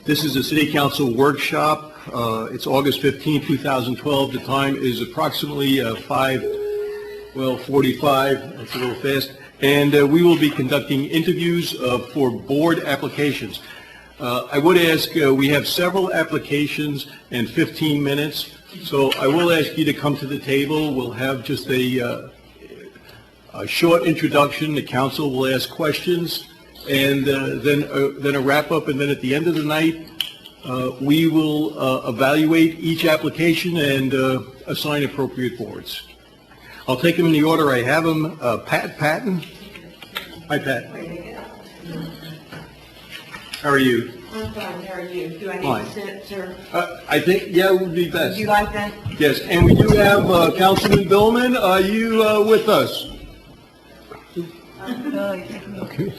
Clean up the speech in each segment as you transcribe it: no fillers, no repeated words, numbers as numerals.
This is a City Council workshop. It's August 15, 2012. The time is approximately 5:45. That's a little fast. And we will be conducting interviews for board applications. I would ask, we have several applications and 15 minutes, so I will ask you to come to the table. We'll have just a short introduction. The council will ask questions, and then a wrap-up, and then at the end of the night, we will evaluate each application and assign appropriate boards. I'll take them in the order I have them. Pat Patton. Hi, Pat. How are you? I'm fine. How are you? Do I need to sit, sir? I think, yeah, it would be best. Would you like that? Yes, and we do have Councilman Billman. Are you with us?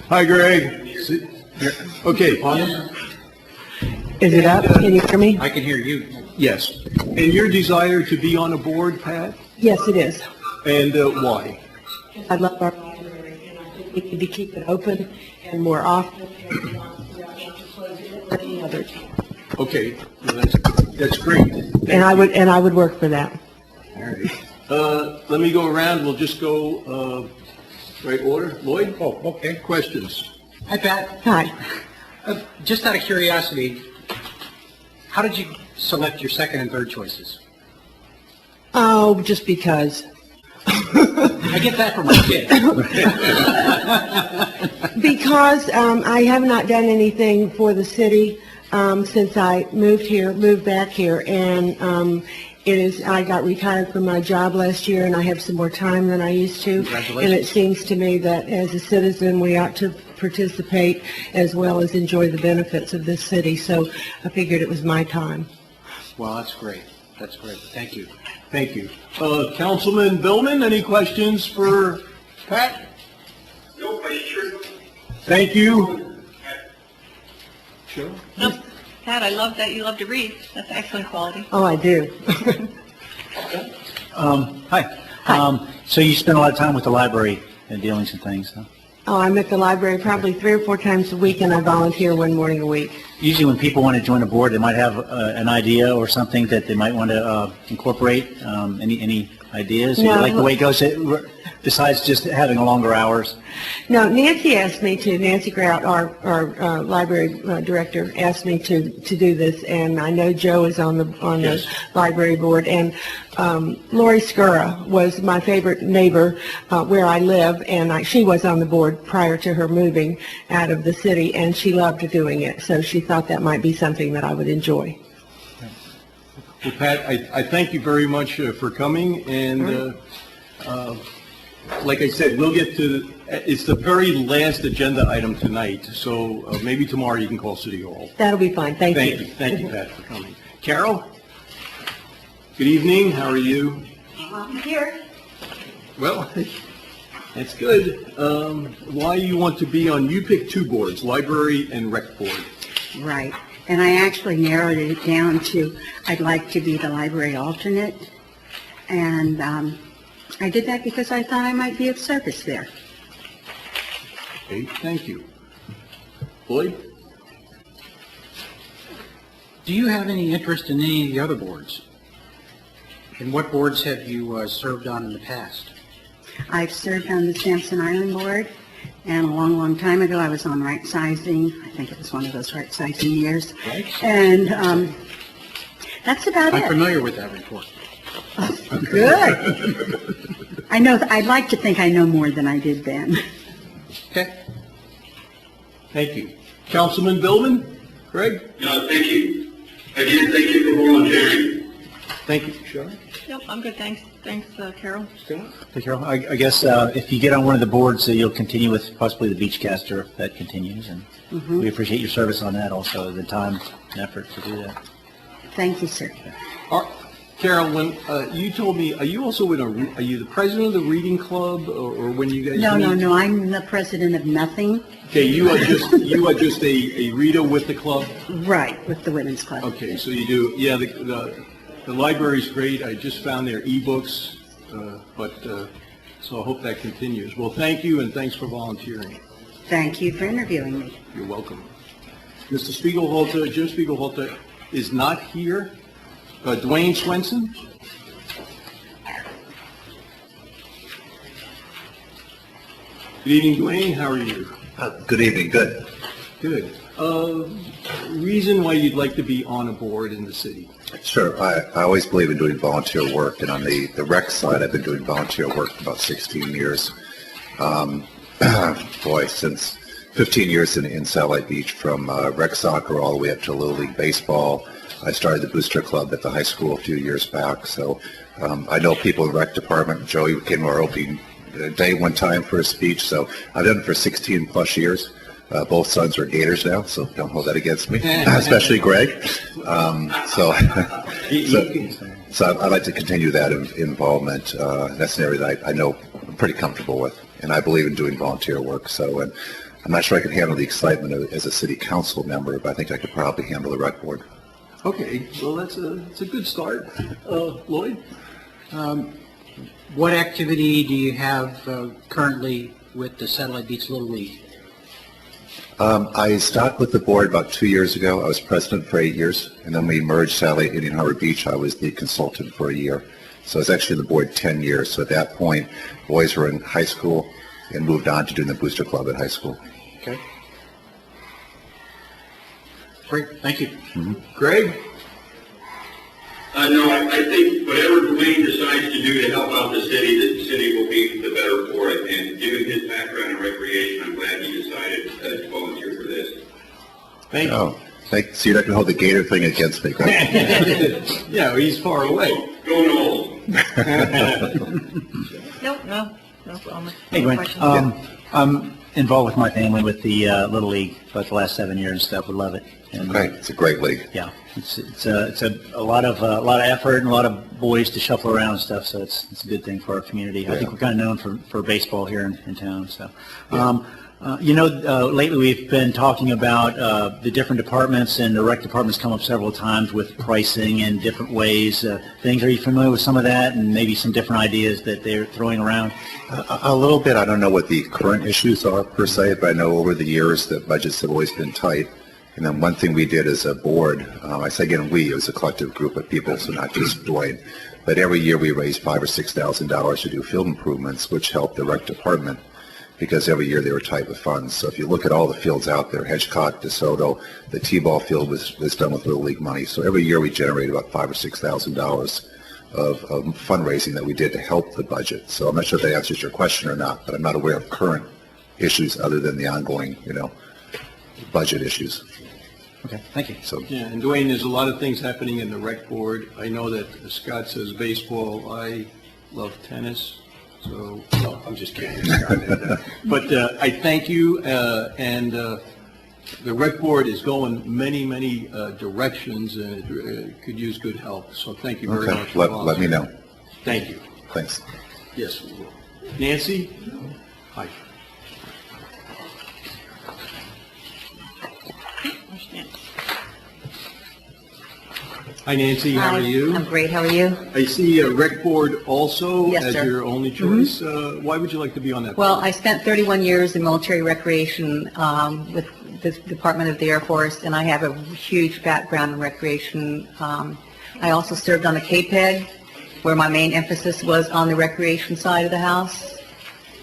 Hi, Greg. Okay, Paul. Is it up? Can you hear me? I can hear you. Yes. And your desire to be on a board, Pat? Yes, it is. And why? I love our library, and I think we need to keep it open and more often. And not close it or any other time. Okay, well, that's great. And I would work for that. All right. Let me go around. We'll just go right order. Lloyd? Oh, okay. Questions? Hi, Pat. Hi. Just out of curiosity, how did you select your second and third choices? Oh, just because. I get that from my kid. Because I have not done anything for the city since I moved back here, and I got retired from my job last year, and I have some more time than I used to. Congratulations. And it seems to me that as a citizen, we ought to participate as well as enjoy the benefits of this city. So I figured it was my time. Well, that's great. That's great. Thank you. Thank you. Councilman Billman, any questions for Pat? No question. Thank you. Sure. No, Pat, I love that you love to read. That's excellent quality. Oh, I do. Hi. So you spend a lot of time with the library and dealings and things, huh? Oh, I'm at the library probably 3 or 4 times a week, and I volunteer 1 morning a week. Usually when people want to join a board, they might have an idea or something that they might want to incorporate. Any ideas? No. You like the way it goes, besides just having longer hours? No, Nancy asked me to, Nancy Grout, our library director, asked me to do this, and I know Joe is on the Yes. library board, and Lori Skura was my favorite neighbor where I live, and she was on the board prior to her moving out of the city, and she loved doing it, so she thought that might be something that I would enjoy. Well, Pat, I thank you very much for coming, and like I said, we'll get to, it's the very last agenda item tonight, so maybe tomorrow you can call City Hall. That'll be fine. Thank you. Thank you, Pat, for coming. Carol? Good evening, how are you? I'm here. Well, that's good. Why you want to be on, you picked 2 boards, library and rec board. Right. And I actually narrowed it down to I'd like to be the library alternate. And I did that because I thought I might be of service there. Okay, thank you. Lloyd? Do you have any interest in any of the other boards? And what boards have you served on in the past? I've served on the Sampson Island board, and a long, long time ago I was on right sizing. I think it was one of those right sizing years. Right. And that's about I'm it. familiar with that report. Good. I know, I'd like to think I know more than I did then. Okay. Thank you. Councilman Billman? Greg? No, thank you. Again, thank you for volunteering. Thank you. Sharon? Nope, I'm good. Thanks. Thanks, Carol. Hey, Carol, I guess if you get on one of the boards, you'll continue with possibly the Beachcaster if that continues, and we appreciate your service on that also, the time and effort to do that. Thank you, sir. Carol, when you told me, are you also are you the president of the reading club, or when you guys No, meet? no, no, I'm the president of nothing. Okay, you are just a reader with the club. Right, with the Women's Club. Okay, so you do. Yeah, the library's great. I just found their ebooks, so I hope that continues. Well, thank you, and thanks for volunteering. Thank you for interviewing me. You're welcome. Mr. Spiegelhalter, Jim Spiegelhalter is not here. Dwayne Swenson? Good evening, Dwayne. How are you? Good evening, good. Good. Reason why you'd like to be on a board in the city? Sure, I always believe in doing volunteer work, and on the rec side, I've been doing volunteer work for about 16 years. Since 15 years in Satellite Beach, from rec soccer all the way up to Little League Baseball. I started the Booster Club at the high school a few years back, so I know people in the rec department. Joey came to our opening day one time for a speech, so I've done it for 16 plus years. Both sons are Gators now, so don't hold that against me, especially Greg. So I'd like to continue that involvement. That's an area that I know I'm pretty comfortable with, and I believe in doing volunteer work. So, and I'm not sure I can handle the excitement as a city council member, but I think I could probably handle the rec board. Okay, well, that's a good start. Lloyd? What activity do you have currently with the Satellite Beach Little League? I started with the board about 2 years ago. I was president for 8 years, and then we merged Satellite Indian Harbor Beach. I was the consultant for a year. So I was actually on the board 10 years. So at that point, boys were in high school and moved on to doing the Booster Club at high school. Okay. Great, thank you. Greg? No, I think whatever Dwayne decides to do to help out the city will be the better for it. And given his background in recreation, I'm glad he decided to volunteer for this. Thank you. Oh, so you're not going to hold the Gator thing against me, correct? Yeah, he's far away. Go Knowles. No problem. Hey, Any Gwen. questions? I'm involved with my family with the Little League about the last 7 years and stuff. We love it. And, Okay, it's a great league. Yeah, it's a lot of effort and a lot of boys to shuffle around and stuff. So it's a good thing for our community. I think we're kind of known for baseball here in town. So, lately we've been talking about the different departments, and the rec department's come up several times with pricing and different ways. Things, are you familiar with some of that, and maybe some different ideas that they're throwing around? A little bit. I don't know what the current issues are per se, but I know over the years that budgets have always been tight. And then one thing we did as a board, I say again we, it was a collective group of people, so not just Dwayne, but every year we raised $5,000 or $6,000 to do field improvements, which helped the rec department because every year they were tight with funds. So if you look at all the fields out there, Hedgecock, DeSoto, the T-ball field was done with Little League money. So every year we generated about $5,000 or $6,000 of fundraising that we did to help the budget. So I'm not sure if that answers your question or not, but I'm not aware of current issues other than the ongoing, budget issues. Okay, thank you. So Yeah, and Dwayne, there's a lot of things happening in the rec board. I know that Scott says baseball. I love tennis. So, no, I'm just kidding, Scott. But I thank you, and the rec board is going many directions, and it could use good help. So thank you very much. okay, let me know. Thank you. Thanks. Yes, we will. Nancy? Hi. Hi, Nancy, how are you? I'm great, how are you? I see a rec board also Yes, as sir. your only choice. Why would you like to be on that? Well, I spent 31 years in military recreation with the Department of the Air Force, and I have a huge background in recreation. I also served on the KPEG, where my main emphasis was on the recreation side of the house.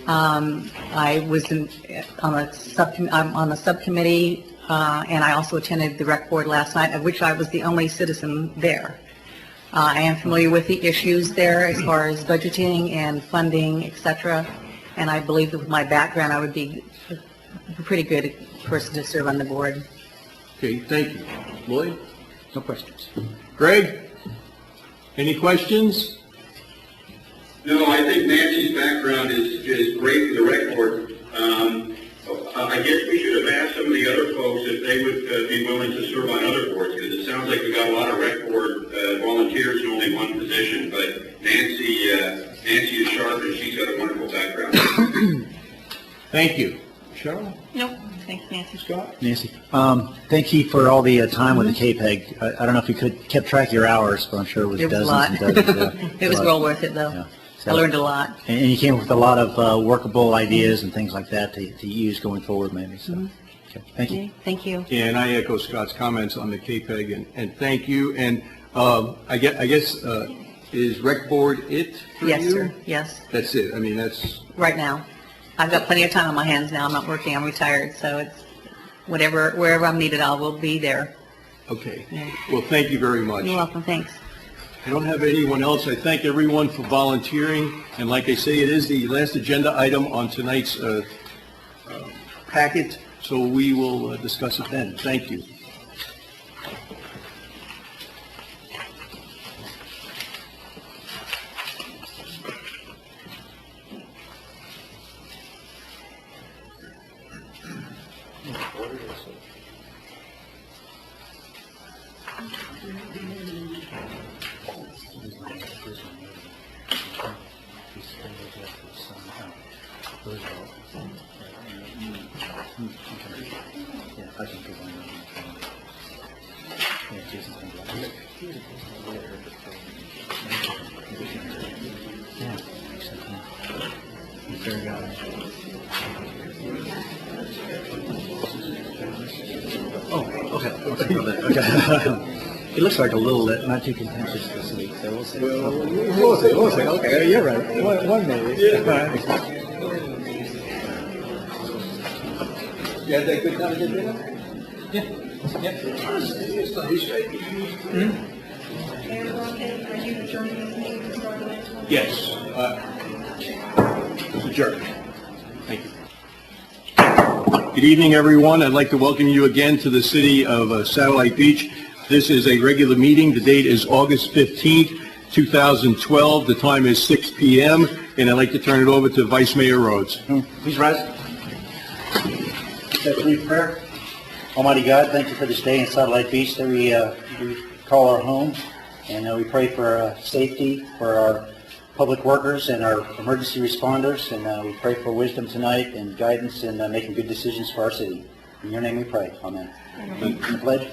I was on the subcommittee, and I also attended the rec board last night, of which I was the only citizen there. I am familiar with the issues there as far as budgeting and funding, et cetera, and I believe that with my background, I would be a pretty good person to serve on the board. Okay, thank you. Lloyd? No questions. Greg? Any questions? No, I think Nancy's background is great for the rec board. I guess we should have asked some of the other folks if they would be willing to serve on other boards, because it sounds like we got a lot of rec board volunteers in only one position, but Nancy is sharp and she's got a wonderful background. Thank you. Cheryl? Nope, thanks, Nancy. Scott? Nancy, thank you for all the time with the KPEG. I don't know if you kept track of your hours, but I'm sure it was It was a dozens lot. and dozens. It was well worth it, though. Yeah. I learned a lot. And you came up with a lot of workable ideas and things like that to use going forward, maybe. So, Thank you. Okay, thank you. And I echo Scott's comments on the KPEG, and thank you. And I guess, is Rec Board it for you? Yes, sir, yes, That's it? I mean, that's, right now. I've got plenty of time on my hands now. I'm not working, I'm retired, so it's wherever I'm needed, I will be there. okay. Yeah. Well, thank you very much. You're welcome, thanks. I don't have anyone else. I thank everyone for volunteering. And like I say, it is the last agenda item on tonight's packet, so we will discuss it then. Thank you. It looks like a little, not too contentious this week, so we'll see. We'll see, okay, you're right, one maybe. You had that good time to get dinner? Yes. Adjourned. Thank you. Good evening, everyone. I'd like to welcome you again to the city of Satellite Beach. This is a regular meeting. The date is August 15th, 2012. The time is 6 p.m., and I'd like to turn it over to Vice Mayor Rhodes. Please rise. Say a brief prayer. Almighty God, thank you for this day in Satellite Beach that we call our home, and we pray for safety for our public workers and our emergency responders, and we pray for wisdom tonight and guidance in making good decisions for our city. In your name we pray. Amen. And the pledge.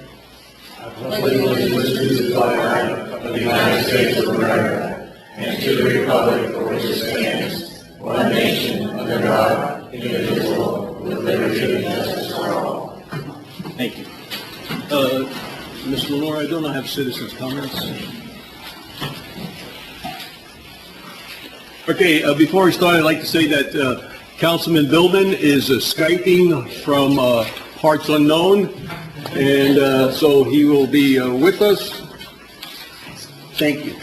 I pledge allegiance to the flag of the United States of America and to the republic for which it stands, one nation, under God, indivisible, with liberty and justice for all. Thank you. Ms. Lenore, I don't have citizens' comments. Okay, before we start, I'd like to say that Councilman Billman is Skyping from parts unknown, and so he will be with us. Thank you.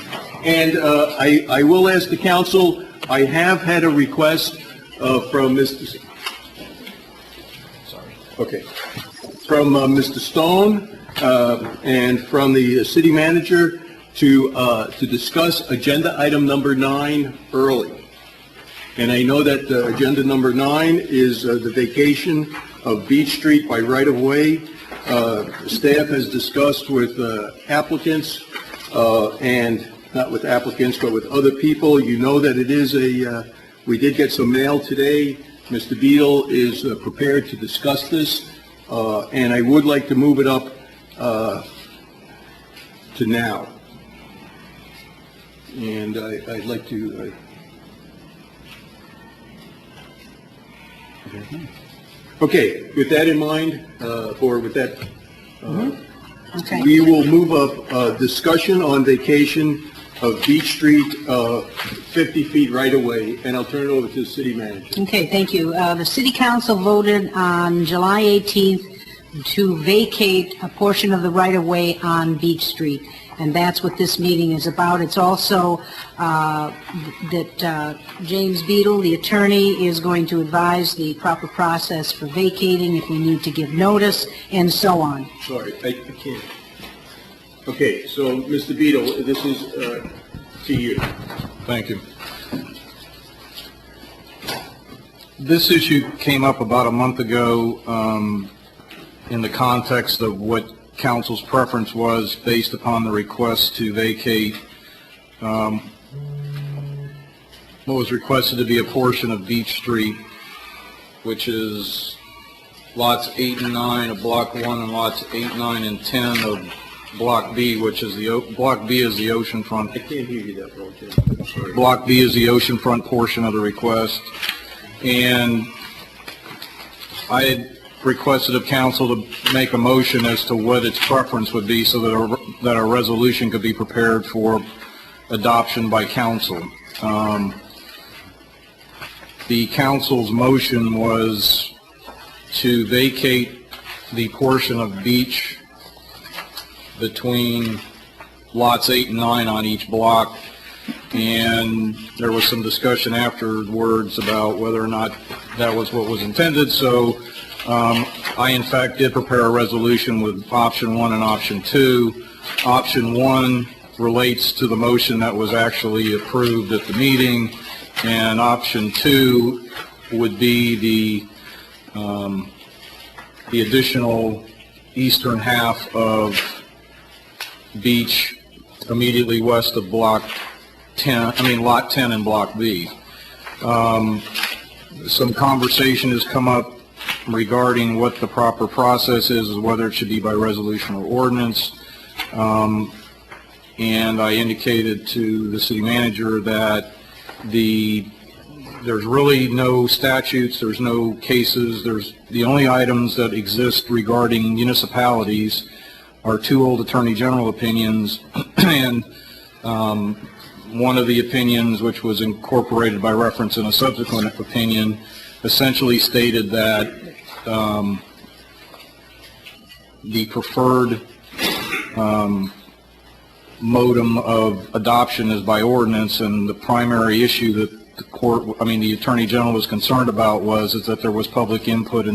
And I will ask the council, I have had a request from Mr. From Mr. Stone and from the city manager to discuss agenda item number 9 early. And I know that agenda number 9 is the vacation of Beach Street by right-of-way. Staff has discussed with applicants, and not with applicants, but with other people. You know that it is we did get some mail today. Mr. Beadle is prepared to discuss this, and I would like to move it up to now. And I'd like to... Okay, with that in mind, or with that, Okay. we will move up discussion on vacation of Beach Street, 50 feet right away, and I'll turn it over to the city manager. Okay, thank you. The city council voted on July 18th to vacate a portion of the right-of-way on Beach Street, and that's what this meeting is about. It's also that James Beadle, the attorney, is going to advise the proper process for vacating, if we need to give notice, and so on. Sorry, I can't. Okay, so Mr. Beadle, this is to you. Thank you. This issue came up about a month ago in the context of what council's preference was based upon the request to vacate what was requested to be a portion of Beach Street, which is lots 8 and 9 of Block 1 and lots 8, 9, and 10 of Block B, which is Block B is the oceanfront. I can't hear you that well, Jim. I'm sorry. Block B is the oceanfront portion of the request. And I had requested of council to make a motion as to what its preference would be so that a resolution could be prepared for adoption by council. The council's motion was to vacate the portion of beach between lots 8 and 9 on each block, and there was some discussion afterwards about whether or not that was what was intended. So I in fact did prepare a resolution with option 1 and option 2. Option 1 relates to the motion that was actually approved at the meeting, and option 2 would be the additional eastern half of beach immediately west of lot 10 and block B. Some conversation has come up regarding what the proper process is, whether it should be by resolution or ordinance. And I indicated to the city manager that there's really no statutes, there's no cases, the only items that exist regarding municipalities are 2 old Attorney General opinions, and one of the opinions, which was incorporated by reference in a subsequent opinion, essentially stated that the preferred modem of adoption is by ordinance, and the primary issue that the Attorney General was concerned about was that there was public input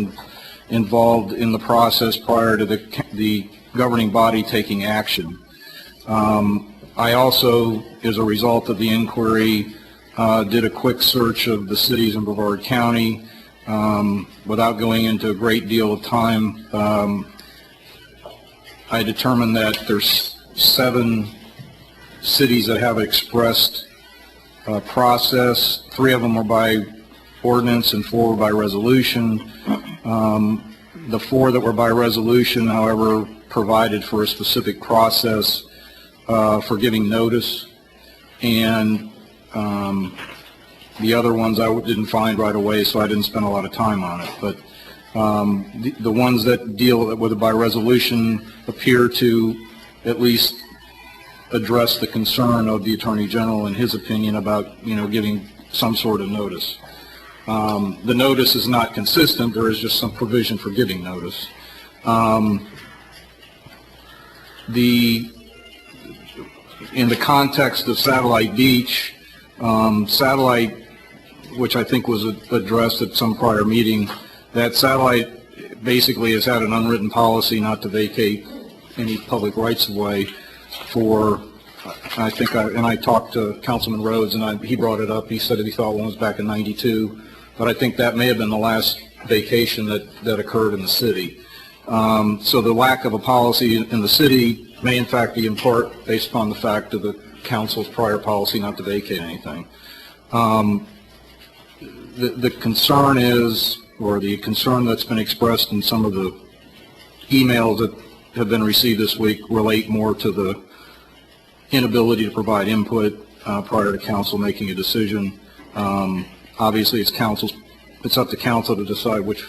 involved in the process prior to the governing body taking action. I also, as a result of the inquiry, did a quick search of the cities in Brevard County. Without going into a great deal of time, I determined that there's 7 cities that have expressed process. 3 of them are by ordinance and 4 were by resolution. The 4 that were by resolution, however, provided for a specific process for giving notice, and the other ones I didn't find right away, so I didn't spend a lot of time on it. But the ones that deal with it by resolution appear to at least address the concern of the Attorney General in his opinion about, giving some sort of notice. The notice is not consistent. There is just some provision for giving notice. In the context of Satellite Beach, Satellite, which I think was addressed at some prior meeting, that Satellite basically has had an unwritten policy not to vacate any public rights-of-way for, I talked to Councilman Rhodes, and he brought it up. He said that he thought one was back in '92, but I think that may have been the last vacation that occurred in the city. So the lack of a policy in the city may in fact be in part based upon the fact of the council's prior policy not to vacate anything. The concern is, or the concern that's been expressed in some of the emails that have been received this week relate more to the inability to provide input prior to council making a decision. Obviously it's up to council to decide which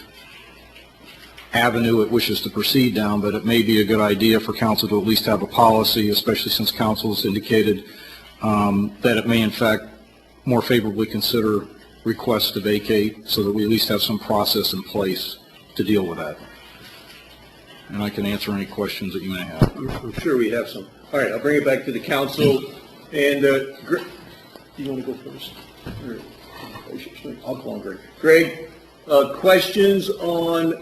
avenue it wishes to proceed down, but it may be a good idea for council to at least have a policy, especially since council has indicated that it may in fact more favorably consider requests to vacate, so that we at least have some process in place to deal with that. And I can answer any questions that you may have. I'm sure we have some. All right, I'll bring it back to the council. And do you want to go first? I'll call on Greg. Greg, questions on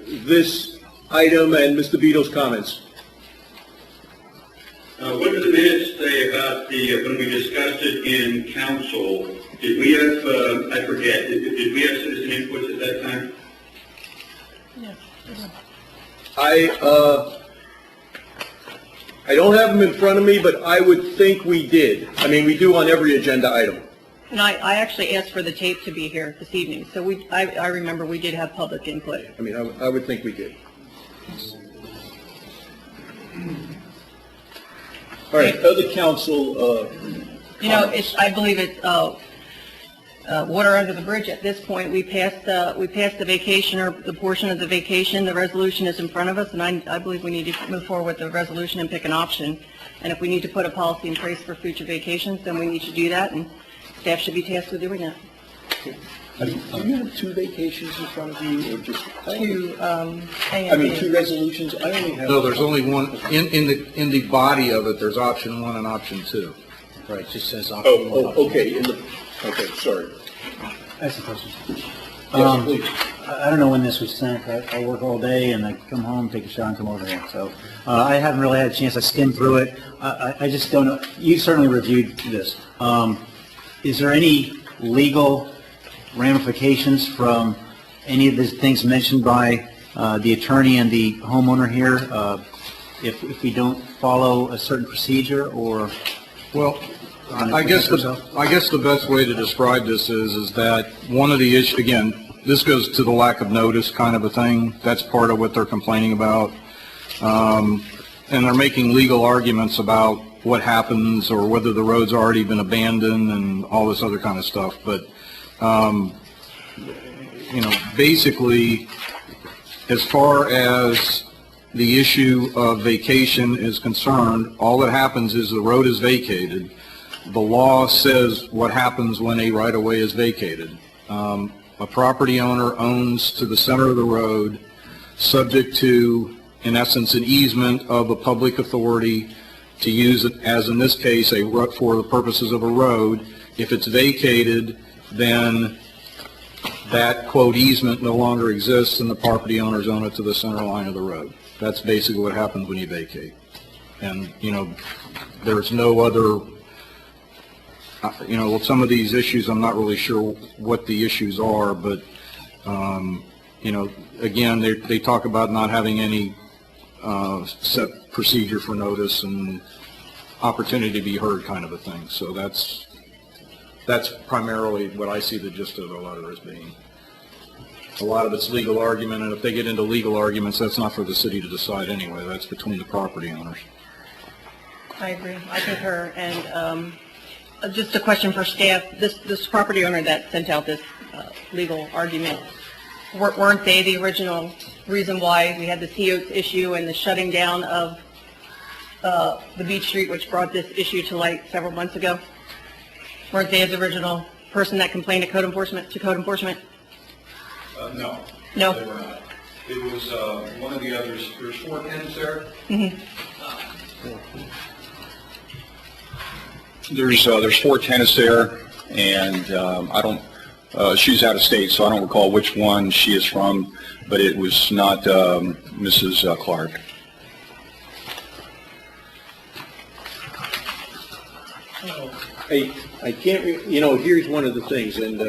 this item and Mr. Vito's comments? What did the minutes say about when we discussed it in council? Did we have, I forget, did we have citizen inputs at that time? Yes. I don't have them in front of me, but I would think we did. I mean, we do on every agenda item. And I actually asked for the tape to be here this evening, so I remember we did have public input. I mean, I would think we did. All right, other council. I believe it's water under the bridge at this point. We passed the vacation, or the portion of the vacation. The resolution is in front of us, and I believe we need to move forward with the resolution and pick an option. And if we need to put a policy in place for future vacations, then we need to do that, and staff should be tasked with doing that. Do you have two vacations in front of you, or just? To, I mean, two resolutions? I only have. No, there's only one, in the body of it, there's option 1 and option 2. Right, it just says option one. Okay, okay, sorry. That's the question. Yes, please. I don't know when this was sent. I work all day and I come home, take a shower, and come over here. So I haven't really had a chance. I skimmed through it. I just don't know. You certainly reviewed this. Is there any legal ramifications from any of the things mentioned by the attorney and the homeowner here if we don't follow a certain procedure, or? Well, I guess the best way to describe this is that one of the issues, again, this goes to the lack of notice kind of a thing. That's part of what they're complaining about. And they're making legal arguments about what happens or whether the road's already been abandoned and all this other kind of stuff. But, you know, basically, as far as the issue of vacation is concerned, all that happens is the road is vacated. The law says what happens when a right-of-way is vacated. A property owner owns to the center of the road, subject to, in essence, an easement of a public authority to use it, as in this case, for the purposes of a road. If it's vacated, then that, quote, easement no longer exists and the property owners own it to the center line of the road. That's basically what happens when you vacate. And, you know, there's no other, you know, some of these issues, I'm not really sure what the issues are, but, you know, again, they talk about not having any set procedure for notice and opportunity to be heard kind of a thing. So that's primarily what I see the gist of the letter as being. A lot of it's legal argument, and if they get into legal arguments, that's not for the city to decide anyway. That's between the property owners. I agree. I concur. And just a question for staff. This property owner that sent out this legal argument, weren't they the original reason why we had the CO issue and the shutting down of the Beach Street, which brought this issue to light several months ago? Weren't they the original person that complained to code enforcement? No. No? They were not. It was one of the others. There's 4 tenants there. Mm-hmm. There's 4 tenants there, and I don't. She's out of state, so I don't recall which one she is from, but it was not Mrs. Clark. I can't, you know, here's one of the things, and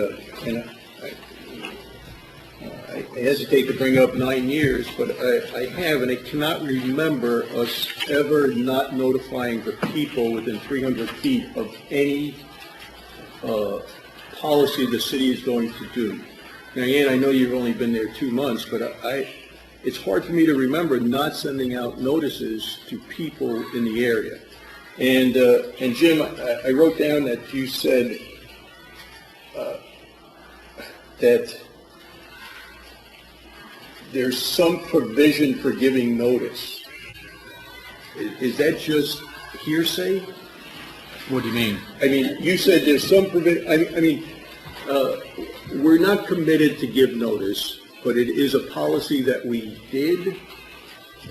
I hesitate to bring up 9 years, but I have, and I cannot remember us ever not notifying the people within 300 feet of any policy the city is going to do. Now, Ann, I know you've only been there 2 months, but it's hard for me to remember not sending out notices to people in the area. And Jim, I wrote down that you said that there's some provision for giving notice. Is that just hearsay? What do you mean? I mean, you said there's some provision. I mean, we're not committed to give notice, but it is a policy that we did,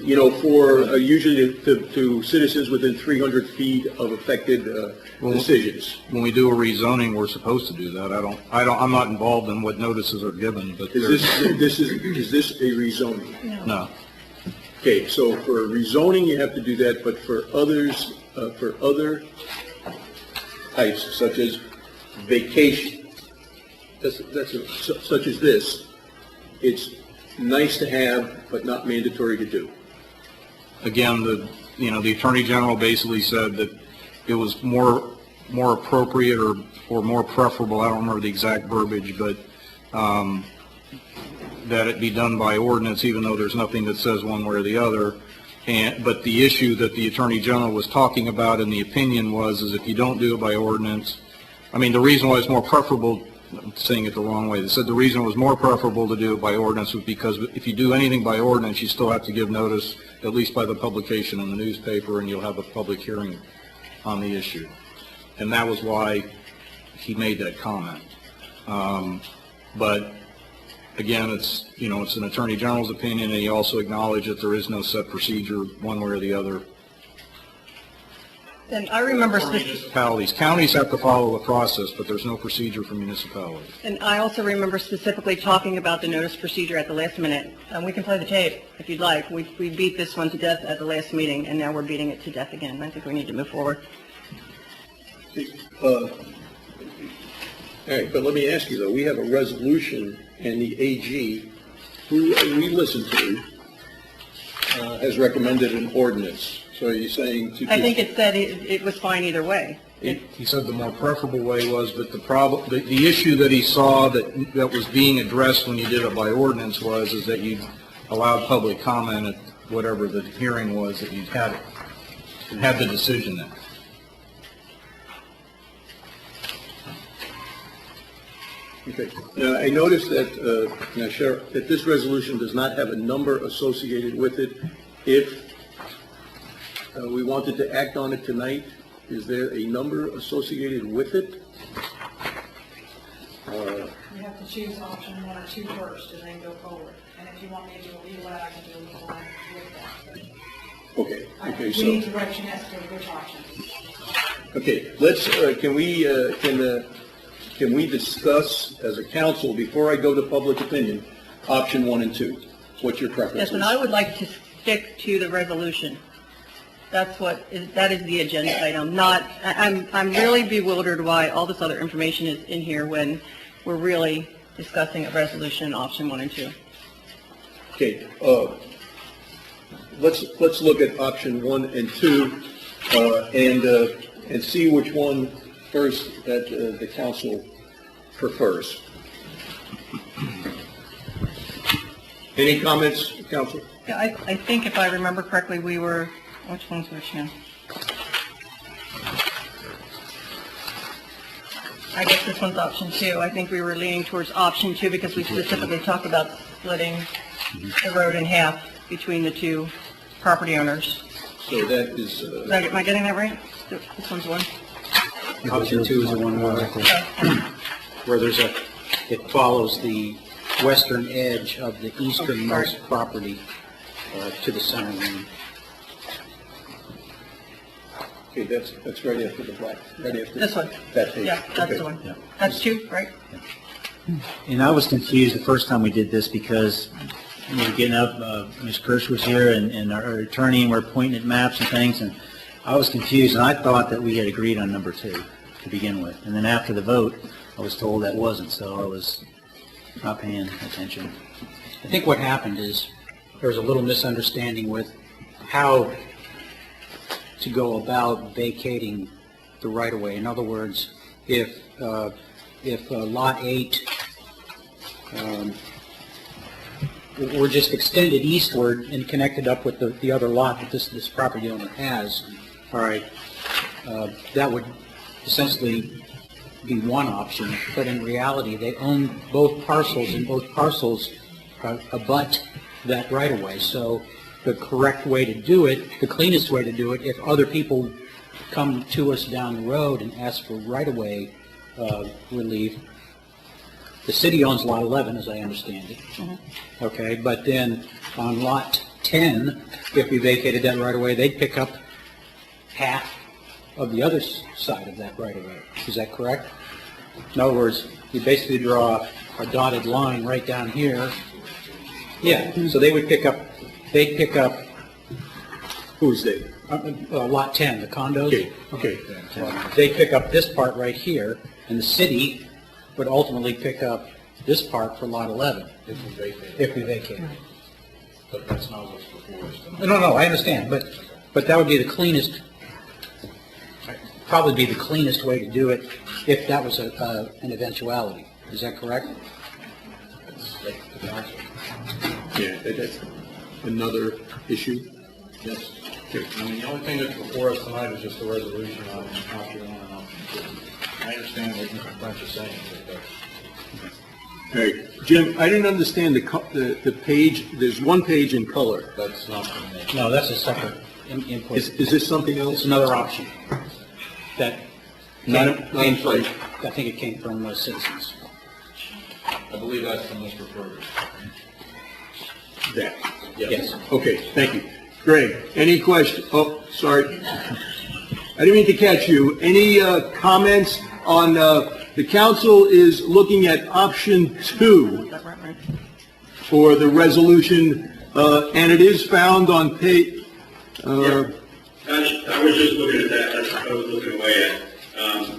you know, for usually to citizens within 300 feet of affected decisions. When we do a rezoning, we're supposed to do that. I'm not involved in what notices are given, but is this a rezoning? No. Okay, so for rezoning you have to do that, but for others, for other types such as vacation, such as this, it's nice to have, but not mandatory to do. Again, the Attorney General basically said that it was more appropriate or more preferable, I don't remember the exact verbiage, but that it be done by ordinance, even though there's nothing that says one way or the other. But the issue that the Attorney General was talking about in the opinion is if you don't do it by ordinance, I mean, the reason why it's more preferable saying it the wrong way. They said the reason it was more preferable to do it by ordinance was because if you do anything by ordinance, you still have to give notice, at least by the publication in the newspaper, and you'll have a public hearing on the issue. And that was why he made that comment. But again, it's, you know, it's an Attorney General's opinion, and he also acknowledged that there is no set procedure one way or the other. And I remember, Municipalities, counties have to follow the process, but there's no procedure for municipalities. and I also remember specifically talking about the notice procedure at the last minute. We can play the tape if you'd like. We beat this one to death at the last meeting, and now we're beating it to death again. I think we need to move forward. All right, but let me ask you, though, we have a resolution, and the AG, who we listened to, has recommended an ordinance. So are you saying to... I think it said it was fine either way. He said the more preferable way was, but the problem, the issue that he saw that was being addressed when you did it by ordinance is that you allowed public comment at whatever the hearing was that you'd had the decision then. Okay. Now, I noticed that, now, Sheriff, that this resolution does not have a number associated with it. If we wanted to act on it tonight, is there a number associated with it? You have to choose option 1 or 2 first and then go forward. And if you want me to do a legal ad, I can do a legal ad with that. Okay, okay, We need direction as to which option. Okay, let's, can we discuss as a council, before I go to public opinion, option 1 and 2? What's your preference? Yes, and I would like to stick to the resolution. That is the agenda item, I'm really bewildered why all this other information is in here when we're really discussing a resolution, option 1 and 2. Okay, let's look at option 1 and 2, and see which one first that the council prefers. Any comments, council? Yeah, I think if I remember correctly, we were, which one's which now? I guess this one's option 2. I think we were leaning towards option 2 because we specifically talked about splitting the road in half between the 2 property owners. So that is... Am I getting that right? This one's 1. Option 2 is the one where there's it follows the western edge of the easternmost property to the center line. Okay, that's right after the black, right after... This one. That page. Yeah, that's Okay. the one. That's 2, right? And I was confused the first time we did this because we were getting up, Ms. Kirsch was here and our attorney, and we're pointing at maps and things, and I was confused, and I thought that we had agreed on number 2 to begin with. And then after the vote, I was told that wasn't, so I was not paying attention. I think what happened is there was a little misunderstanding with how to go about vacating the right-of-way. In other words, if Lot 8 were just extended eastward and connected up with the other lot that this property owner has, all right, that would essentially be one option, but in reality, they own both parcels, and both parcels abut that right-of-way. So the correct way to do it, the cleanest way to do it, if other people come to us down the road and ask for right-of-way relief, the city owns Lot 11, as I understand it. Okay, but then on Lot 10, if we vacated that right-of-way, they'd pick up half of the other side of that right-of-way. Is that correct? In other words, you basically draw a dotted line right down here. Yeah, so they would pick up, they'd pick up, Who's they? Lot 10, the condos. Okay. They pick up this part right here, and the city would ultimately pick up this part for Lot 11. If we vacate. But that's not what's before us. No, I understand, but that would be the cleanest, probably be the cleanest way to do it if that was an eventuality. Is that correct? Yeah, that's another issue. Yes. I mean, the only thing that's before us tonight is just the resolution on option 1 and option 2. I understand what you're saying, but All right, Jim, I didn't understand the page, there's one page in color. That's not for me. No, that's a separate input. Is this something else? It's another option. That Not came in from, sight. I think it came from citizens. I believe that's from Mr. Ferguson. That. Yes. Okay, thank you. Greg, any question? Oh, sorry. I didn't mean to catch you. Any comments on, the council is looking at option 2 for the resolution, and it is found on page, I was just looking at that, that's what I was looking away at.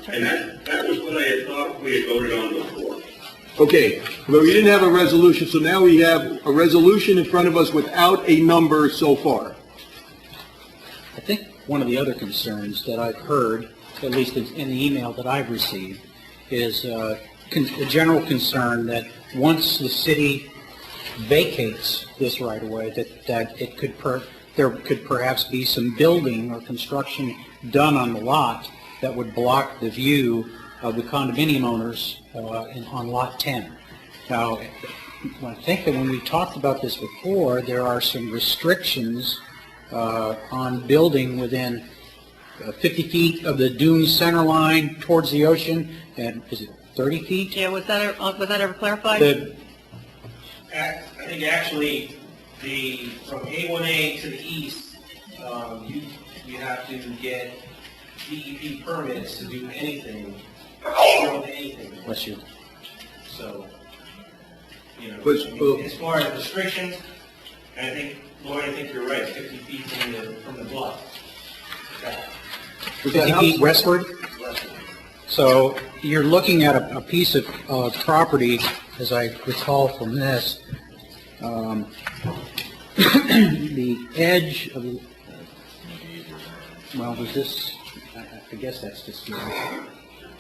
And that was what I had thought we had voted on before. okay, but we didn't have a resolution, so now we have a resolution in front of us without a number so far. I think one of the other concerns that I've heard, at least in the email that I've received, is a general concern that once the city vacates this right-of-way, that it could there could perhaps be some building or construction done on the lot that would block the view of the condominium owners on Lot 10. Now, I think that when we talked about this before, there are some restrictions on building within 50 feet of the dune center line towards the ocean, and is it 30 feet? Yeah, was that ever clarified? I think actually, from A1A to the east, you have to get DEP permits to do anything, build anything. Bless you. So, But, as far as restrictions, I think, Lloyd, I think you're right, 50 feet from the bluff. 50 feet westward? So you're looking at a piece of property, as I recall from this, the edge of the, well, was this, I guess that's just here.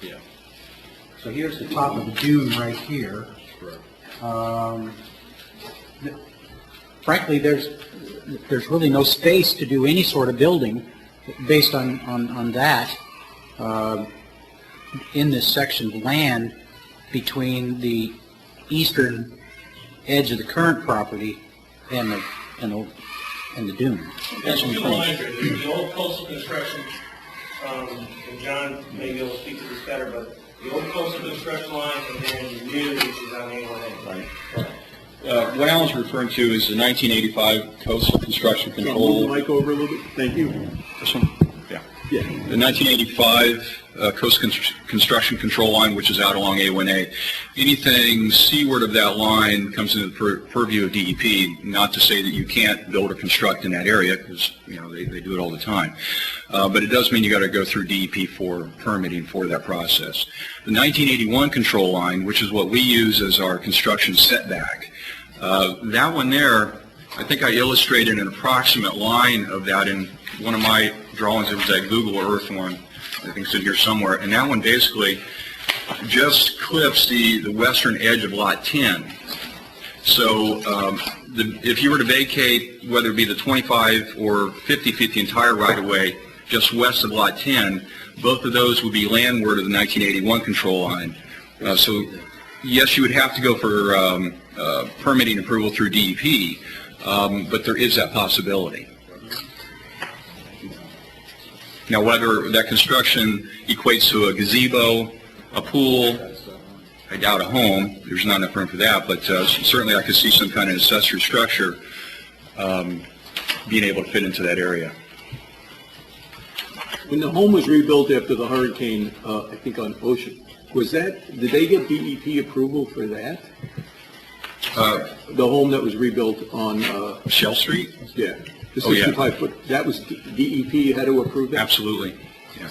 Yeah. So here's the top of the dune right here. Frankly, there's really no space to do any sort of building based on that in this section of land between the eastern edge of the current property and the dune. There's two lines there. There's the old coastal construction, and John may be able to speak to this better, but the old coastal construction line and then the new, which is on A1A. Right. What Alan's referring to is the 1985 Coastal Construction Move Control. the mic over a little bit, thank you. This one? Yeah. Yeah. The 1985 Coastal Construction Control Line, which is out along A1A. Anything seaward of that line comes into the purview of DEP, not to say that you can't build or construct in that area, because, they do it all the time. But it does mean you got to go through DEP for permitting for that process. The 1981 control line, which is what we use as our construction setback, that one there, I think I illustrated an approximate line of that in one of my drawings. It was that Google Earth one. I think it's in here somewhere. And that one basically just clips the western edge of Lot 10. So if you were to vacate, whether it be the 25 or 50 feet, the entire right-of-way just west of Lot 10, both of those would be landward of the 1981 control line. So yes, you would have to go for permitting approval through DEP, but there is that possibility. Now, whether that construction equates to a gazebo, a pool, I doubt a home. There's not enough room for that, but certainly I could see some kind of accessory structure being able to fit into that area. When the home was rebuilt after the hurricane, I think on Ocean, did they get DEP approval for that? The home that was rebuilt on Shell Street? Yeah. The Oh, yeah. 65-foot, that was DEP had to approve that? Absolutely. Yeah.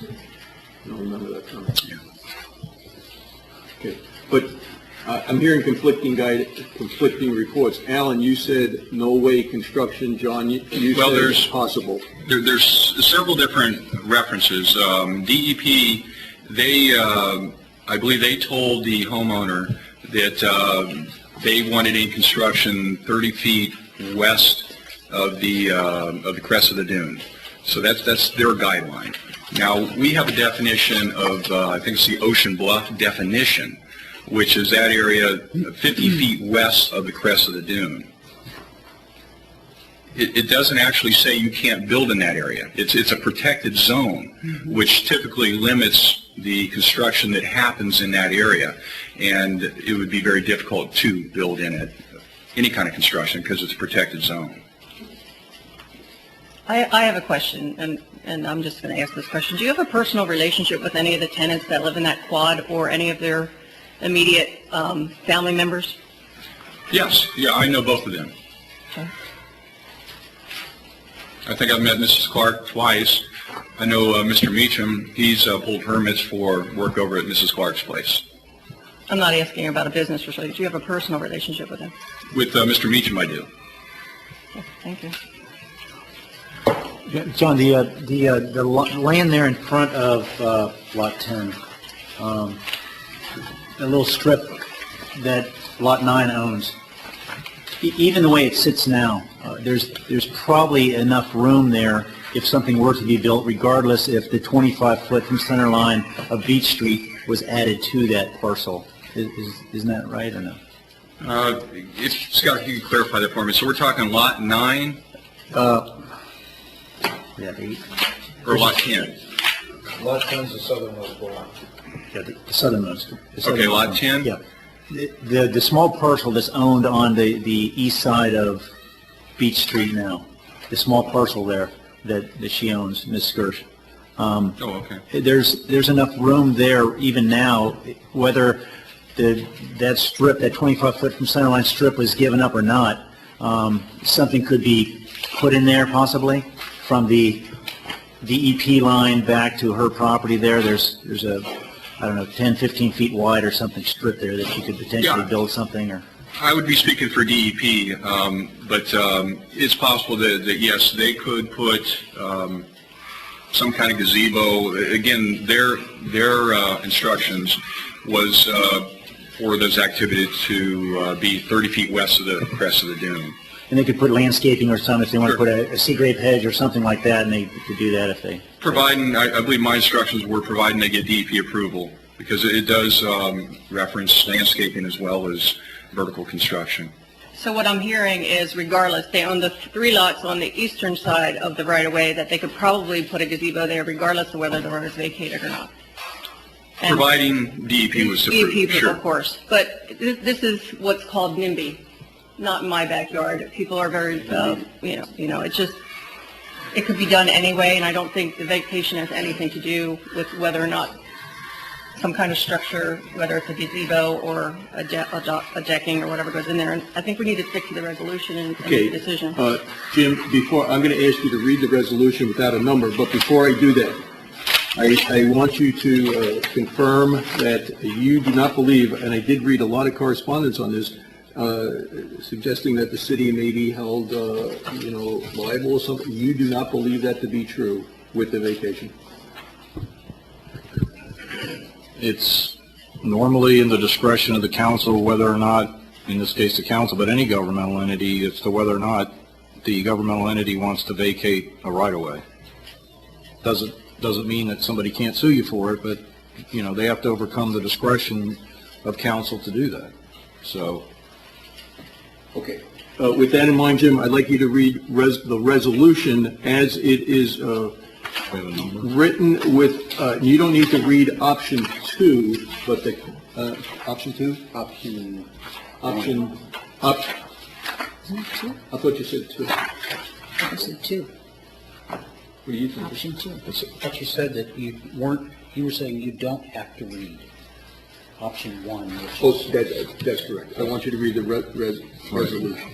I don't remember that comment. Yeah. Okay, but I'm hearing conflicting reports. Alan, you said no way construction. John, you Well, said there's- it's possible. There's several different references. DEP, I believe they told the homeowner that they wanted any construction 30 feet west of the crest of the dune. So that's their guideline. Now, we have a definition of, I think it's the Ocean Bluff definition, which is that area 50 feet west of the crest of the dune. It doesn't actually say you can't build in that area. It's a protected zone, which typically limits the construction that happens in that area, and it would be very difficult to build in it, any kind of construction, because it's a protected zone. I have a question, and I'm just going to ask this question. Do you have a personal relationship with any of the tenants that live in that quad or any of their immediate family members? Yes, yeah, I know both of them. Okay. I think I've met Mrs. Clark twice. I know Mr. Meacham, he's pulled permits for work over at Mrs. Clark's place. I'm not asking about a business relationship. Do you have a personal relationship with him? With Mr. Meacham, I do. Okay, thank you. Yeah, John, the land there in front of Lot 10, a little strip that Lot 9 owns, even the way it sits now, there's probably enough room there if something were to be built, regardless if the 25-foot from center line of Beach Street was added to that parcel. Isn't that right or no? If Scott, you can clarify that for me. So we're talking Lot 9? Yeah, 8. Or Lot 10? Lot 10 is the southernmost block. Yeah, the southernmost. Okay, Lot 10? Yeah. The small parcel that's owned on the east side of Beach Street now, the small parcel there that she owns, Ms. Skirsch. Okay. There's enough room there even now, whether that strip, that 25-foot from centerline strip was given up or not, something could be put in there possibly from the DEP line back to her property there. There's a, I don't know, 10, 15 feet wide or something strip there that you could potentially build something or... I would be speaking for DEP, but it's possible that yes, they could put some kind of gazebo. Again, their instructions was for those activities to be 30 feet west of the crest of the dune. And they could put landscaping or something if they want to put a sea grape hedge or something like that, and they could do that if they... Providing, I believe my instructions were providing they get DEP approval, because it does reference landscaping as well as vertical construction. So what I'm hearing is regardless, they own the 3 lots on the eastern side of the right-of-way, that they could probably put a gazebo there regardless of whether the road is vacated or not. And Providing DEP was approved, DEP, sure. of course. But this is what's called NIMBY, not in my backyard. People are very, it could be done anyway, and I don't think the vacation has anything to do with whether or not some kind of structure, whether it's a gazebo or a decking or whatever goes in there. And I think we need to stick to the resolution and make a decision. Jim, I'm going to ask you to read the resolution without a number, but before I do that, I want you to confirm that you do not believe, and I did read a lot of correspondence on this, suggesting that the city may be held, liable or something. You do not believe that to be true with the vacation? It's normally in the discretion of the council whether or not, in this case the council, but any governmental entity, as to whether or not the governmental entity wants to vacate a right-of-way. Doesn't mean that somebody can't sue you for it, but, they have to overcome the discretion of council to do that. So. Okay. With that in mind, Jim, I'd like you to read the resolution as it is written with, you don't need to read option 2, but the, option 2? Option, I thought you said 2. I said 2. What do you think? Option 2. But you said that you were saying you don't have to read option 1. That's correct. I want you to read the resolution.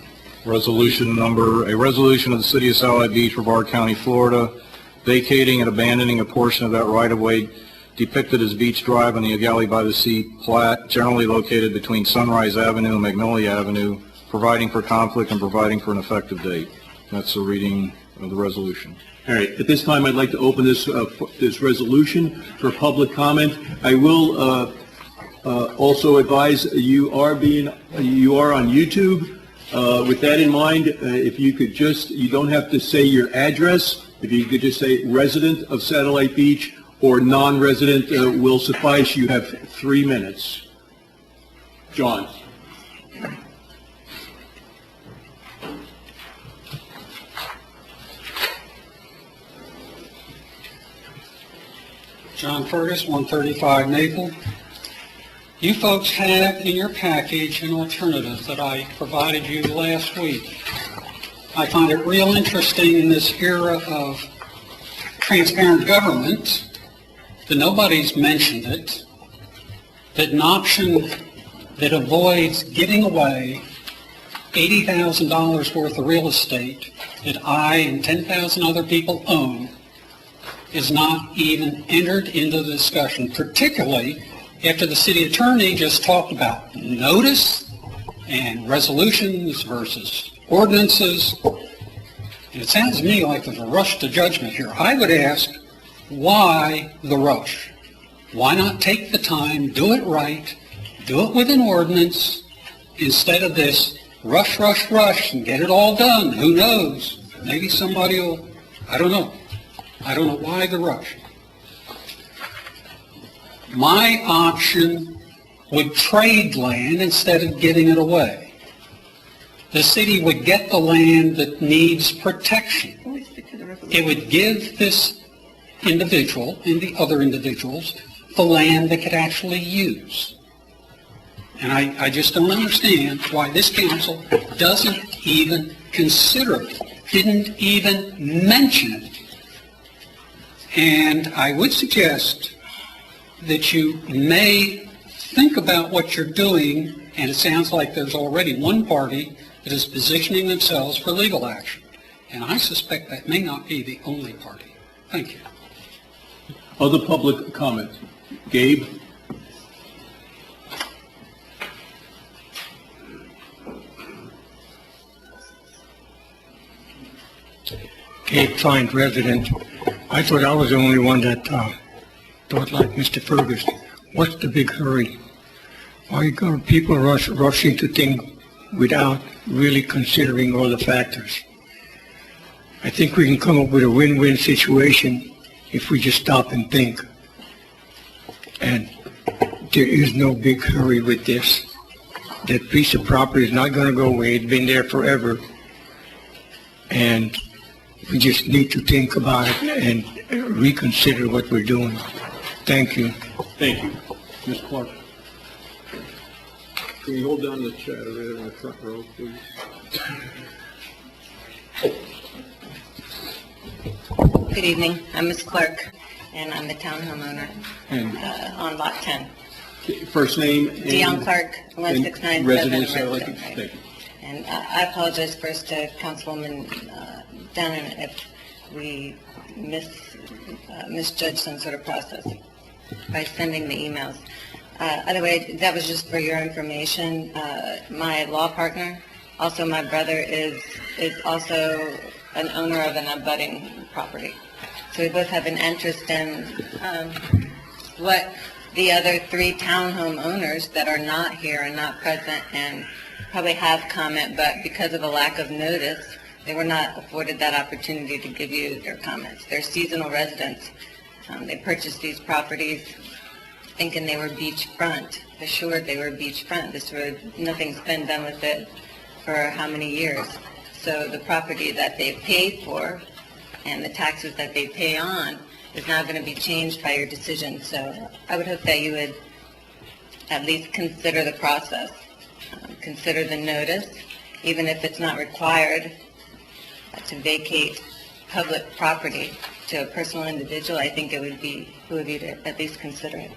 A resolution of the City of Satellite Beach, Brevard County, Florida, vacating and abandoning a portion of that right-of-way depicted as Beach Drive on the Egali by the Sea plat, generally located between Sunrise Avenue and Magnolia Avenue, providing for conflict and providing for an effective date. That's the reading of the resolution. All right. At this time, I'd like to open this resolution for public comment. I will also advise you are on YouTube. With that in mind, if you could you don't have to say your address. If you could just say resident of Satellite Beach or non-resident will suffice. You have 3 minutes. John? John Fergus, 135 Maple. You folks have in your package an alternative that I provided you last week. I find it real interesting in this era of transparent government that nobody's mentioned it, that an option that avoids giving away $80,000 worth of real estate that I and 10,000 other people own is not even entered into the discussion, particularly after the city attorney just talked about notice and resolutions versus ordinances. And it sounds to me like there's a rush to judgment here. I would ask, why the rush? Why not take the time, do it right, do it with an ordinance, instead of this rush, rush, rush, and get it all done? Who knows? Maybe somebody will, I don't know. I don't know why the rush. My option would trade land instead of giving it away. The city would get the land that needs protection. It would give this individual and the other individuals the land they could actually use. And I just don't understand why this council doesn't even consider it, didn't even mention it. And I would suggest that you may think about what you're doing, and it sounds like there's already one party that is positioning themselves for legal action. And I suspect that may not be the only party. Thank you. Other public comment? Gabe? Cape Find resident. I thought I was the only one that thought like Mr. Fergus. What's the big hurry? Why you got people rushing to things without really considering all the factors? I think we can come up with a win-win situation if we just stop and think. And there is no big hurry with this. That piece of property is not going to go away. It's been there forever. And we just need to think about it and reconsider what we're doing. Thank you. Thank you. Ms. Clark? Can you hold down the chat over there in the front row, please? Good evening. I'm Ms. Clark, and I'm the townhome owner on Lot 10. First name? Dion Clark, 1697. Residence, Right. Thank you. And I apologize first to Councilwoman Dunham if we misjudged some sort of process by sending the emails. Otherwise, that was just for your information. My law partner, also my brother, is also an owner of an abutting property. So we both have an interest in what the other three townhome owners that are not here and not present and probably have comment, but because of a lack of notice, they were not afforded that opportunity to give you their comments. They're seasonal residents. They purchased these properties thinking they were beachfront, assured they were beachfront. This road, nothing's been done with it for how many years. So the property that they paid for and the taxes that they pay on is now going to be changed by your decision. So I would hope that you would at least consider the process, consider the notice, even if it's not required to vacate public property to a personal individual. I think it would behoove you to at least consider it.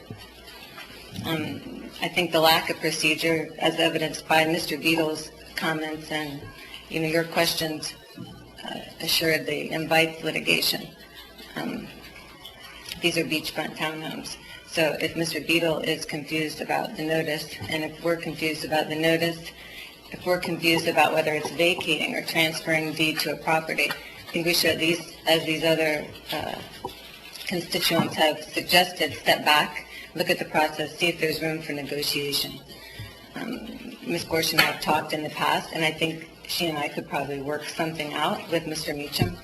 I think the lack of procedure, as evidenced by Mr. Beadle's comments and your questions, assuredly invites litigation. These are beachfront townhomes. So if Mr. Beadle is confused about the notice, and if we're confused about the notice, if we're confused about whether it's vacating or transferring deed to a property, I think we should at least, as these other constituents have suggested, step back, look at the process, see if there's room for negotiation. Ms. Gorsh and I have talked in the past, and I think she and I could probably work something out with Mr. Meacham,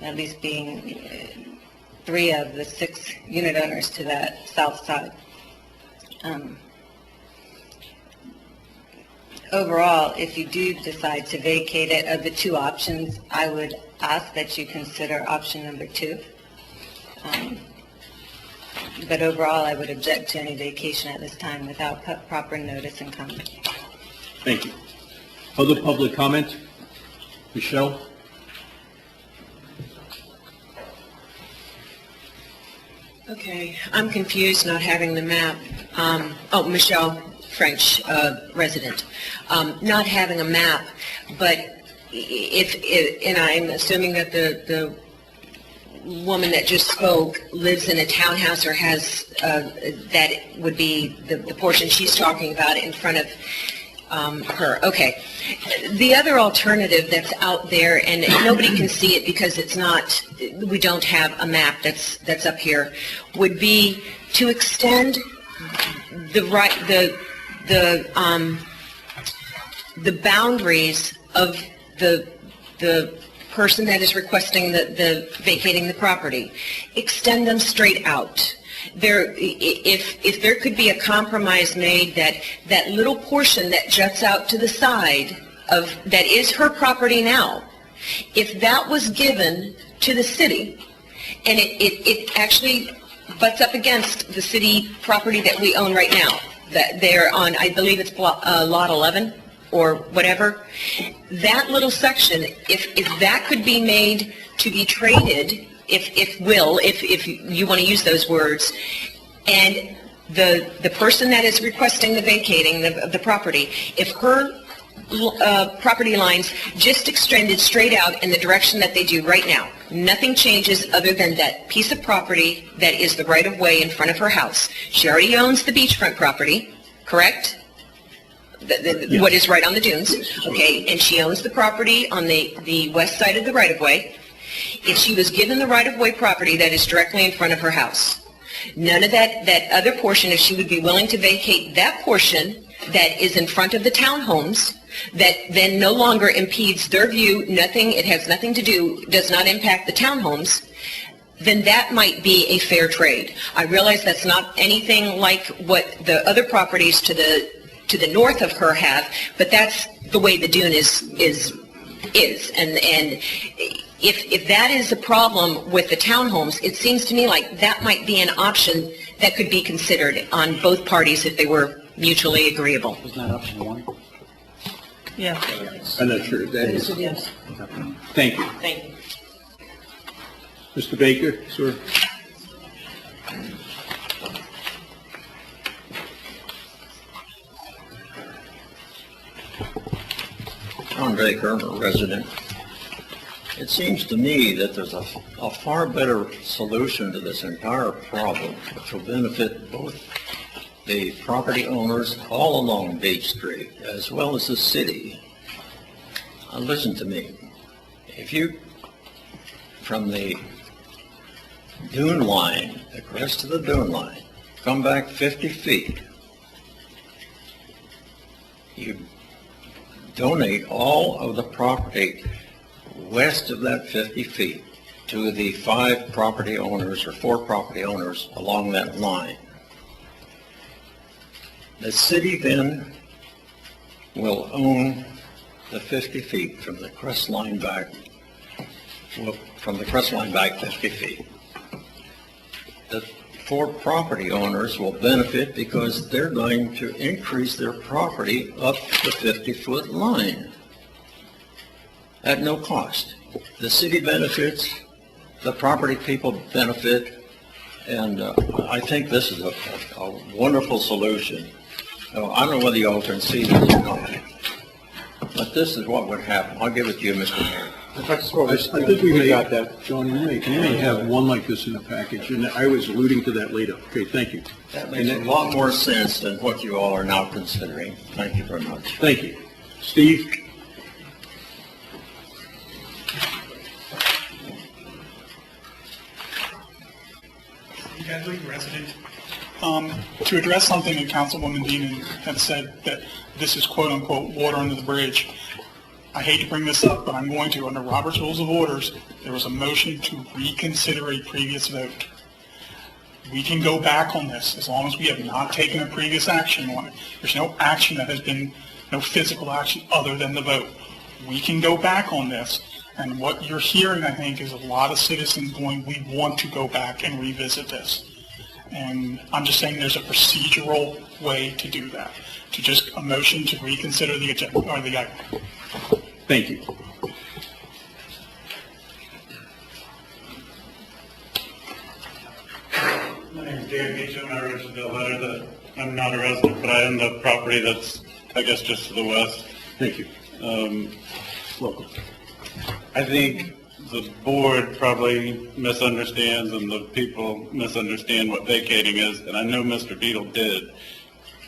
at least being 3 of the 6 unit owners to that south side. overall, if you do decide to vacate it, of the two options, I would ask that you consider option number 2. But overall, I would object to any vacation at this time without proper notice and comment. Thank you. Other public comment? Michelle? Okay, I'm confused not having the map. Michelle French, resident. Not having a map, but and I'm assuming that the woman that just spoke lives in a townhouse or has, that would be the portion she's talking about in front of her. Okay. The other alternative that's out there, and nobody can see it because it's not, we don't have a map that's up here, would be to extend the boundaries of the person that is requesting the vacating the property. Extend them straight out. If there could be a compromise made that little portion that juts out to the side of, that is her property now, if that was given to the city, and it actually butts up against the city property that we own right now, that they're on, I believe it's lot 11 or whatever, that little section, if that could be made to be traded, if you want to use those words, and the person that is requesting the vacating of the property, if her property lines just extended straight out in the direction that they do right now, nothing changes other than that piece of property that is the right-of-way in front of her house. She already owns the beachfront property, correct? Yes. What is right on the dunes, okay, and she owns the property on the west side of the right-of-way. If she was given the right-of-way property that is directly in front of her house, none of that other portion, if she would be willing to vacate that portion that is in front of the townhomes, that then no longer impedes their view, nothing, it has nothing to do, does not impact the townhomes, then that might be a fair trade. I realize that's not anything like what the other properties to the north of her have, but that's the way the dune is. And if that is a problem with the townhomes, it seems to me like that might be an option that could be considered on both parties if they were mutually agreeable. Isn't that option 1? Yeah. I'm not sure if that is. Yes. Thank you. Thank you. Mr. Baker, sir? John Baker, I'm a resident. It seems to me that there's a far better solution to this entire problem, which will benefit both the property owners all along Beach Street, as well as the city. Listen to me. If you, from the dune line, the crest of the dune line, come back 50 feet, you donate all of the property west of that 50 feet to the 5 property owners or 4 property owners along that line. The city then will own the 50 feet from the crest line back, from the crest line back 50 feet. The 4 property owners will benefit because they're going to increase their property up the 50-foot line at no cost. The city benefits, the property people benefit, and I think this is a wonderful solution. So I don't know whether you all can see this or not, but this is what would happen. I'll give it to you, Mr. Mayor. I think we may got that, John. You may have one like this in the package, and I was alluding to that later. Okay, thank you. That makes a lot more sense than what you all are now considering. Thank you very much. Thank you. Steve? Headley, resident. To address something that Councilwoman Deanan had said, that this is quote-unquote water under the bridge. I hate to bring this up, but I'm going to. Under Robert's Rules of Orders, there was a motion to reconsider a previous vote. We can go back on this as long as we have not taken a previous action on it. There's no action that has been, no physical action other than the vote. We can go back on this, and what you're hearing, I think, is a lot of citizens going, we want to go back and revisit this. And I'm just saying there's a procedural way to do that, to just a motion to reconsider the agenda, or the item. Thank you. My name is Dan Beecham. I wrote the letter that I'm not a resident, but I own the property that's, I guess, just to the west. Thank you. Welcome. I think the board probably misunderstands and the people misunderstand what vacating is, and I know Mr. Beadle did.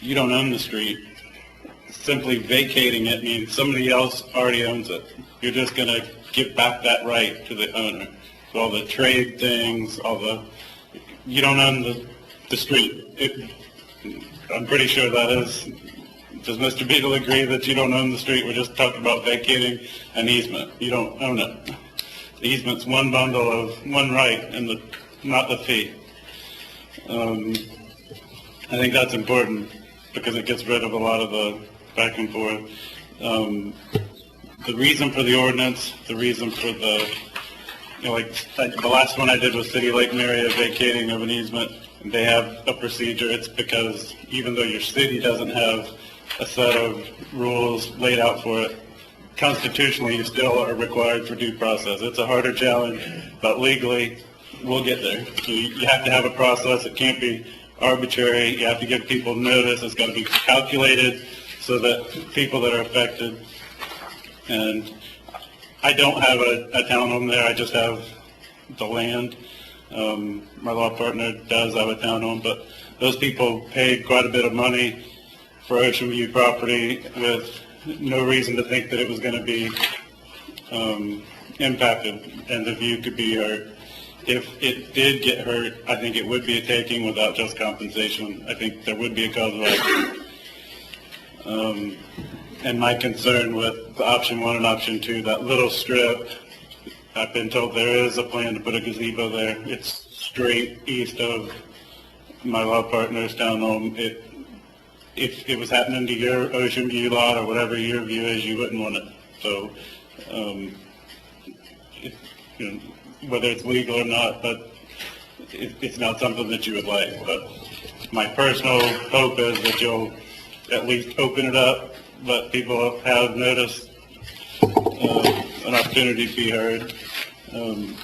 You don't own the street. Simply vacating it means somebody else already owns it. You're just going to give back that right to the owner. So all the trade things, you don't own the street. I'm pretty sure that is. Does Mr. Beadle agree that you don't own the street? We're just talking about vacating an easement. You don't own it. The easement's one bundle of one right, and not the fee. I think that's important because it gets rid of a lot of the back and forth. The reason for the ordinance, the reason for the last one I did was City Lake Mary, vacating of an easement. They have a procedure. It's because even though your city doesn't have a set of rules laid out for it, constitutionally you still are required for due process. It's a harder challenge, but legally we'll get there. So you have to have a process. It can't be arbitrary. You have to give people notice. It's got to be calculated so that people that are affected, and I don't have a townhome there. I just have the land. My law partner does have a townhome, but those people paid quite a bit of money for Ocean View property with no reason to think that it was going to be impacted and the view could be hurt. If it did get hurt, I think it would be a taking without just compensation. I think there would be a cause of action. And my concern with option 1 and option 2, that little strip, I've been told there is a plan to put a gazebo there. It's straight east of my law partner's townhome. If it was happening to your Ocean View lot or whatever your view is, you wouldn't want it. So, whether it's legal or not, but it's not something that you would like. But my personal hope is that you'll at least open it up, let people have notice, an opportunity to be heard.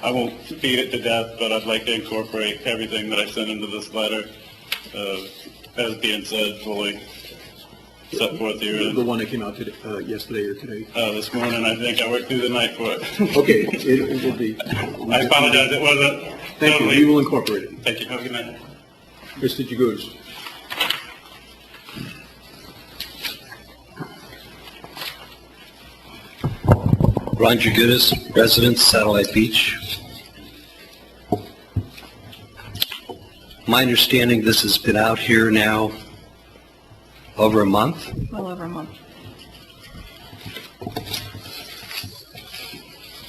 I won't beat it to death, but I'd like to incorporate everything that I sent into this letter, as being said, fully set forth here. The one that came out today, yesterday or today? This morning, I think. I worked through the night for it. Okay, it will be. I apologize, it wasn't. Thank you, we will incorporate it. Thank you, have a good night. Mr. Jaguars. Ron Jagutis, resident, Satellite Beach. My understanding, this has been out here now over a month. Well over a month.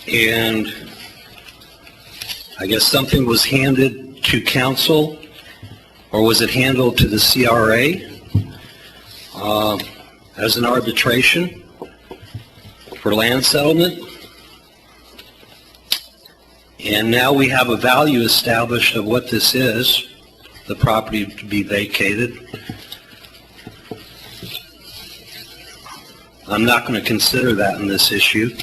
And I guess something was handed to council, or was it handled to the CRA as an arbitration for land settlement? And now we have a value established of what this is, the property to be vacated. I'm not going to consider that in this issue.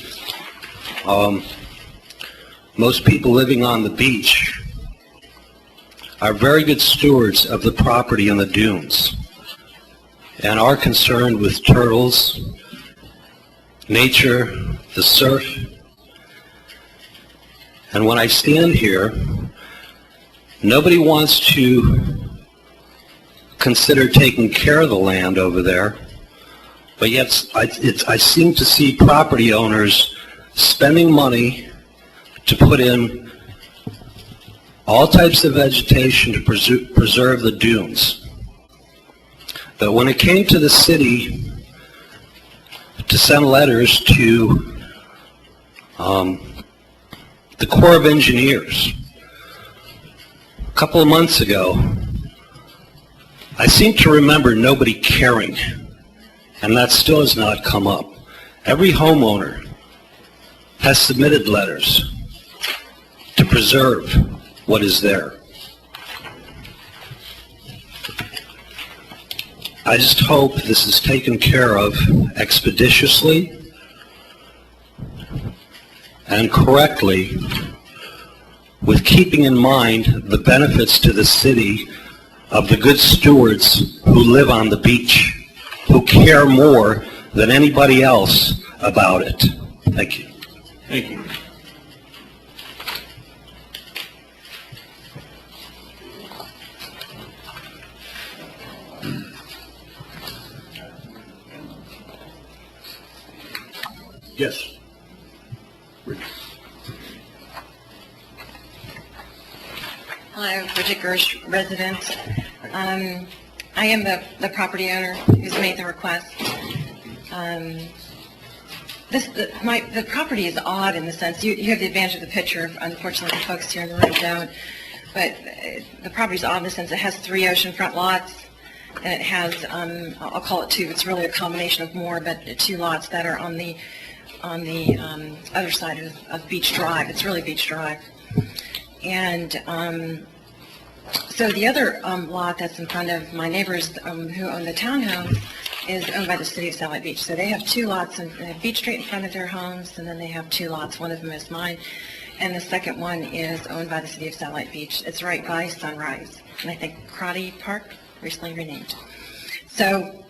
Most people living on the beach are very good stewards of the property in the dunes and are concerned with turtles, nature, the surf. And when I stand here, nobody wants to consider taking care of the land over there, but yet I seem to see property owners spending money to put in all types of vegetation to preserve the dunes. But when it came to the city to send letters to the Corps of Engineers a couple of months ago, I seem to remember nobody caring and that still has not come up. Every homeowner has submitted letters to preserve what is there. I just hope this is taken care of expeditiously and correctly, with keeping in mind the benefits to the city of the good stewards who live on the beach, who care more than anybody else about it. Thank you. Thank you. Yes. Hello, Bridget Gersh, resident. I am the property owner who's made the request. The property is odd in the sense, you have the advantage of the picture, unfortunately the folks here in the room don't, but the property is odd in the sense it has 3 oceanfront lots, and it has, I'll call it 2, it's really a combination of more, but 2 lots that are on the other side of Beach Drive. It's really Beach Drive. And so the other lot that's in front of my neighbors who own the townhome is owned by the city of Satellite Beach. So they have 2 lots, and they have Beach Street in front of their homes, and then they have 2 lots. One of them is mine, and the second one is owned by the city of Satellite Beach. It's right by Sunrise, and I think Crotty Park, recently renamed. So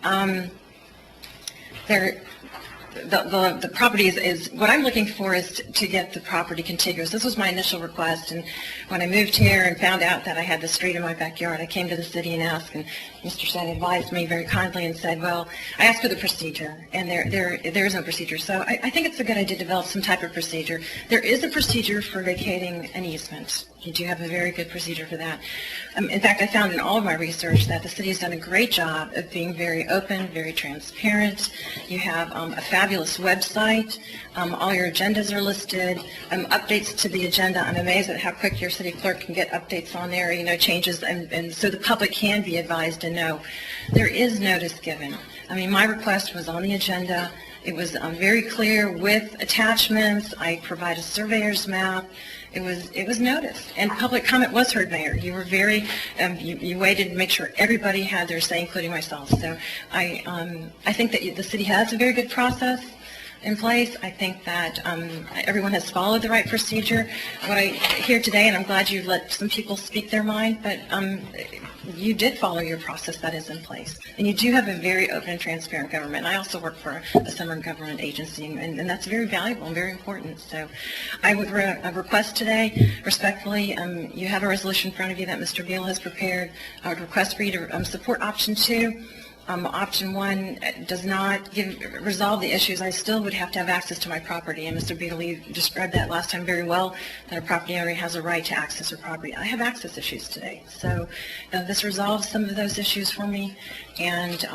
the property is, what I'm looking for is to get the property contiguous. This was my initial request, and when I moved here and found out that I had the street in my backyard, I came to the city and asked, and Mr. Sen advised me very kindly and said, well, I asked for the procedure, and there is no procedure. So I think it's a good idea to develop some type of procedure. There is a procedure for vacating an easement. You do have a very good procedure for that. In fact, I found in all of my research that the city has done a great job of being very open, very transparent. You have a fabulous website. All your agendas are listed. Updates to the agenda. I'm amazed at how quick your city clerk can get updates on there, changes, and so the public can be advised and know. There is notice given. I mean, my request was on the agenda. It was very clear with attachments. I provide a surveyor's map. It was noticed, and public comment was heard, Mayor. You were very, you waited to make sure everybody had their say, including myself. So I think that the city has a very good process in place. I think that everyone has followed the right procedure. What I hear today, and I'm glad you let some people speak their mind, but you did follow your process that is in place. And you do have a very open and transparent government. I also work for a summer government agency, and that's very valuable and very important. So I would request today, respectfully, you have a resolution in front of you that Mr. Beal has prepared. I would request for you to support option 2. Option 1 does not resolve the issues. I still would have to have access to my property, and Mr. Beal, you described that last time very well, that a property owner has a right to access her property. I have access issues today, so this resolves some of those issues for me, and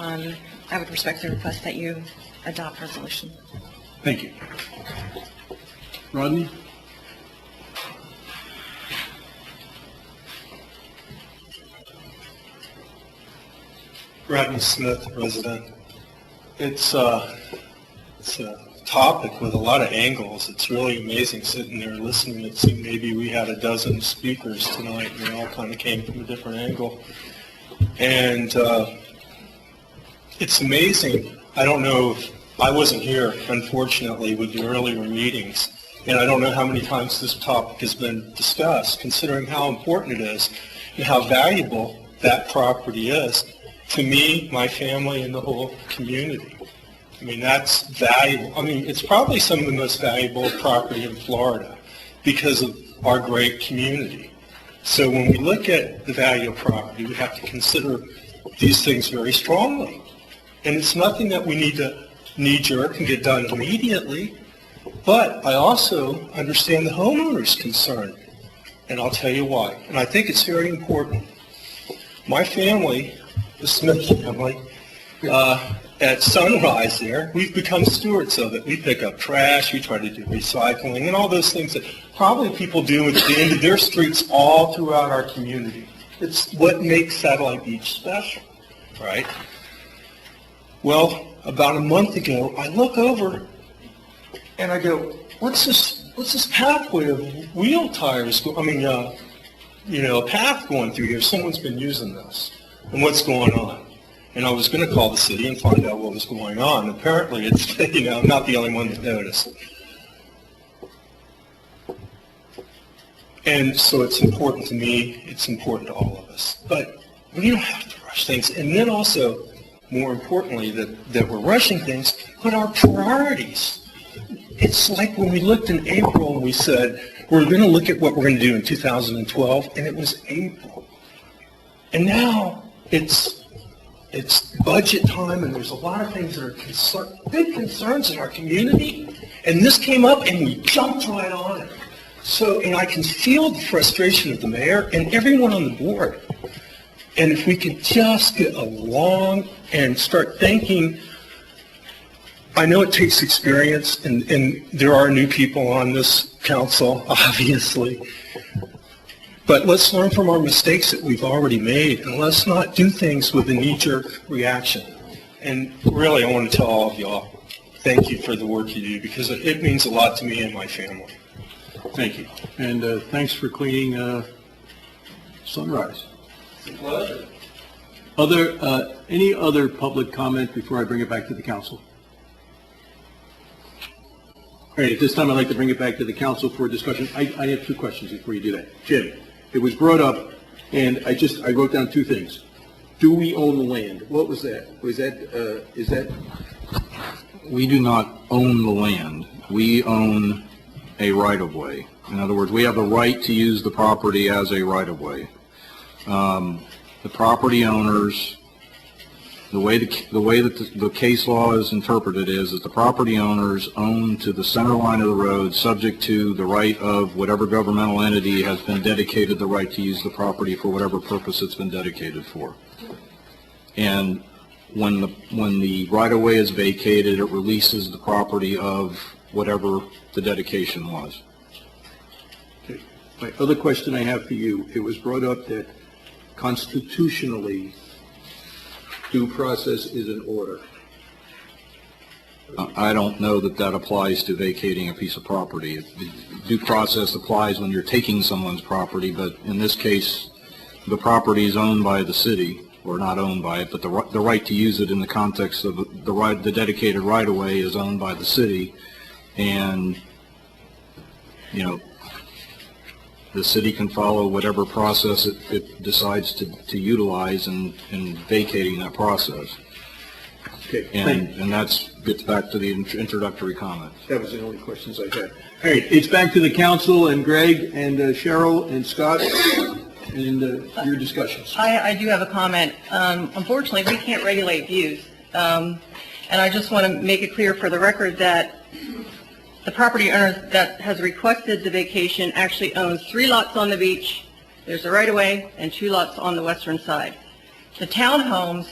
I would respectfully request that you adopt resolution. Thank you. Rodney? Rodney Smith, resident. It's a topic with a lot of angles. It's really amazing sitting there listening. It seemed maybe we had a dozen speakers tonight, and they all kind of came from a different angle. And it's amazing. I don't know if I wasn't here, unfortunately, with the earlier meetings, and I don't know how many times this topic has been discussed, considering how important it is and how valuable that property is to me, my family, and the whole community. I mean, that's valuable. I mean, it's probably some of the most valuable property in Florida because of our great community. So when we look at the value of property, we have to consider these things very strongly. And it's nothing that we need to knee-jerk and get done immediately, but I also understand the homeowner's concern, and I'll tell you why. And I think it's very important. My family, the Smith family, at Sunrise there, we've become stewards of it. We pick up trash, we try to do recycling, and all those things that probably people do at the end of their streets all throughout our community. It's what makes Satellite Beach special, right? Well, about a month ago, I look over and I go, what's this pathway of wheel tires, a path going through here? Someone's been using this. And what's going on? And I was going to call the city and find out what was going on. Apparently it's, I'm not the only one that noticed. And so it's important to me, it's important to all of us. But we don't have to rush things. And then also, more importantly, that we're rushing things, but our priorities. It's like when we looked in April and we said, we're going to look at what we're going to do in 2012, and it was April. And now it's budget time, and there's a lot of things that are big concerns in our community, and this came up, and we jumped right on it. So, and I can feel the frustration of the mayor and everyone on the board. And if we could just get along and start thinking, I know it takes experience, and there are new people on this council, obviously, but let's learn from our mistakes that we've already made, and let's not do things with a knee-jerk reaction. And really, I want to tell all of y'all, thank you for the work you do, because it means a lot to me and my family. Thank you. And thanks for cleaning Sunrise. Pleasure. Any other public comment before I bring it back to the council? All right, at this time, I'd like to bring it back to the council for discussion. I have two questions before you do that. Jim, it was brought up, and I wrote down two things. Do we own the land? What was that? Is that? We do not own the land. We own a right-of-way. In other words, we have the right to use the property as a right-of-way. The property owners, the way that the case law is interpreted is that the property owners own to the center line of the road, subject to the right of whatever governmental entity has been dedicated the right to use the property for whatever purpose it's been dedicated for. And when the right-of-way is vacated, it releases the property of whatever the dedication was. Okay. My other question I have for you, it was brought up that constitutionally due process is in order. I don't know that that applies to vacating a piece of property. Due process applies when you're taking someone's property, but in this case, the property is owned by the city, or not owned by it, but the right to use it in the context of the dedicated right-of-way is owned by the city, and the city can follow whatever process it decides to utilize in vacating that process. Okay. And that gets back to the introductory comments. That was the only questions I had. All right, it's back to the council and Greg and Cheryl and Scott and your discussions. I do have a comment. Unfortunately, we can't regulate views. And I just want to make it clear for the record that the property owner that has requested the vacation actually owns 3 lots on the beach. There's a right-of-way and 2 lots on the western side. The townhomes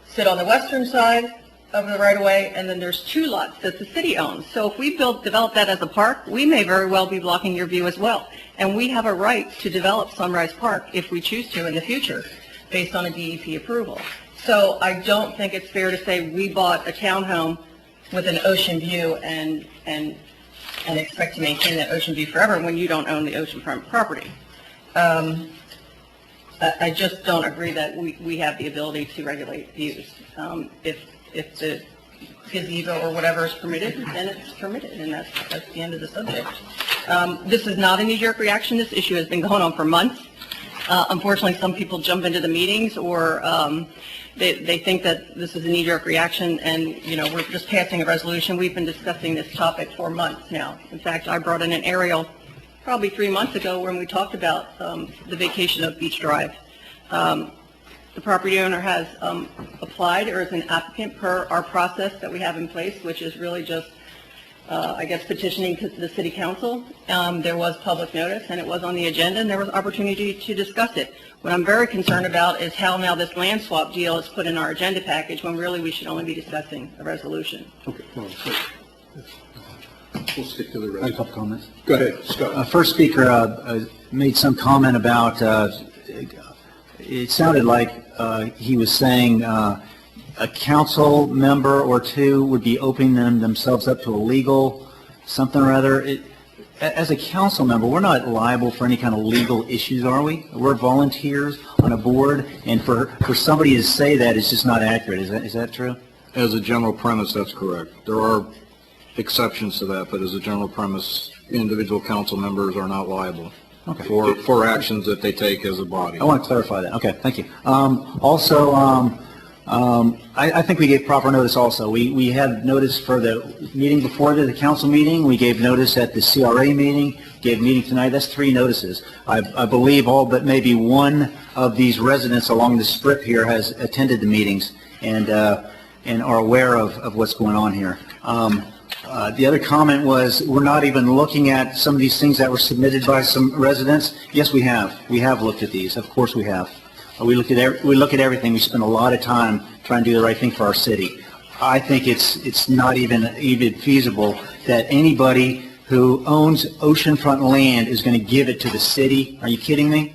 sit on the western side of the right-of-way, and then there's 2 lots that the city owns. So if we develop that as a park, we may very well be blocking your view as well. And we have a right to develop Sunrise Park if we choose to in the future, based on a DEP approval. So I don't think it's fair to say we bought a townhome with an ocean view and expect to maintain that ocean view forever when you don't own the oceanfront property. I just don't agree that we have the ability to regulate views. If the gazebo or whatever is permitted, then it's permitted, and that's the end of the subject. This is not a knee-jerk reaction. This issue has been going on for months. Unfortunately, some people jump into the meetings, or they think that this is a knee-jerk reaction, and we're just passing a resolution. We've been discussing this topic for months now. In fact, I brought in an aerial probably 3 months ago when we talked about the vacation of Beach Drive. The property owner has applied or is an applicant per our process that we have in place, which is really just, I guess, petitioning to the city council. There was public notice, and it was on the agenda, and there was opportunity to discuss it. What I'm very concerned about is how now this land swap deal is put in our agenda package when really we should only be discussing a resolution. Okay, well, we'll stick to the rest. I have a couple comments. Go ahead, Scott. First speaker made some comment about, it sounded like he was saying a council member or two would be opening themselves up to a legal something or other. As a council member, we're not liable for any kind of legal issues, are we? We're volunteers on a board, and for somebody to say that is just not accurate. Is that true? As a general premise, that's correct. There are exceptions to that, but as a general premise, individual council members are not liable for actions that they take as a body. I want to clarify that. Okay, thank you. I think we gave proper notice also. We had notice for the meeting before the council meeting. We gave notice at the CRA meeting, gave meeting tonight. That's 3 notices. I believe all but maybe one of these residents along the strip here has attended the meetings and are aware of what's going on here. The other comment was we're not even looking at some of these things that were submitted by some residents. Yes, we have. We have looked at these. Of course we have. We look at everything. We spend a lot of time trying to do the right thing for our city. I think it's not even feasible that anybody who owns oceanfront land is going to give it to the city. Are you kidding me?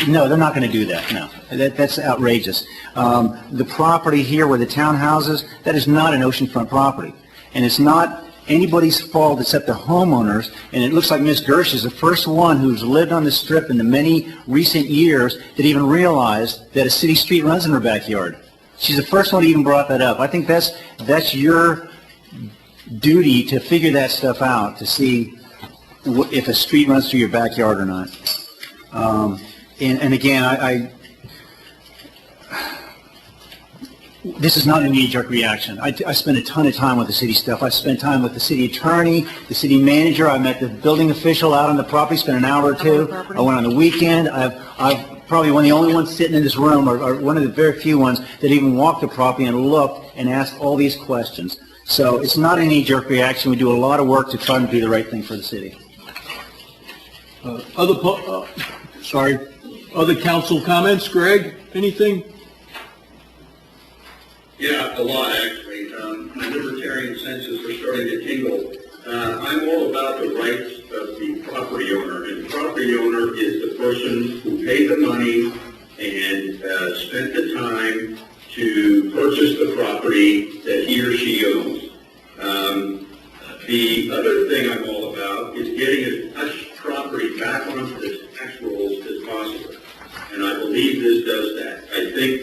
No, they're not going to do that. No, that's outrageous. The property here where the townhouses, that is not an oceanfront property, and it's not anybody's fault except the homeowners. And it looks like Ms. Gersh is the first one who's lived on the strip in the many recent years that even realized that a city street runs in her backyard. She's the first one to even brought that up. I think that's your duty to figure that stuff out, to see if a street runs through your backyard or not. And again, this is not a knee-jerk reaction. I spend a ton of time with the city stuff. I spent time with the city attorney, the city manager. I met the building official out on the property, spent an hour or two. I went on the weekend. I've probably one of the only ones sitting in this room, or one of the very few ones that even walked the property and looked and asked all these questions. So it's not a knee-jerk reaction. We do a lot of work to try to do the right thing for the city. Other council comments? Greg, anything? Yeah, a lot actually. My libertarian senses are starting to tingle. I'm all about the rights of the property owner, and the property owner is the person who paid the money and spent the time to purchase the property that he or she owns. The other thing I'm all about is getting as much property back onto the tax rolls as possible. And I believe this does that. I think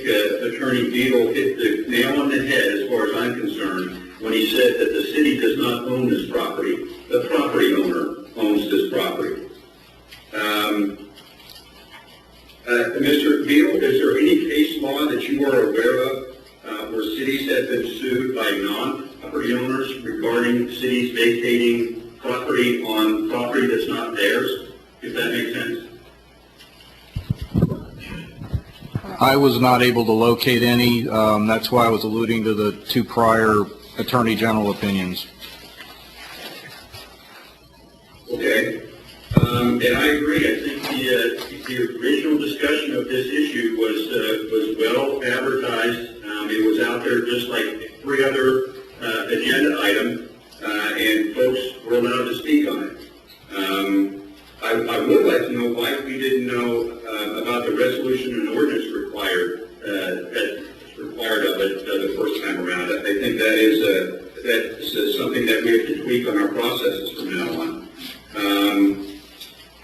Attorney Beadle hit the nail on the head as far as I'm concerned when he said that the city does not own this property. The property owner owns this property. Mr. Beadle, is there any case law that you are aware of where cities have been sued by non-property owners regarding cities vacating property on property that's not theirs, if that makes sense? I was not able to locate any. That's why I was alluding to the 2 prior Attorney General opinions. Okay. And I agree. I think the original discussion of this issue was well advertised. It was out there just like every other agenda item, and folks were allowed to speak on it. I would like to know why we didn't know about the resolution and ordinance required of it the first time around. I think that's something that we have to tweak on our processes from now on.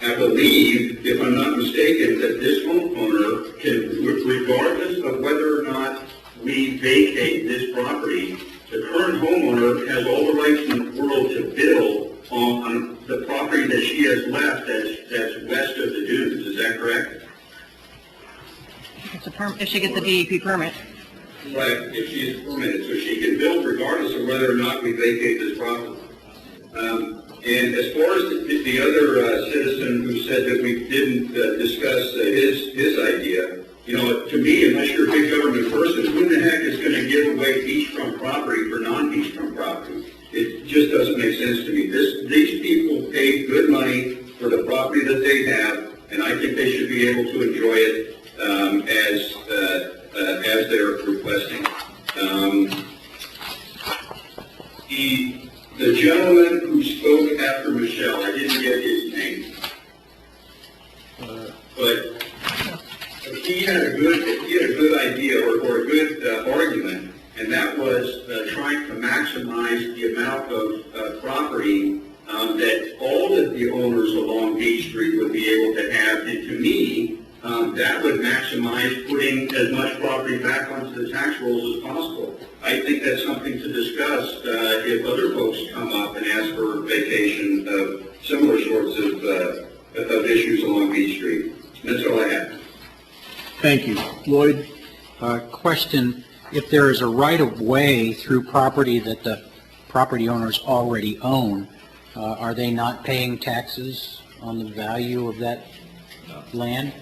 I believe, if I'm not mistaken, that this homeowner can, regardless of whether or not we vacate this property, the current homeowner has all the rights in the world to build on the property that she has left that's west of the dunes. Is that correct? If she gets a DEP permit. Right, if she is permitted. So she can build regardless of whether or not we vacate this property. And as far as the other citizen who said that we didn't discuss his idea, you know, to me, unless you're a big government person, who the heck is going to give away beachfront property for non-beachfront property? It just doesn't make sense to me. These people paid good money for the property that they have, and I think they should be able to enjoy it as they're requesting. The gentleman who spoke after Michelle, I didn't get his name, but he had a good idea or a good argument and that was trying to maximize the amount of property that all of the owners along Beach Street would be able to have. And to me, that would maximize putting as much property back onto the tax rolls as possible. I think that's something to discuss if other folks come up and ask for vacation of similar sorts of issues along Beach Street. That's all I have. Thank you. Lloyd? Question, if there is a right-of-way through property that the property owners already own, are they not paying taxes on the value of that land?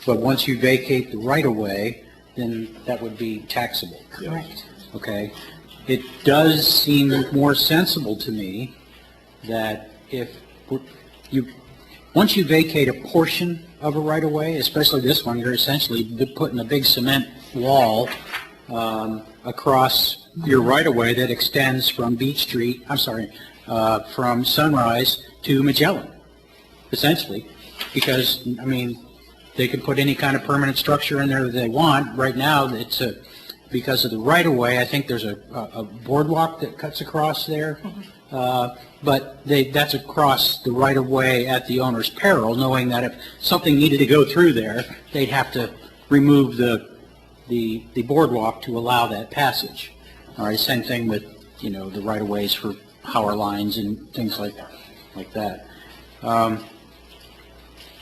But once you vacate the right-of-way, then that would be taxable. Correct. Okay. It does seem more sensible to me that once you vacate a portion of a right-of-way, especially this one, you're essentially putting a big cement wall across your right-of-way that extends from Beach Street, from Sunrise to Magellan, essentially, because, I mean, they can put any kind of permanent structure in there that they want. Right now, it's because of the right-of-way, I think there's a boardwalk that cuts across there, but that's across the right-of-way at the owner's peril, knowing that if something needed to go through there, they'd have to remove the boardwalk to allow that passage. All right, same thing with, the right-of-ways for power lines and things like that.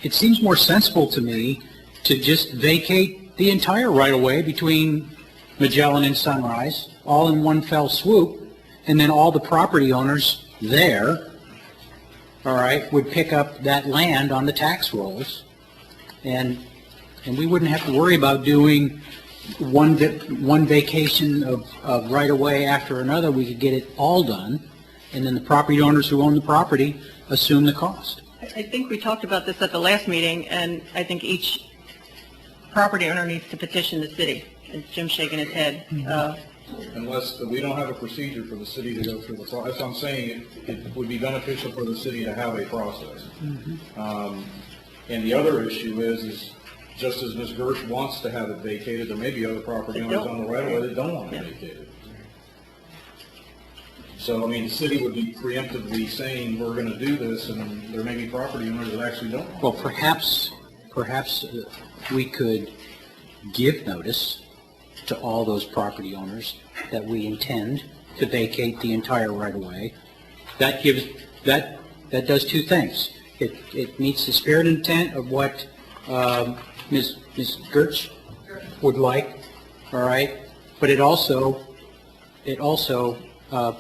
It seems more sensible to me to just vacate the entire right-of-way between Magellan and Sunrise, all in one fell swoop, and then all the property owners there, all right, would pick up that land on the tax rolls, and we wouldn't have to worry about doing one vacation of right-of-way after another. We could get it all done, and then the property owners who own the property assume the cost. I think we talked about this at the last meeting, and I think each property owner needs to petition the city. And Jim's shaking his head. Unless we don't have a procedure for the city to go through the process. That's what I'm saying. It would be beneficial for the city to have a process. And the other issue is just as Ms. Gersh wants to have it vacated, there may be other property owners on the right of way that don't want it vacated. So, I mean, the city would be preemptively saying, we're going to do this, and there may be property owners that actually don't. Well, perhaps we could give notice to all those property owners that we intend to vacate the entire right-of-way. That does two things. It meets the spirit and intent of what Ms. Gertz would like, all right, but it also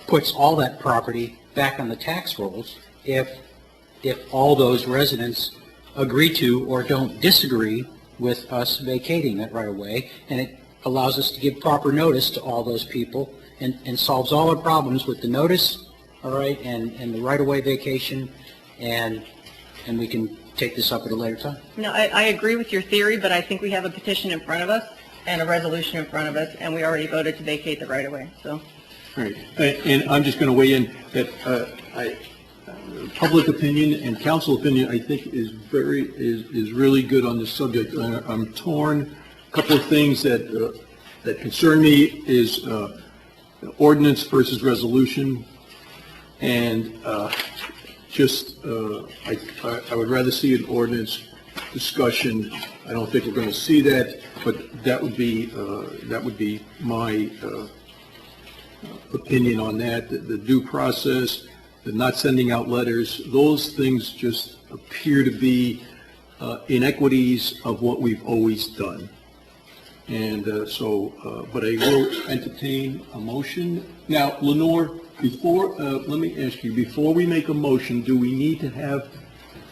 puts all that property back on the tax rolls if all those residents agree to or don't disagree with us vacating that right-of-way, and it allows us to give proper notice to all those people and solves all our problems with the notice, all right, and the right-of-way vacation, and we can take this up at a later time. No, I agree with your theory, but I think we have a petition in front of us and a resolution in front of us, and we already voted to vacate the right-of-way, so. All right, and I'm just going to weigh in that public opinion and council opinion, I think, is really good on this subject. I'm torn. A couple of things that concern me is ordinance versus resolution, and I would rather see an ordinance discussion. I don't think we're going to see that, but that would be my opinion on that. The due process, the not sending out letters, those things just appear to be inequities of what we've always done. And but I will entertain a motion. Now, Lenore, let me ask you, before we make a motion, do we need to have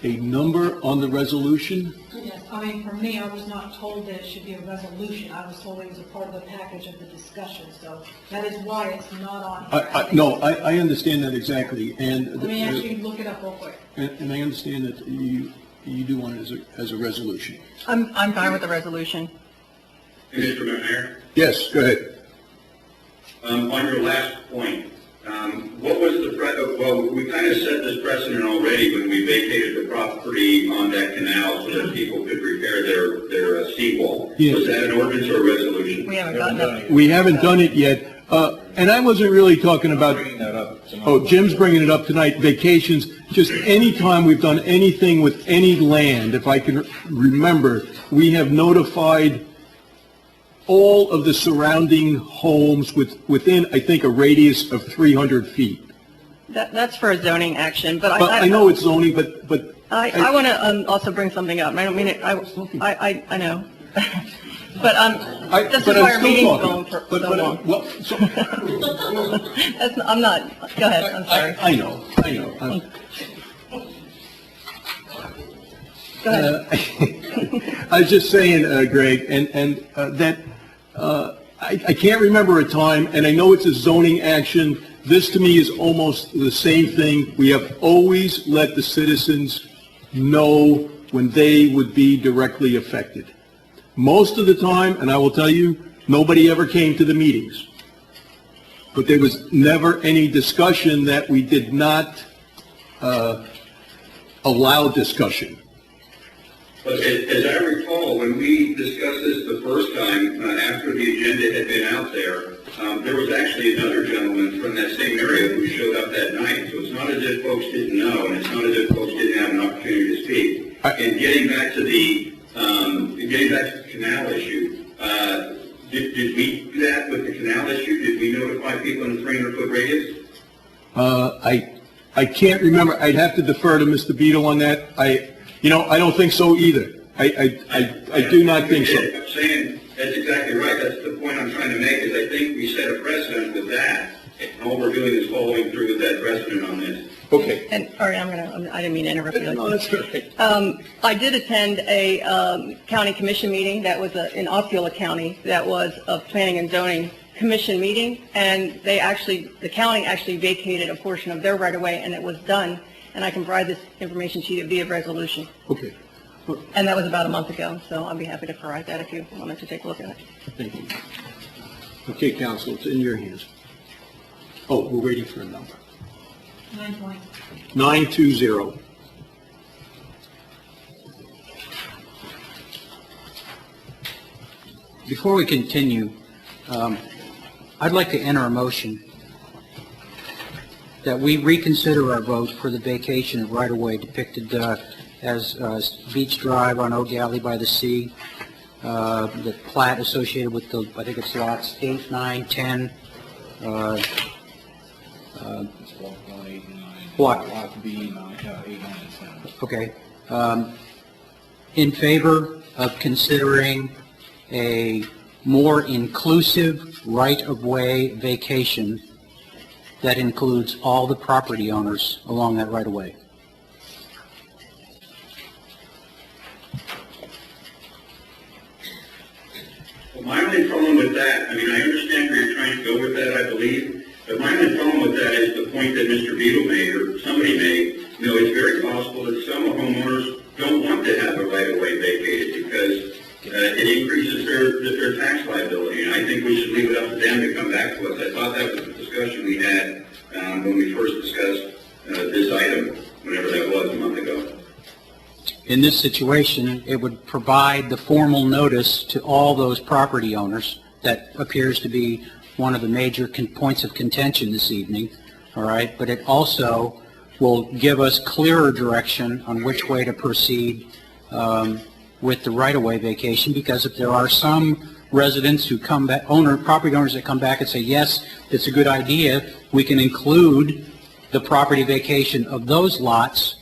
a number on the resolution? Yes, I mean, for me, I was not told that it should be a resolution. I was told it was a part of the package of the discussion, so that is why it's not on here. No, I understand that exactly, and Let me actually look it up real quick. and I understand that you do want it as a resolution. I'm fine with the resolution. Mr. Mayor? Yes, go ahead. On your last point, what was well, we kind of set this precedent already when we vacated the property on that canal so that people could repair their seawall. Yes. Was that an ordinance or a resolution? resolution. We haven't gotten up. We haven't done it yet, and I wasn't really talking about, Jim's bringing it up tonight, vacations, just any time we've done anything with any land, if I can remember, we have notified all of the surrounding homes within, I think, a radius of 300 feet. That's for a zoning action, but I know it's zoning, but I want to also bring something up. I don't mean it, I know. But this is why our meeting's going for so long. I'm not, go ahead, I'm sorry. I know. Go ahead. I was just saying, Greg, and that I can't remember a time, and I know it's a zoning action. This to me is almost the same thing. We have always let the citizens know when they would be directly affected. Most of the time, and I will tell you, nobody ever came to the meetings. But there was never any discussion that we did not allow discussion. But as I recall, when we discussed this the first time, after the agenda had been out there, there was actually another gentleman from that same area who showed up that night. So it's not as if folks didn't know, and it's not as if folks didn't have an opportunity to speak. And getting back to the canal issue, did we do that with the canal issue? Did we notify people in the 300-foot radius? I can't remember. I'd have to defer to Mr. Beadle on that. I don't think so either. I do not think so. I'm saying that's exactly right. That's the point I'm trying to make, is I think we set a precedent with that, and all we're doing is following through with that precedent on this. Okay. And, all right, I didn't mean to interrupt you. No, that's okay. I did attend a county commission meeting that was in Osceola County, that was a planning and zoning commission meeting, and the county actually vacated a portion of their right-of-way, and it was done, and I can provide this information to you via resolution. Okay. And that was about a month ago, so I'll be happy to provide that if you wanted to take a look at it. Thank you. Okay, counsel, it's in your hands. Oh, we're waiting for a number. 920. Before we continue, I'd like to enter a motion that we reconsider our vote for the vacation of right-of-way depicted as Beach Drive on O'Galley by the Sea, the plat associated with I think it's lots 8, 9, 10, Block B, 8, 9, and 10. Okay. In favor of considering a more inclusive right-of-way vacation that includes all the property owners along that right-of-way. Well, my only problem with that, I understand where you're trying to go with that, I believe, but my only problem with that is the point that Mr. Beadle made, or somebody made. It's very possible that some homeowners don't want to have a right-of-way vacated because it increases their tax liability, and I think we should leave it up to them to come back to us. I thought that was the discussion we had when we first discussed this item, whenever that was, a month ago. In this situation, it would provide the formal notice to all those property owners. That appears to be one of the major points of contention this evening, all right? But it also will give us clearer direction on which way to proceed with the right-of-way vacation, because if there are some residents who come back, property owners that come back and say, yes, it's a good idea, we can include the property vacation of those lots,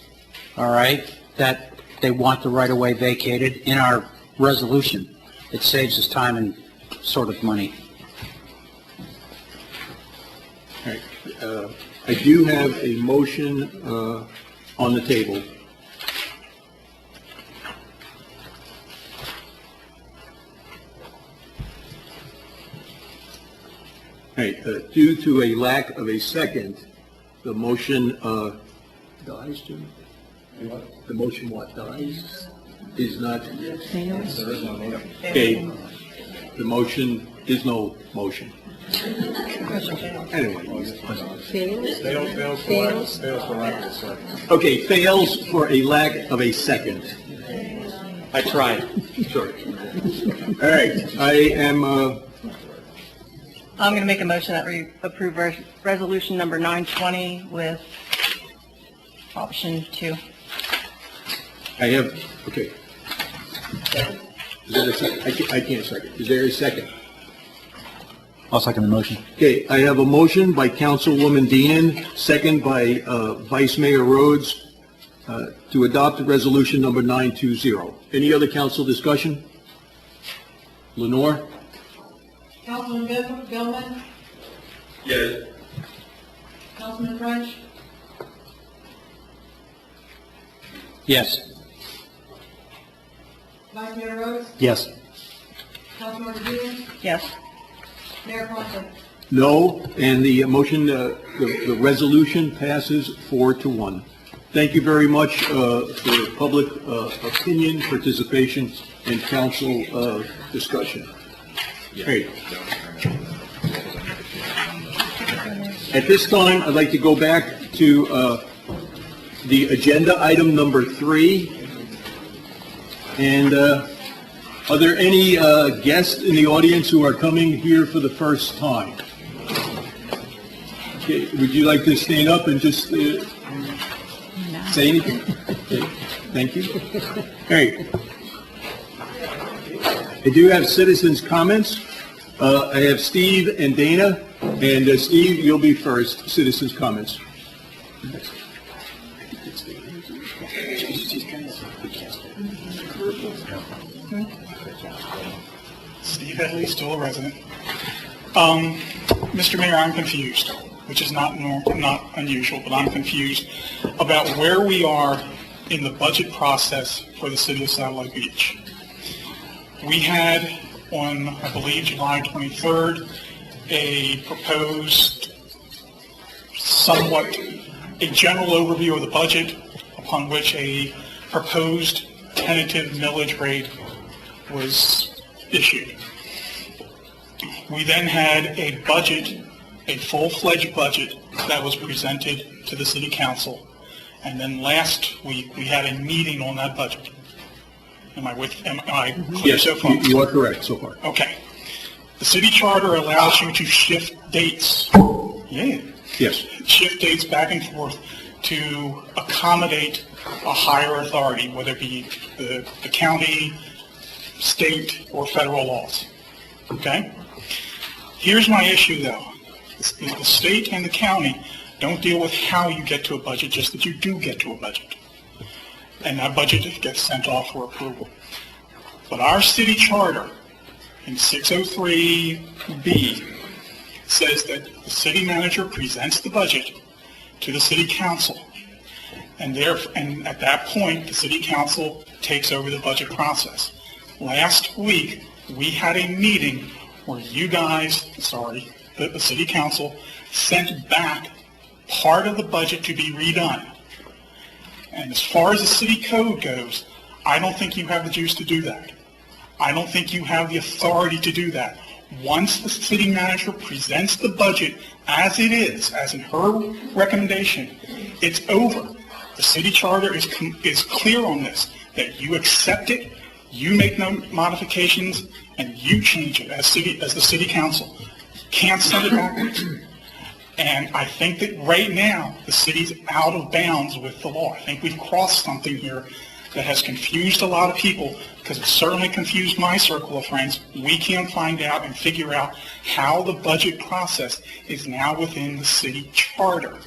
all right, that they want the right-of-way vacated in our resolution. It saves us time and sort of money. All right. I do have a motion on the table. All right. Due to a lack of a second, the motion dies, Jim? The motion what, dies? Is not? There is no motion. Okay. The motion is no motion. Anyway. Fails for lack of a second. Okay, fails for a lack of a second. I tried. Sorry. All right, I am, I'm going to make a motion that we approve resolution number 920 with option 2. I have, okay. Is there a second? I can't second. Is there a second? I'll second the motion. Okay, I have a motion by Councilwoman Deanan, second by Vice Mayor Rhodes, to adopt resolution number 920. Any other council discussion? Lenore? Councilman Gilman, Yes. Councilman French, Yes. Vice Mayor Rhodes, Yes. Councilman Dean, Yes. Mayor Conklin. No, and the motion, the resolution passes 4-1. Thank you very much for public opinion, participation, and council discussion. Great. At this time, I'd like to go back to the agenda item number 3. And are there any guests in the audience who are coming here for the first time? Okay, would you like to stand up and just say anything? Okay, thank you. Hey, I do have citizens' comments. I have Steve and Dana, and Steve, you'll be first. Citizens' comments. Steve Headley, still a resident. Mr. Mayor, I'm confused, which is not unusual, but I'm confused about where we are in the budget process for the city of Satellite Beach. We had on, I believe, July 23rd, a proposed, somewhat, a general overview of the budget upon which a proposed tentative millage rate was issued. We then had a budget, a full-fledged budget that was presented to the city council. And then last week, we had a meeting on that budget. Am I clear Yes, so far? you are correct so far. Okay. The city charter allows you to shift dates. Yeah. Yes. Shift dates back and forth to accommodate a higher authority, whether it be the county, state, or federal laws. Okay? Here's my issue, though. The state and the county don't deal with how you get to a budget, just that you do get to a budget. And that budget gets sent off for approval. But our city charter in 603B says that the city manager presents the budget to the city council. And at that point, the city council takes over the budget process. Last week, we had a meeting where you guys, the city council, sent back part of the budget to be redone. And as far as the city code goes, I don't think you have the juice to do that. I don't think you have the authority to do that. Once the city manager presents the budget as it is, as in her recommendation, it's over. The city charter is clear on this, that you accept it, you make no modifications, and you change it as the city council. Can't send it backwards. And I think that right now, the city's out of bounds with the law. I think we've crossed something here that has confused a lot of people, because it certainly confused my circle of friends. We can't find out and figure out how the budget process is now within the city charter.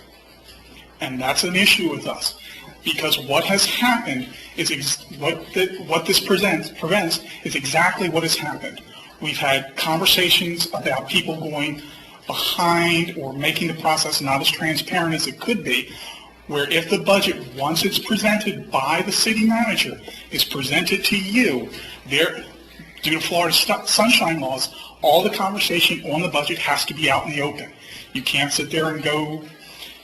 And that's an issue with us, because what has happened is what this prevents is exactly what has happened. We've had conversations about people going behind or making the process not as transparent as it could be, where if the budget, once it's presented by the city manager, is presented to you, due to Florida sunshine laws, all the conversation on the budget has to be out in the open. You can't sit there and go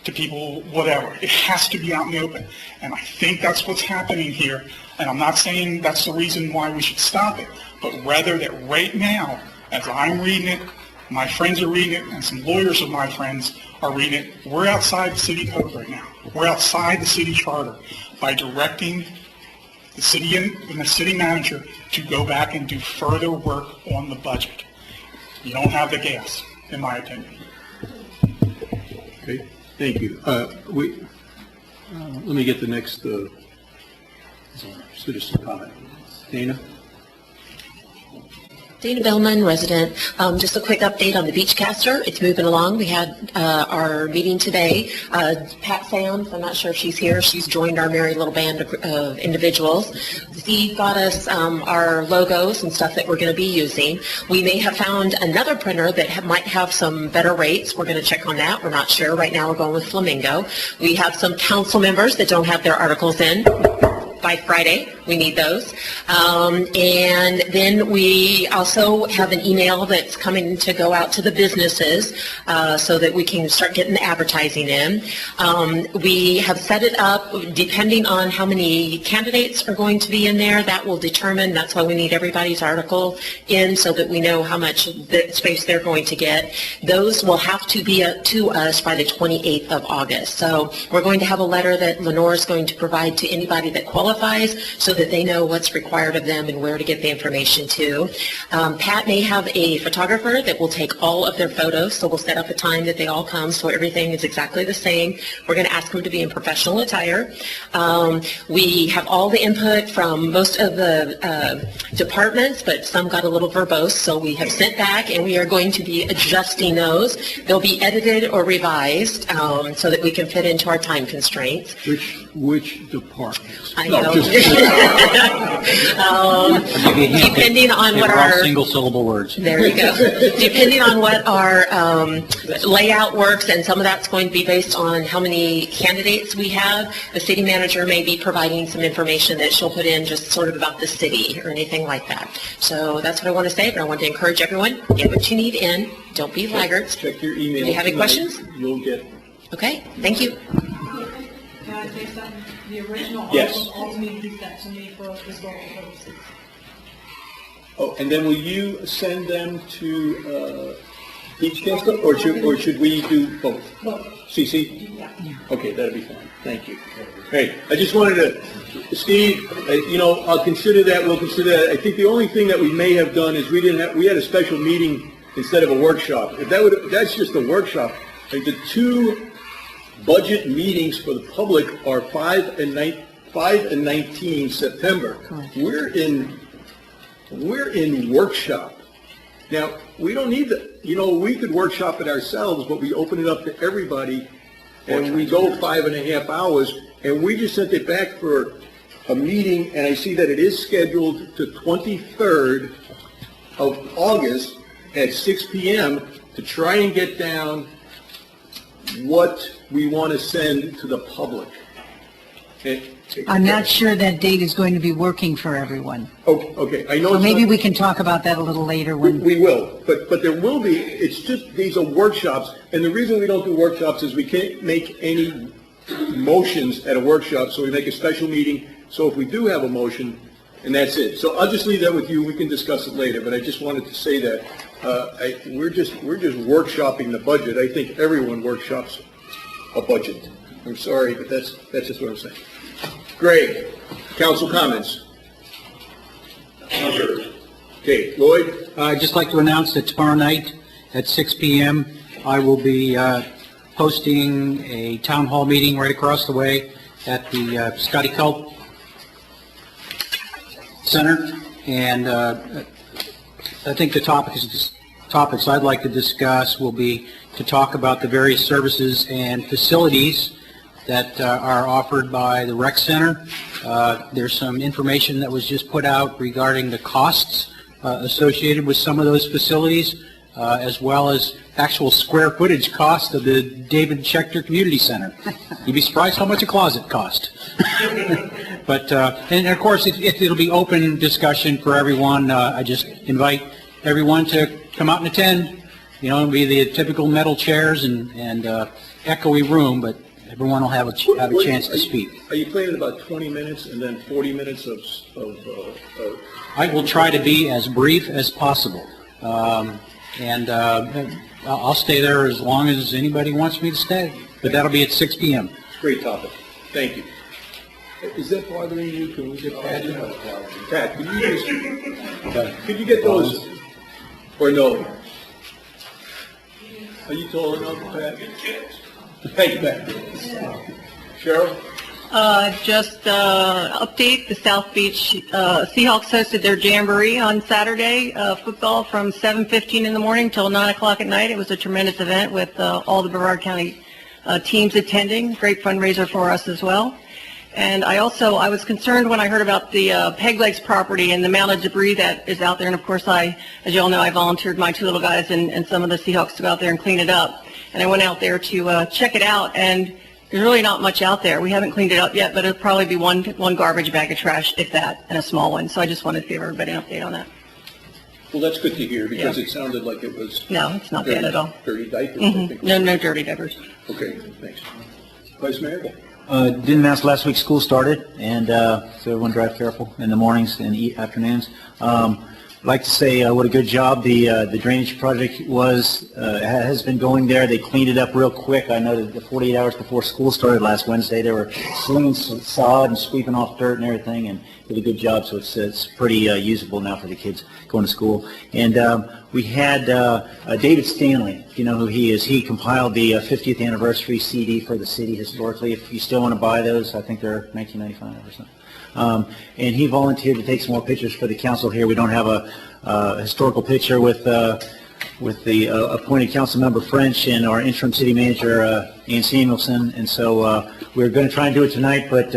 to people, whatever. It has to be out in the open. And I think that's what's happening here. And I'm not saying that's the reason why we should stop it, but rather that right now, as I'm reading it, my friends are reading it, and some lawyers of my friends are reading it, we're outside the city code right now. We're outside the city charter by directing the city and the city manager to go back and do further work on the budget. You don't have the gas, in my opinion. Okay, thank you. Let me get the next citizen comment. Dana? Dana Bellman, resident. Just a quick update on the Beachcaster. It's moving along. We had our meeting today. Pat Sams, I'm not sure if she's here. She's joined our merry little band of individuals. Steve got us our logos and stuff that we're going to be using. We may have found another printer that might have some better rates. We're going to check on that. We're not sure. Right now we're going with Flamingo. We have some council members that don't have their articles in by Friday. We need those. And then we also have an email that's coming to go out to the businesses so that we can start getting the advertising in. We have set it up depending on how many candidates are going to be in there. That will determine, that's why we need everybody's article in so that we know how much space they're going to get. Those will have to be to us by the 28th of August. So we're going to have a letter that Lenore is going to provide to anybody that qualifies so that they know what's required of them and where to get the information to. Pat may have a photographer that will take all of their photos, so we'll set up a time that they all come so everything is exactly the same. We're going to ask them to be in professional attire. We have all the input from most of the departments, but some got a little verbose, so we have sent back and we are going to be adjusting those. They'll be edited or revised so that we can fit into our time constraints. Which departments? I No, know. Depending on what They're all our single-syllable words. There you go. Depending on what our layout works, and some of that's going to be based on how many candidates we have, the city manager may be providing some information that she'll put in just sort of about the city or anything like that. So that's what I want to say, but I want to encourage everyone, get what you need in. Don't be laggards. Check your email. Do you have any questions? You'll get. Okay, thank you. Can I say something? The original Yes. article also needs to be sent to me for historical purposes. Oh, and then will you send them to Beachcaster, or should we do both? Both. CC? Yeah. Okay, that'll be fine. Thank you. Hey, I just wanted to, Steve, I'll consider that, we'll consider that. I think the only thing that we may have done is we had a special meeting instead of a workshop. If that's just a workshop. Like the two budget meetings for the public are 5 and 19 September. We're in workshop. Now, we don't need we could workshop it ourselves, but we open it up to everybody, and we go 5.5 hours, and we just sent it back for a meeting, and I see that it is scheduled to 23rd of August at 6 p.m. to try and get down what we want to send to the public. I'm not sure that date is going to be working for everyone. Okay, I know. So it's maybe not- we can talk about that a little later when. We will, but there will be, it's just, these are workshops, and the reason we don't do workshops is we can't make any motions at a workshop, so we make a special meeting, so if we do have a motion, and that's it. So I'll just leave that with you, we can discuss it later, but I just wanted to say that, we're just workshopping the budget. I think everyone workshops a budget. I'm sorry, but that's just what I'm saying. Greg, council comments? Okay, Lloyd? I'd just like to announce that tomorrow night at 6 p.m., I will be hosting a town hall meeting right across the way at the Scotty Culp Center, and I think the topics I'd like to discuss will be to talk about the various services and facilities that are offered by the rec center. There's some information that was just put out regarding the costs associated with some of those facilities, as well as actual square footage cost of the David Schechter Community Center. You'd be surprised how much a closet cost. But, and of course, it'll be open discussion for everyone. I just invite everyone to come out and attend. It'll be the typical metal chairs and echoey room, but everyone will have a chance to speak. Are you planning about 20 minutes and then 40 minutes of I will try to be as brief as possible. And I'll stay there as long as anybody wants me to stay. But that'll be at 6 p.m. Great topic. Thank you. Is that bothering you? Can we get Pat? Pat, could you get those, or no? Are you tall enough, Pat? Hey, Pat. Cheryl? Just update, the South Beach Seahawks hosted their jamboree on Saturday, football from 7:15 in the morning till 9 o'clock at night. It was a tremendous event with all the Brevard County teams attending. Great fundraiser for us as well. And I was concerned when I heard about the Peg Legs property and the amount of debris that is out there. And of course, as you all know, I volunteered my two little guys and some of the Seahawks to go out there and clean it up. And I went out there to check it out, and there's really not much out there. We haven't cleaned it up yet, but it'll probably be one garbage bag of trash, if that, and a small one. So I just wanted to give everybody an update on that. Well, that's good to hear, because it sounded like it was... No, it's not bad at all. Dirty diapers, I think. No dirty diapers. Okay, thanks. Vice Mayor? Didn't announce last week school started, and so everyone drive careful in the mornings and afternoons. I'd like to say what a good job the drainage project has been going there. They cleaned it up real quick. I know that the 48 hours before school started last Wednesday, they were slinging sod and sweeping off dirt and everything, and did a good job. So it's pretty usable now for the kids going to school. And we had David Stanley. If you know who he is, he compiled the 50th anniversary CD for the city historically. If you still want to buy those, I think they're $19.95 or something. And he volunteered to take some more pictures for the council here. We don't have a historical picture with the appointed council member French and our interim city manager Ann Samuelson, and so we're going to try and do it tonight, but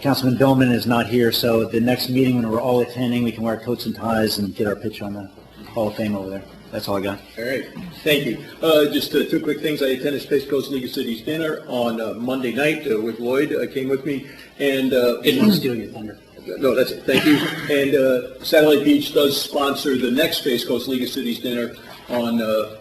Councilman Billman is not here, so at the next meeting when we're all attending, we can wear coats and ties and get our picture on the Hall of Fame over there. That's all I got. All right, thank you. Just two quick things. I attended Space Coast League of Cities dinner on Monday night with Lloyd. Came with me, and Didn't want to steal your thunder. No, that's it. Thank you. And Satellite Beach does sponsor the next Space Coast League of Cities dinner on the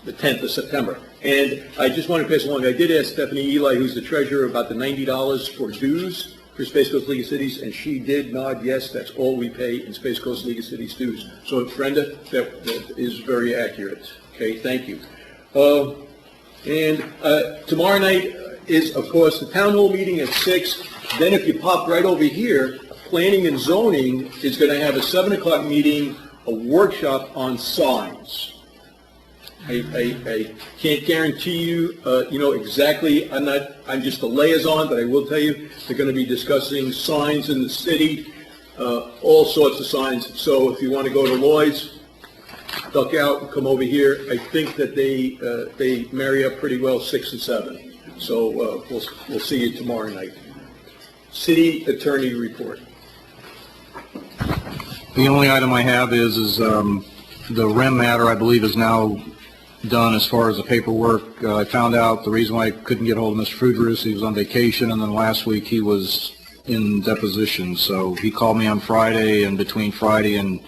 10th of September. And I just want to pass along, I did ask Stephanie Eli, who's the treasurer, about the $90 for dues for Space Coast League of Cities, and she did nod yes, that's all we pay in Space Coast League of Cities dues. So, Brenda, that is very accurate. Okay, thank you. Tomorrow night is, of course, the town hall meeting at 6. Then if you pop right over here, Planning and Zoning is going to have a 7 o'clock meeting, a workshop on signs. I can't guarantee you, exactly, I'm just a liaison, but I will tell you, they're going to be discussing signs in the city, all sorts of signs. So if you want to go to Lloyd's, duck out and come over here. I think that they marry up pretty well, 6 and 7. So we'll see you tomorrow night. City Attorney report. The only item I have is the REM matter, I believe, is now done as far as the paperwork. I found out the reason why I couldn't get hold of Mr. Fruderus, he was on vacation, and then last week he was in deposition. So he called me on Friday, and between Friday and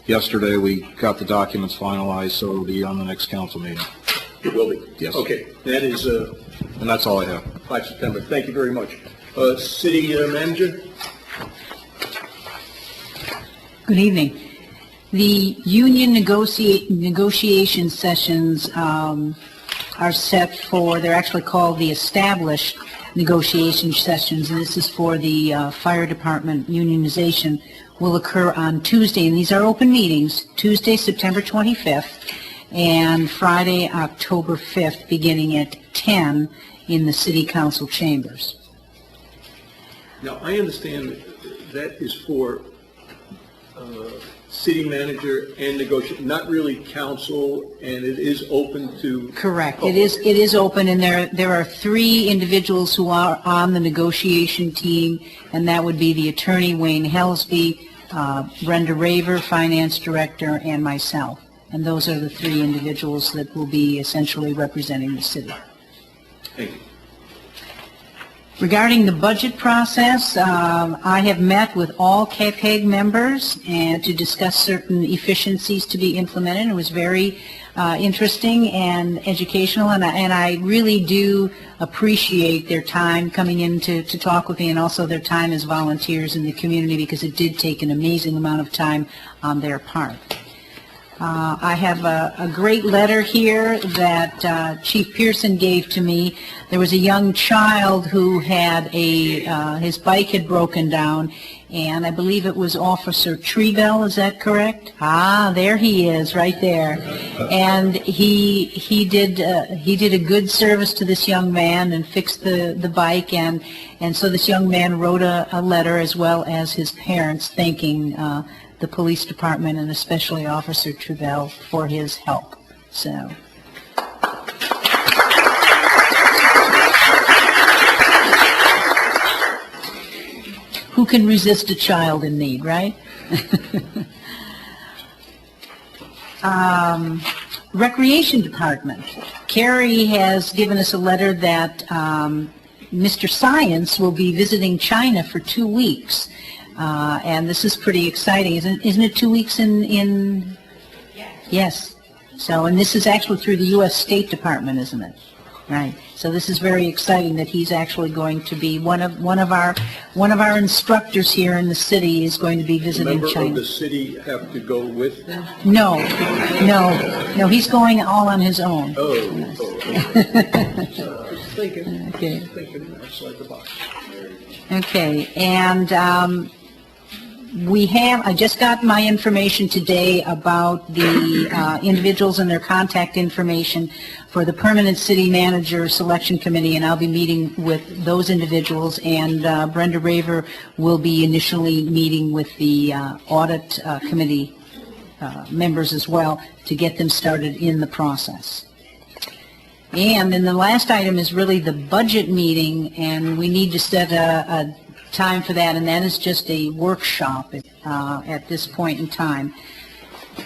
yesterday we got the documents finalized, so it'll be on the next council meeting. It will be? Yes. Okay, that is... and that's all I have. 5 September. Thank you very much. City Manager? Good evening. The union negotiation sessions are set for, they're actually called the established negotiation sessions, and this is for the fire department unionization, will occur on Tuesday, and these are open meetings, Tuesday, September 25th, and Friday, October 5th, beginning at 10 in the city council chambers. Now, I understand that is for city manager and negotiate, not really council, and it is open to... Correct. It is open, and there are 3 individuals who are on the negotiation team, and that would be the attorney, Wayne Helsby, Brenda Raver, finance director, and myself. And those are the 3 individuals that will be essentially representing the city. Thank you. Regarding the budget process, I have met with all KPEG members and to discuss certain efficiencies to be implemented. It was very interesting and educational, and I really do appreciate their time coming in to talk with me, and also their time as volunteers in the community, because it did take an amazing amount of time on their part. I have a great letter here that Chief Pearson gave to me. There was a young child who had his bike had broken down, and I believe it was Officer Treeville, is that correct? Ah, there he is, right there. And he did a good service to this young man and fixed the bike, and so this young man wrote a letter as well as his parents thanking the police department and especially Officer Treeville for his help. So. Who can resist a child in need, right? Recreation Department. Carrie has given us a letter that Mr. Science will be visiting China for 2 weeks. And this is pretty exciting. Isn't it 2 weeks in? Yes. So, and this is actually through the U.S. State Department, isn't it? Right. So this is very exciting that he's actually going to be one of our instructors here in the city is going to be visiting Member China. of the city have to go with them? No, he's going all on his own. Okay. Thinking outside the box. Okay, and I just got my information today about the individuals and their contact information for the Permanent City Manager Selection Committee, and I'll be meeting with those individuals, and Brenda Raver will be initially meeting with the Audit Committee members as well to get them started in the process. And then the last item is really the budget meeting, and we need to set a time for that, and that is just a workshop at this point in time.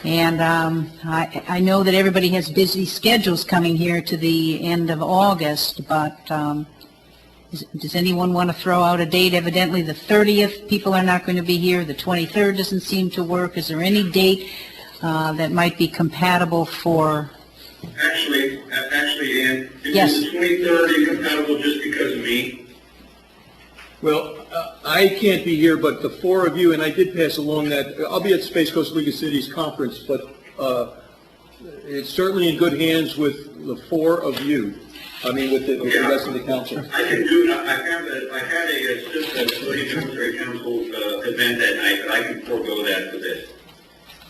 And I know that everybody has busy schedules coming here to the end of August, but does anyone want to throw out a date? Evidently the 30th, people are not going to be here. The 23rd doesn't seem to work. Is there any date that might be compatible for... Actually, Ann, Yes. is the 23rd incompatible just because of me? Well, I can't be here, but the four of you, and I did pass along that, I'll be at Space Coast League of Cities conference, but it's certainly in good hands with the four of you. I mean, with the rest of the council. I can do, I had a civilian military council event that night, but I can forego that for this.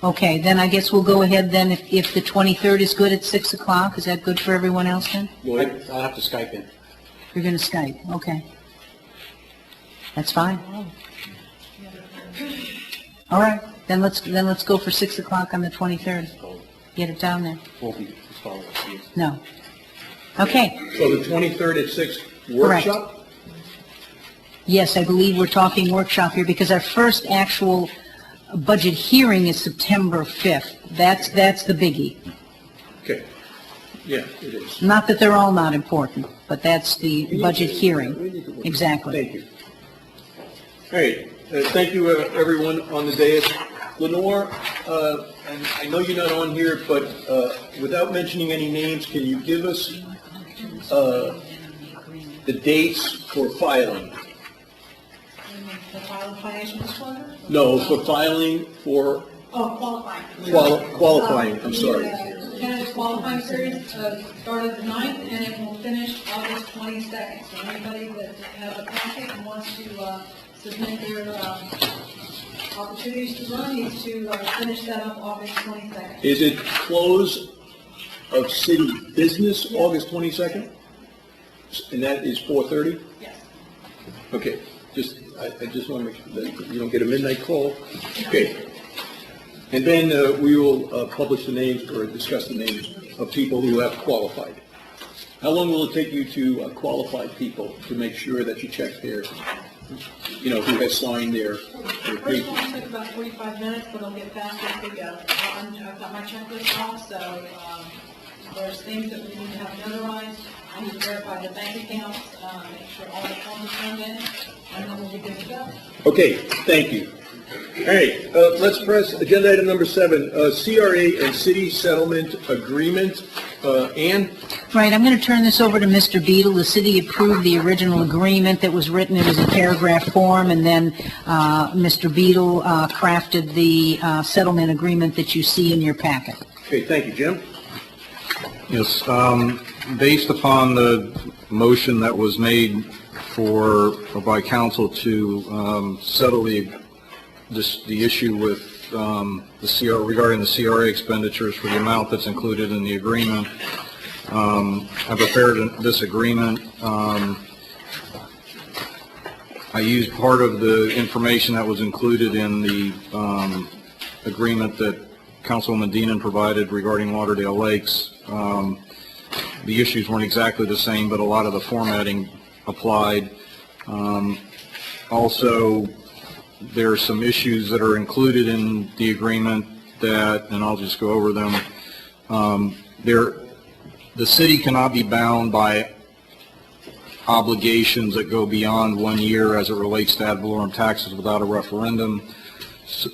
Okay, then I guess we'll go ahead then, if the 23rd is good at 6 o'clock, is that good for everyone else then? I'll have to Skype in. You're going to Skype, okay. That's fine. All right, then let's go for 6 o'clock on the 23rd. Get it down there. No. Okay. So the 23rd at 6, workshop? Yes, I believe we're talking workshop here because our first actual budget hearing is September 5th. That's the biggie. Okay. Yeah, it is. Not that they're all not important, but that's the budget hearing. Exactly. Thank you. All right. Thank you, everyone on the dais. Lenore, and I know you're not on here, but without mentioning any names, can you give us the dates for filing? The file of financial disclosure? No, for filing for Oh, qualifying. Qualifying, I'm sorry. The candidate qualifying period started the 9th and it will finish August 22nd. So anybody that has a packet and wants to submit their opportunities to run needs to finish that up August 22nd. Is it close of city business August 22nd? And that is 4:30? Yes. Okay, I just want to make sure that you don't get a midnight call. Okay. And then we will publish the names or discuss the names of people who have qualified. How long will it take you to qualify people to make sure that you check their, who has signed their First papers? one took about 45 minutes, but it'll get faster as we go. I've got my checklist off, so there's things that we need to have notarized. I need to verify the bank accounts, make sure all the forms are turned in, and then we'll be good to go. Okay, thank you. All right, let's press agenda item number 7, CRA and city settlement agreement. Ann? Right, I'm going to turn this over to Mr. Beadle. The city approved the original agreement that was written. It was in paragraph form, and then Mr. Beadle crafted the settlement agreement that you see in your packet. Okay, thank you. Jim? Yes, based upon the motion that was made by council to settle the issue with regarding the CRA expenditures for the amount that's included in the agreement, I prepared this agreement. I used part of the information that was included in the agreement that Councilwoman Deanan provided regarding Lauderdale Lakes. The issues weren't exactly the same, but a lot of the formatting applied. Also, there are some issues that are included in the agreement that, and I'll just go over them. The city cannot be bound by obligations that go beyond 1 year as it relates to ad valorem taxes without a referendum. So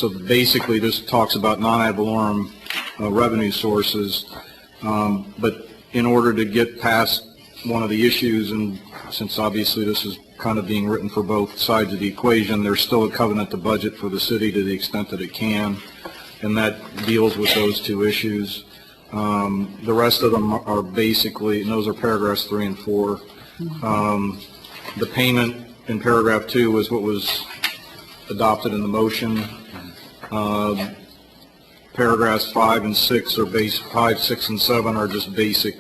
basically this talks about non-ad valorem revenue sources. But in order to get past one of the issues, and since obviously this is kind of being written for both sides of the equation, there's still a covenant to budget for the city to the extent that it can, and that deals with those two issues. The rest of them are basically, and those are paragraphs 3 and 4. The payment in paragraph 2 was what was adopted in the motion. Paragraphs 5 and 6 are 5, 6, and 7 are just basic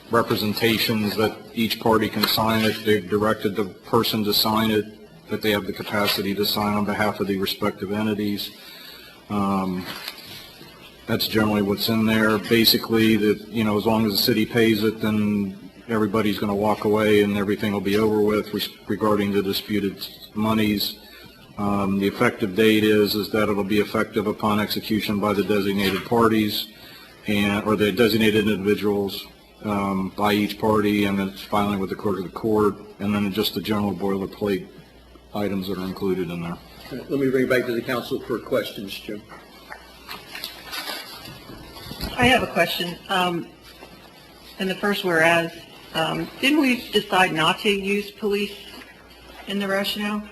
representations that each party can sign it. They've directed the person to sign it, that they have the capacity to sign on behalf of the respective entities. That's generally what's in there. Basically, that as long as the city pays it, then everybody's going to walk away and everything will be over with regarding the disputed monies. The effective date is that it'll be effective upon execution by the designated parties or the designated individuals by each party, and then it's filing with the clerk of the court, and then just the general boilerplate items that are included in there. Let me bring it back to the council for questions, Jim. I have a question. In the first whereas, didn't we decide not to use police in the rationale?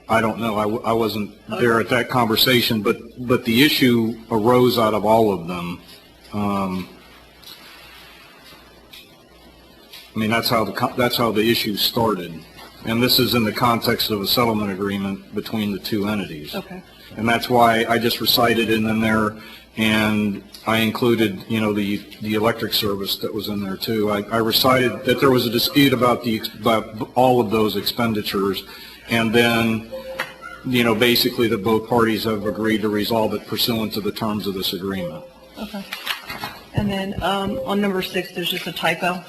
I don't know. I wasn't there at that conversation, but the issue arose out of all of them. I mean, that's how the issue started, and this is in the context of a settlement agreement between the two entities. Okay. And that's why I just recited it in there, and I included, the electric service that was in there too. I recited that there was a dispute about all of those expenditures, and then, basically that both parties have agreed to resolve it pursuant to the terms of this agreement. Okay. And then on number 6, there's just a typo.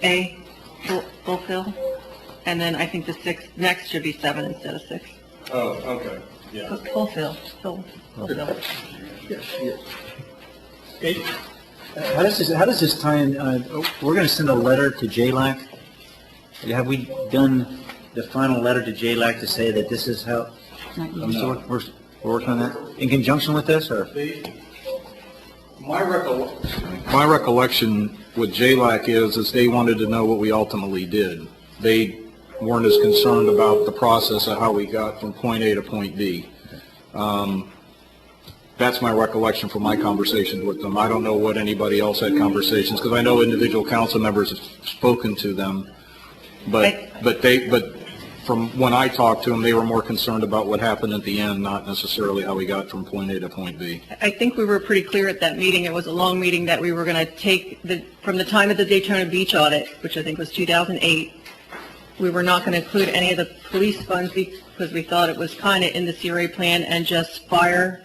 A, fulfill. And then I think the 6 next should be 7 instead of 6. Oh, okay. Yeah. Fulfill. Yes, yes. Okay. How does this tie in? We're going to send a letter to JLAC. Have we done the final letter to JLAC to say that this is how? No. We're working on that in conjunction with this, or? My recollection with JLAC is they wanted to know what we ultimately did. They weren't as concerned about the process of how we got from point A to point B. That's my recollection from my conversations with them. I don't know what anybody else had conversations, because I know individual council members have spoken to them, but from when I talked to them, they were more concerned about what happened at the end, not necessarily how we got from point A to point B. I think we were pretty clear at that meeting. It was a long meeting that we were going to take from the time of the Daytona Beach audit, which I think was 2008. We were not going to include any of the police funds because we thought it was kind of in the CRA plan, and just fire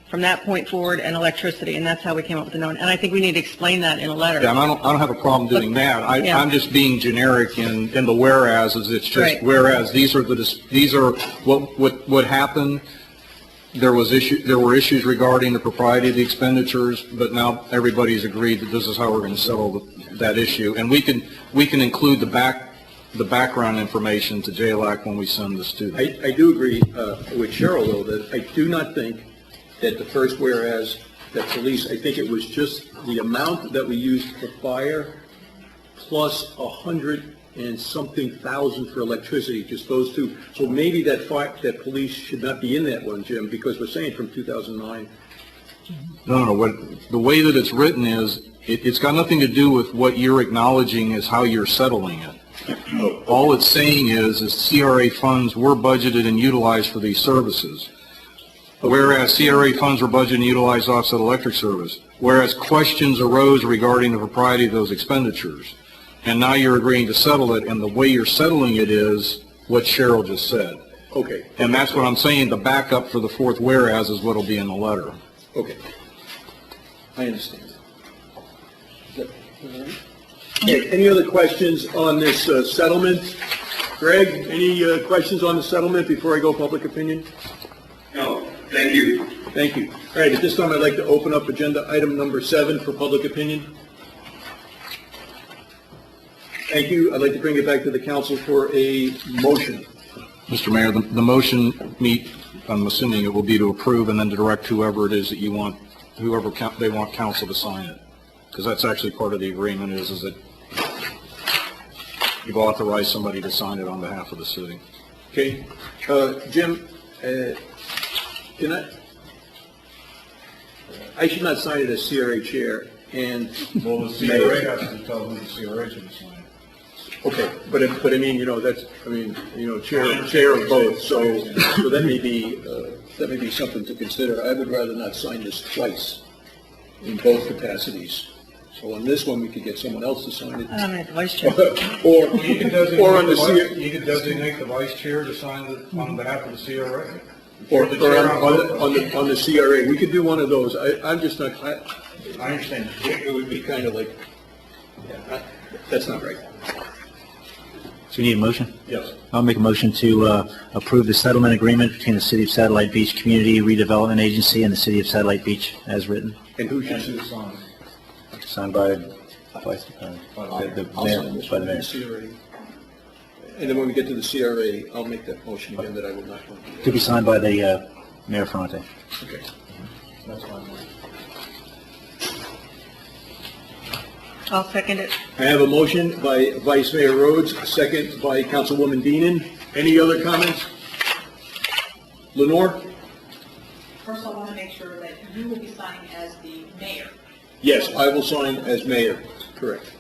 from that point forward and electricity, and that's how we came up with the number. And I think we need to explain that in a letter. Yeah, and I don't have a problem doing that. I'm just being generic in the whereas. It's just right. Whereas these are what happened. There were issues regarding the propriety of the expenditures, but now everybody's agreed that this is how we're going to settle that issue, and we can include the background information to JLAC when we send this to them. I do agree with Cheryl, though, that I do not think that the first whereas, that police, I think it was just the amount that we used for fire plus 100 and something thousand for electricity, just those two. So maybe that police should not be in that one, Jim, because we're saying from 2009. No, the way that it's written is, it's got nothing to do with what you're acknowledging as how you're settling it. All it's saying is CRA funds were budgeted and utilized for these services. Whereas CRA funds were budgeted and utilized to offset electric service. Whereas questions arose regarding the propriety of those expenditures. And now you're agreeing to settle it, and the way you're settling it is what Cheryl just said. Okay. And that's what I'm saying, the backup for the fourth whereas is what will be in the letter. Okay. I understand. Okay, any other questions on this settlement? Greg, any questions on the settlement before I go public opinion? No, thank you. Thank you. All right, at this time, I'd like to open up agenda item number 7 for public opinion. Thank you. I'd like to bring it back to the council for a motion. Mr. Mayor, the motion, I'm assuming it will be to approve and then to direct whoever it is that you want, whoever they want council to sign it. Because that's actually part of the agreement is that you've authorized somebody to sign it on behalf of the city. Okay. Jim, I should not sign it as CRA chair and Well, the CRA has to tell who the CRA should sign it. Okay, but I mean, chair of both, so that may be something to consider. I would rather not sign this twice in both capacities. So on this one, we could get someone else to sign it. I'm the vice chair. Or on the you could designate the vice chair to sign it on behalf of the CRA. Or on the CRA. We could do one of those. I'm just not, I understand. It would be kind of like, that's not right. So we need a motion? Yes. I'll make a motion to approve the settlement agreement between the City of Satellite Beach Community Redevelopment Agency and the City of Satellite Beach as written. And who should sign? Signed by the mayor. And then when we get to the CRA, I'll make that motion again that I will not. To be signed by the Mayor Ferrante. Okay. That's fine. I'll second it. I have a motion by Vice Mayor Rhodes, a second by Councilwoman Deanan. Any other comments? Lenore? First, I want to make sure that you will be signing as the mayor. Yes, I will sign as mayor. Correct.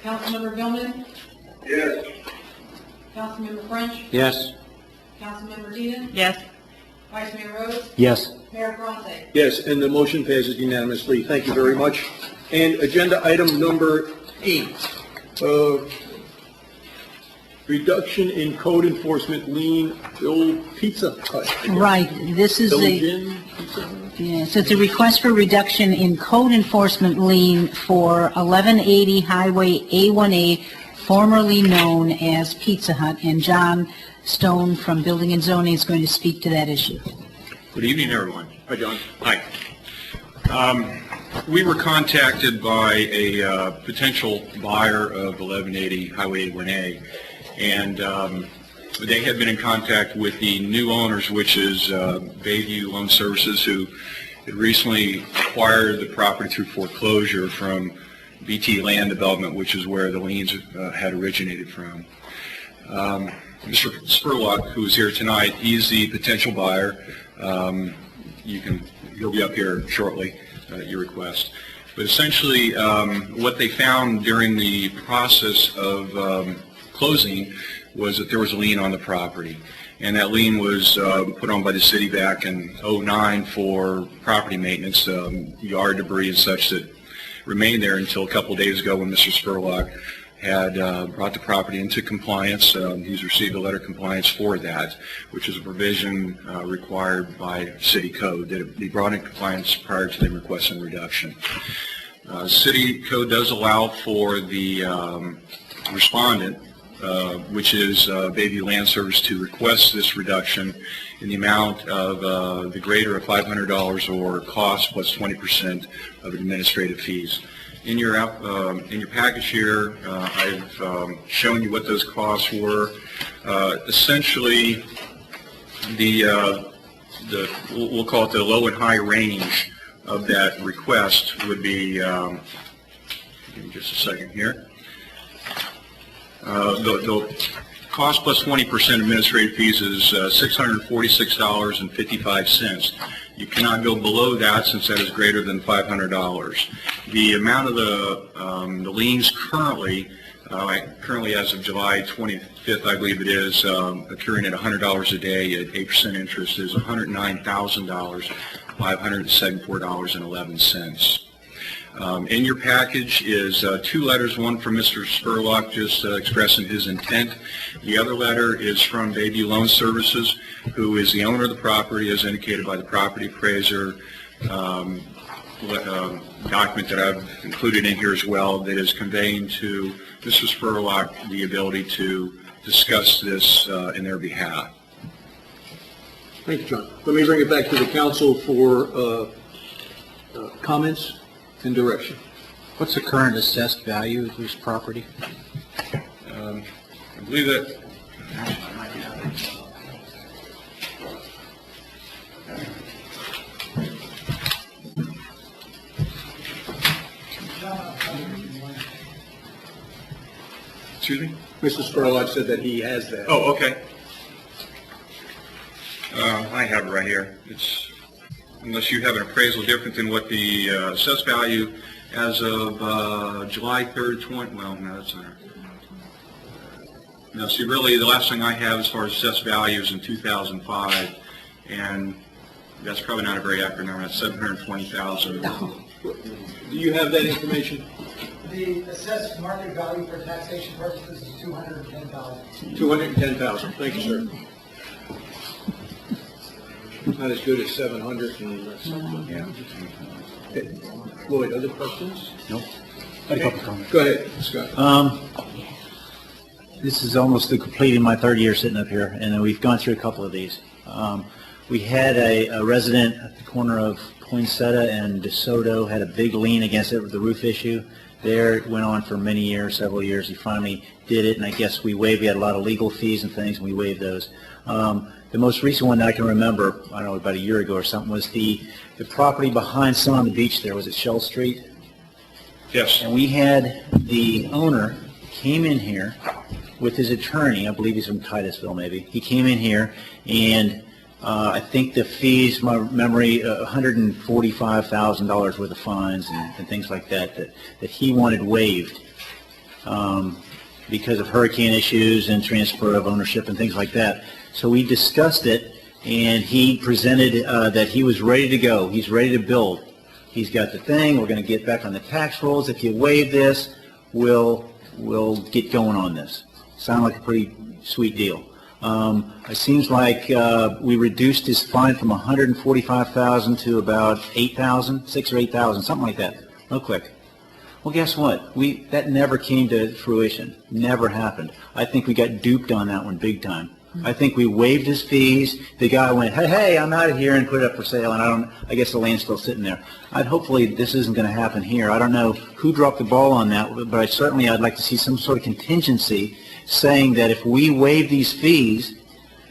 Councilmember Gilman? Yes. Councilmember French? Yes. Councilmember Deanan? Yes. Vice Mayor Rhodes? Yes. Mayor Ferrante? Yes, and the motion passes unanimously. Thank you very much. And agenda item number 8, reduction in code enforcement lien, the old Pizza Hut. Right, this is yes, it's a request for reduction in code enforcement lien for 1180 Highway A1A, formerly known as Pizza Hut, and John Stone from Building and Zoning is going to speak to that issue. Good evening, everyone. Hi, John. Hi. We were contacted by a potential buyer of 1180 Highway A1A, and they had been in contact with the new owners, which is Bayview Loan Services, who had recently acquired the property through foreclosure from BT Land Development, which is where the liens had originated from. Mr. Spurlock, who is here tonight, he's the potential buyer. He'll be up here shortly at your request. But essentially, what they found during the process of closing was that there was a lien on the property. And that lien was put on by the city back in '09 for property maintenance, yard debris and such that remained there until a couple of days ago when Mr. Spurlock had brought the property into compliance. He's received a letter of compliance for that, which is a provision required by city code that it be brought in compliance prior to them requesting reduction. City code does allow for the respondent, which is Bayview Land Service, to request this reduction in the amount of the greater of $500 or cost plus 20% of administrative fees. In your package here, I've shown you what those costs were. Essentially, the we'll call it the low and high range of that request would be, give me just a second here. The cost plus 20% administrative fees is $646.55. You cannot go below that since that is greater than $500. The amount of the liens currently as of July 25th, I believe it is, occurring at $100 a day at 8% interest is $109,000, $574.11. In your package is 2 letters, one from Mr. Spurlock just expressing his intent. The other letter is from Bayview Loan Services, who is the owner of the property as indicated by the property appraiser. Document that I've included in here as well that is conveying to Mr. Spurlock the ability to discuss this in their behalf. Thank you, John. Let me bring it back to the council for comments and direction. What's the current assessed value of this property? I believe that excuse me? Mr. Spurlock said that he has that. Oh, okay. I have it right here. It's, unless you have an appraisal different than what the assessed value as of July 3rd, well, no, that's not. No, see, really, the last thing I have as far as assessed value is in 2005, and that's probably not a very accurate number. That's $720,000. Do you have that information? The assessed market value for taxation purposes is $210,000. $210,000. Thank you, sir. Not as good as 700 and yeah. Okay. Lloyd, other questions? No. I had a couple comments. Go ahead, Scott. This is almost completing my 3rd year sitting up here, and we've gone through a couple of these. We had a resident at the corner of Poinsettia and DeSoto had a big lien against it with the roof issue. There, it went on for many years, several years. He finally did it, and I guess we had a lot of legal fees and things, and we waived those. The most recent one that I can remember, I don't know, about a year ago or something, was the property behind Sun on the Beach there. Was it Shell Street? Yes. And we had the owner came in here with his attorney. I believe he's from Titusville, maybe. He came in here, and I think the fees, my memory, $145,000 worth of fines and things like that he wanted waived because of hurricane issues and transfer of ownership and things like that. So we discussed it, and he presented that he was ready to go. He's ready to build. He's got the thing. We're going to get back on the tax rolls. If you waive this, we'll get going on this. Sound like a pretty sweet deal. It seems like we reduced his fine from $145,000 to about $8,000, $6,000 or $8,000, something like that, real quick. Well, guess what? That never came to fruition. Never happened. I think we got duped on that one big time. I think we waived his fees. The guy went, hey, I'm out of here, and put it up for sale, and I guess the land's still sitting there. Hopefully this isn't going to happen here. I don't know who dropped the ball on that, but I'd like to see some sort of contingency saying that if we waive these fees,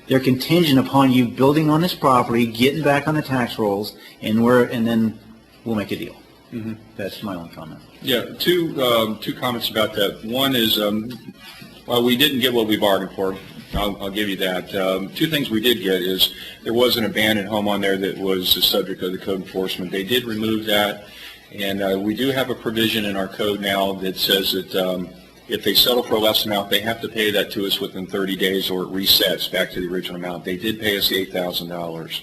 they're contingent upon you building on this property, getting back on the tax rolls, and then we'll make a deal. Mm-hmm. That's my only comment. Yeah, two comments about that. One is, well, we didn't get what we bargained for. I'll give you that. 2 things we did get is there was an abandoned home on there that was the subject of the code enforcement. They did remove that, and we do have a provision in our code now that says that if they settle for a less amount, they have to pay that to us within 30 days or it resets back to the original amount. They did pay us the $8,000.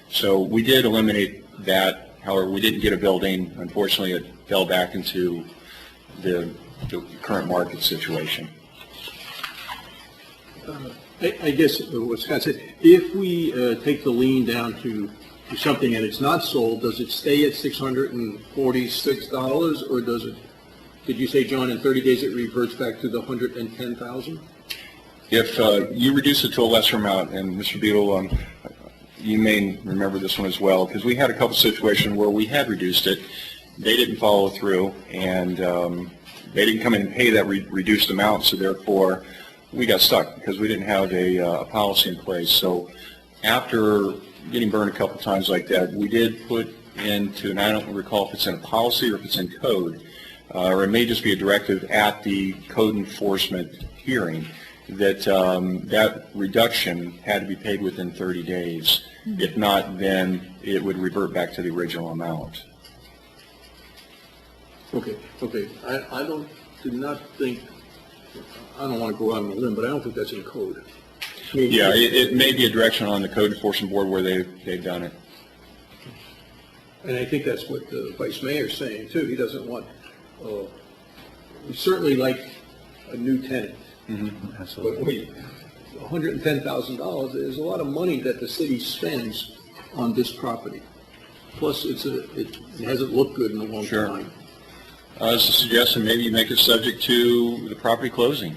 So we did eliminate that. However, we didn't get a building. Unfortunately, it fell back into the current market situation. I guess what Scott said, if we take the lien down to something and it's not sold, does it stay at $646, or does it, did you say, John, in 30 days it reverts back to the $110,000? If you reduce it to a lesser amount, and Mr. Beadle, you may remember this one as well, because we had a couple situations where we had reduced it, they didn't follow through, and they didn't come in and pay that reduced amount, so therefore we got stuck because we didn't have a policy in place. So after getting burned a couple times like that. We did put into, and I don't recall if it's in a policy or if it's in code, or it may just be a directive at the code enforcement hearing, that that reduction had to be paid within 30 days. If not, then it would revert back to the original amount. Okay. I do not think, I don't want to go out on a limb, but I don't think that's in code. Yeah, it may be a direction on the code enforcement board where they've done it. And I think that's what the vice mayor's saying too. He doesn't want, we certainly like a new tenant. Absolutely. But wait, $110,000 is a lot of money that the city spends on this property. Plus, it hasn't looked good in a long time. As a suggestion, maybe you make it subject to the property closing.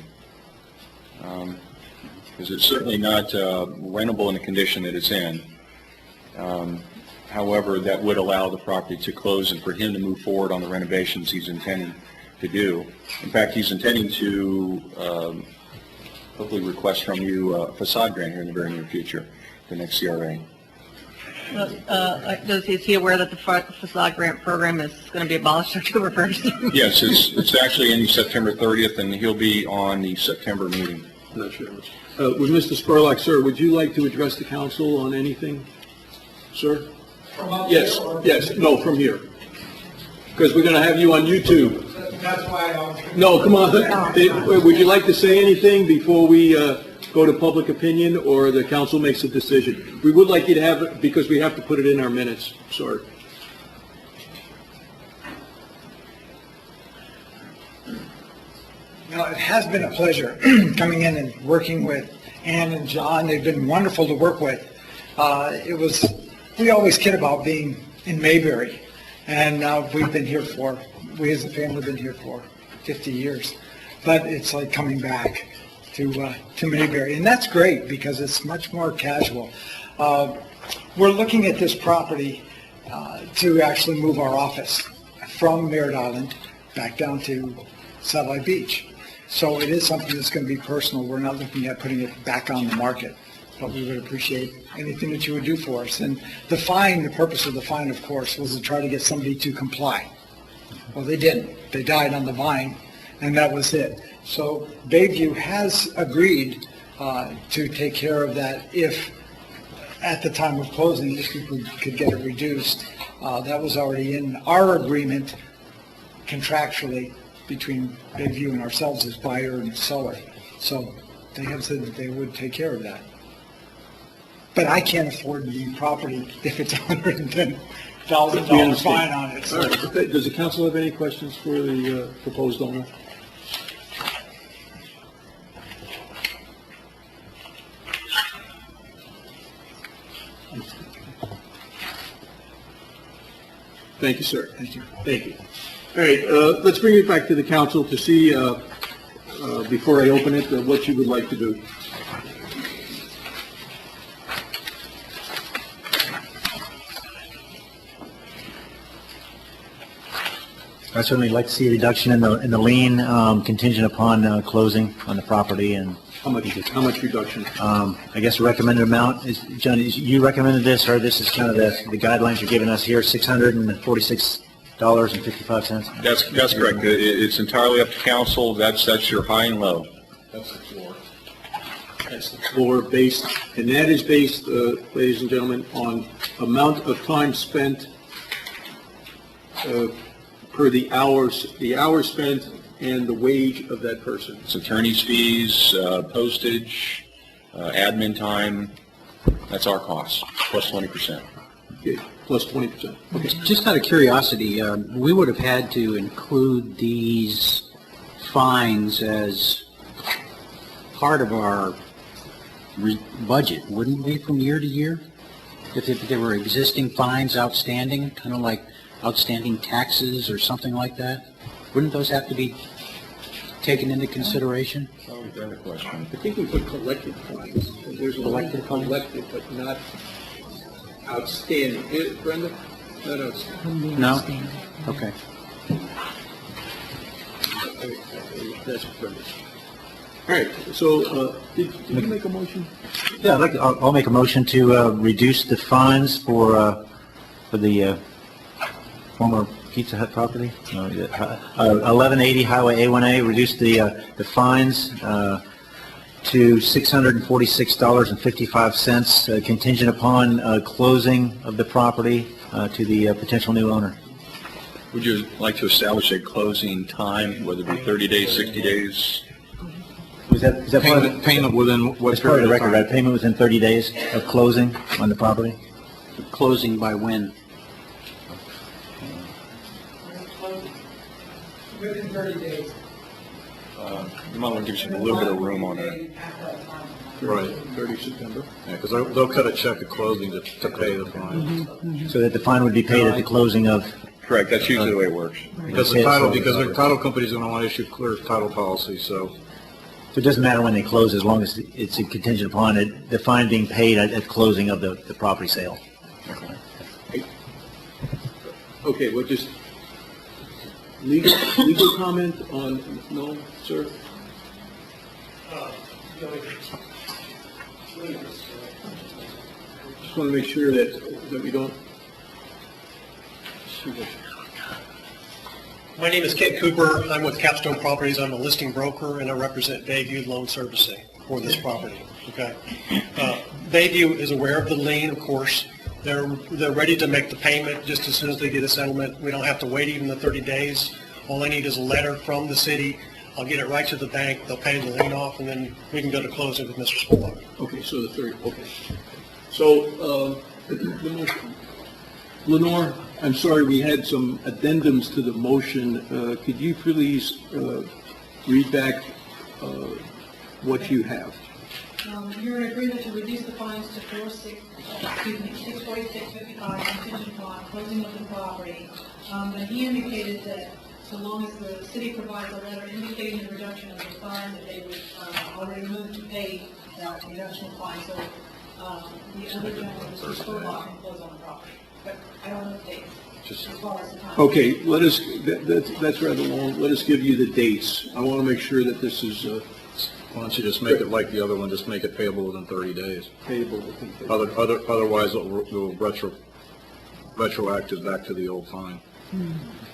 Because it's certainly not rentable in the condition that it's in. However, that would allow the property to close and for him to move forward on the renovations he's intending to do. In fact, he's intending to hopefully request from you a facade grant here in the very near future, the next CRA. Is he aware that the facade grant program is going to be abolished October 1st? Yes, it's actually ending September 30th, and he'll be on the September meeting. I'm not sure. With Mr. Spurlock, sir, would you like to address the council on anything? Sir? Yes, no, from here. Because we're going to have you on YouTube. That's why I was... No, come on. Would you like to say anything before we go to public opinion, or the council makes a decision? We would like you to have it, because we have to put it in our minutes. Sorry. Well, it has been a pleasure coming in and working with Ann and John. They've been wonderful to work with. We always kid about being in Mayberry, and we as a family have been here for 50 years. But it's like coming back to Mayberry, and that's great because it's much more casual. We're looking at this property to actually move our office from Merritt Island back down to Satellite Beach. So it is something that's going to be personal. We're not looking at putting it back on the market, but we would appreciate anything that you would do for us. And the purpose of the fine, of course, was to try to get somebody to comply. Well, they didn't. They died on the vine, and that was it. So Bayview has agreed to take care of that if, at the time of closing, if we could get it reduced. That was already in our agreement contractually between Bayview and ourselves as buyer and seller. So they have said that they would take care of that. But I can't afford the property if it's $110,000 fine on it. So. Does the council have any questions for the proposed owner? Thank you, sir. Thank you. Thank you. All right, let's bring it back to the council to see, before I open it, what you would like to do. I'd certainly like to see a reduction in the lien contingent upon closing on the property. And how much reduction? I guess the recommended amount is, John, you recommended this, or this is kind of the guidelines you're giving us here, $646.55. That's correct. It's entirely up to council. That's your high and low. That's the floor. That's the floor based, and that is based, ladies and gentlemen, on amount of time spent per the hours spent and the wage of that person. It's attorney's fees, postage, admin time. That's our cost, plus 20%. Okay, plus 20%. Okay. Just out of curiosity, we would have had to include these fines as part of our budget, wouldn't we, from year to year? If there were existing fines outstanding, kind of like outstanding taxes or something like that, wouldn't those have to be taken into consideration? Oh, better question. I think we put collected fines. There's collected, but not outstanding. Brenda? Not outstanding. No? Okay. That's Brenda. All right, so, did you make a motion? Yeah, I'll make a motion to reduce the fines for the former Pizza Hut property. 1180 Highway A1A, reduce the fines to $646.55, contingent upon closing of the property to the potential new owner. Would you like to establish a closing time, whether it be 30 days, 60 days? Is that part of Payment within what That's part of the period of record, time? right? Payment within 30 days of closing on the property? Closing by when? Within 30 days. You might want to give you a little bit of room on that. Right, 30 September. Yeah, because they'll cut a check at closing to pay the fine. So that the fine would be paid at the closing of... Correct, that's usually the way it works. Because the title company's going to want to issue clear title policy, so. So it doesn't matter when they close, as long as it's contingent upon it, the fine being paid at closing of the property sale. Okay, well, just legal comment on, no, sir? Just want to make sure that we don't. My name is Kent Cooper. I'm with Capstone Properties. I'm a listing broker, and I represent Bayview Loan Servicing for this property. Okay. Bayview is aware of the lien, of course. They're ready to make the payment just as soon as they get a settlement. We don't have to wait even the 30 days. All I need is a letter from the city. I'll get it right to the bank. They'll pay the lien off, and then we can go to closing with Mr. Spurlock. Okay, so the third, okay. So, Lenore, I'm sorry, we had some addendums to the motion. Could you please read back what you have? You're in agreement to reduce the fines to $646.55 contingent upon closing of the property. But he indicated that so long as the city provides a letter indicating the reduction of the fine, that they would already move to pay that reduction of fine. So the other gentleman, Mr. Spurlock, can close on the property. But I don't know the dates as far as the time. Okay, let us, that's rather long. Let us give you the dates. I want to make sure that this is Why don't you just make it like the other one, just make it payable within 30 days? payable within 30 days. Otherwise, it'll retroactive back to the old fine.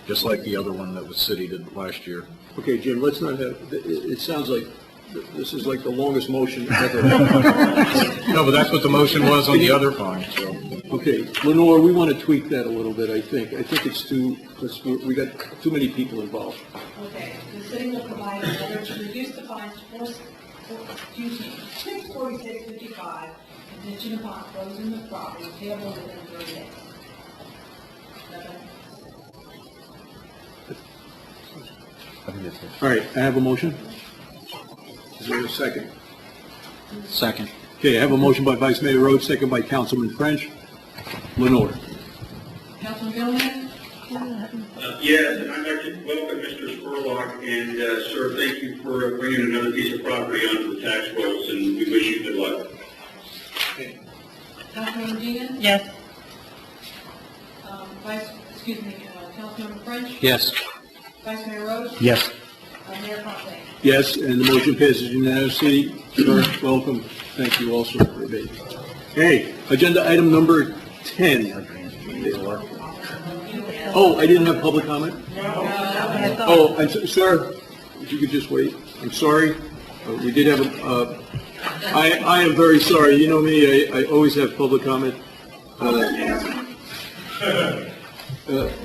Just like the other one that the city did last year. Okay, Jim, let's not have, it sounds like this is like the longest motion ever. No, but that's what the motion was on the other fine, so. Okay, Lenore, we want to tweak that a little bit, I think. I think it's too, because we got too many people involved. Okay, the city will provide a letter to reduce the fines to $646.55 contingent upon closing the property payable within 30 days. All right, I have a motion. Is there a second? Second. Okay, I have a motion by Vice Mayor Rhodes, second by Councilman French. Lenore. Councilman Gilman? Yes, and I'd like to welcome Mr. Spurlock, and sir, thank you for bringing another piece of property onto the tax rolls, and we wish you good luck. Councilman Dean? Yes. Councilman French? Yes. Vice Mayor Rhodes? Yes. Mayor Fontaine? Yes, and the motion passes unanimously. Sir, welcome. Thank you also for being. Okay, agenda item number 10. Oh, I didn't have public comment? Oh, sir, if you could just wait. I'm sorry. We did have I am very sorry. You know me, I always have public comment.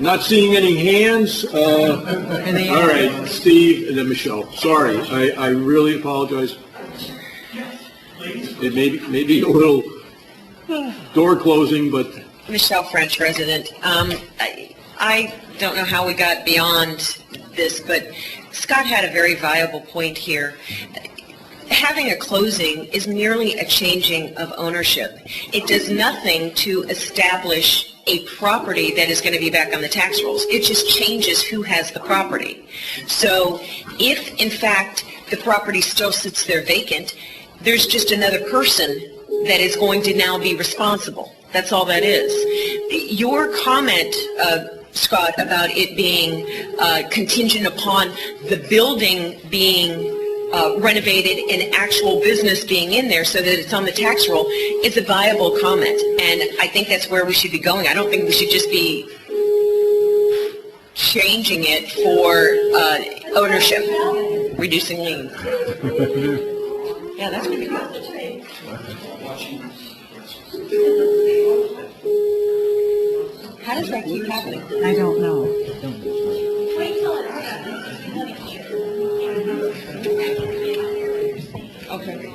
Not seeing any hands. All right, Steve and then Michelle. Sorry, I really apologize. It may be a little door closing, but Michelle French, resident. I don't know how we got beyond this, but Scott had a very viable point here. Having a closing is merely a changing of ownership. It does nothing to establish a property that is going to be back on the tax rolls. It just changes who has the property. So if, in fact, the property still sits there vacant, there's just another person that is going to now be responsible. That's all that is. Your comment, Scott, about it being contingent upon the building being renovated and actual business being in there so that it's on the tax roll is a viable comment. And I think that's where we should be going. I don't think we should just be changing it for ownership, reducing liens. Yeah, that's pretty good. How does that keep happening? I don't know. Okay.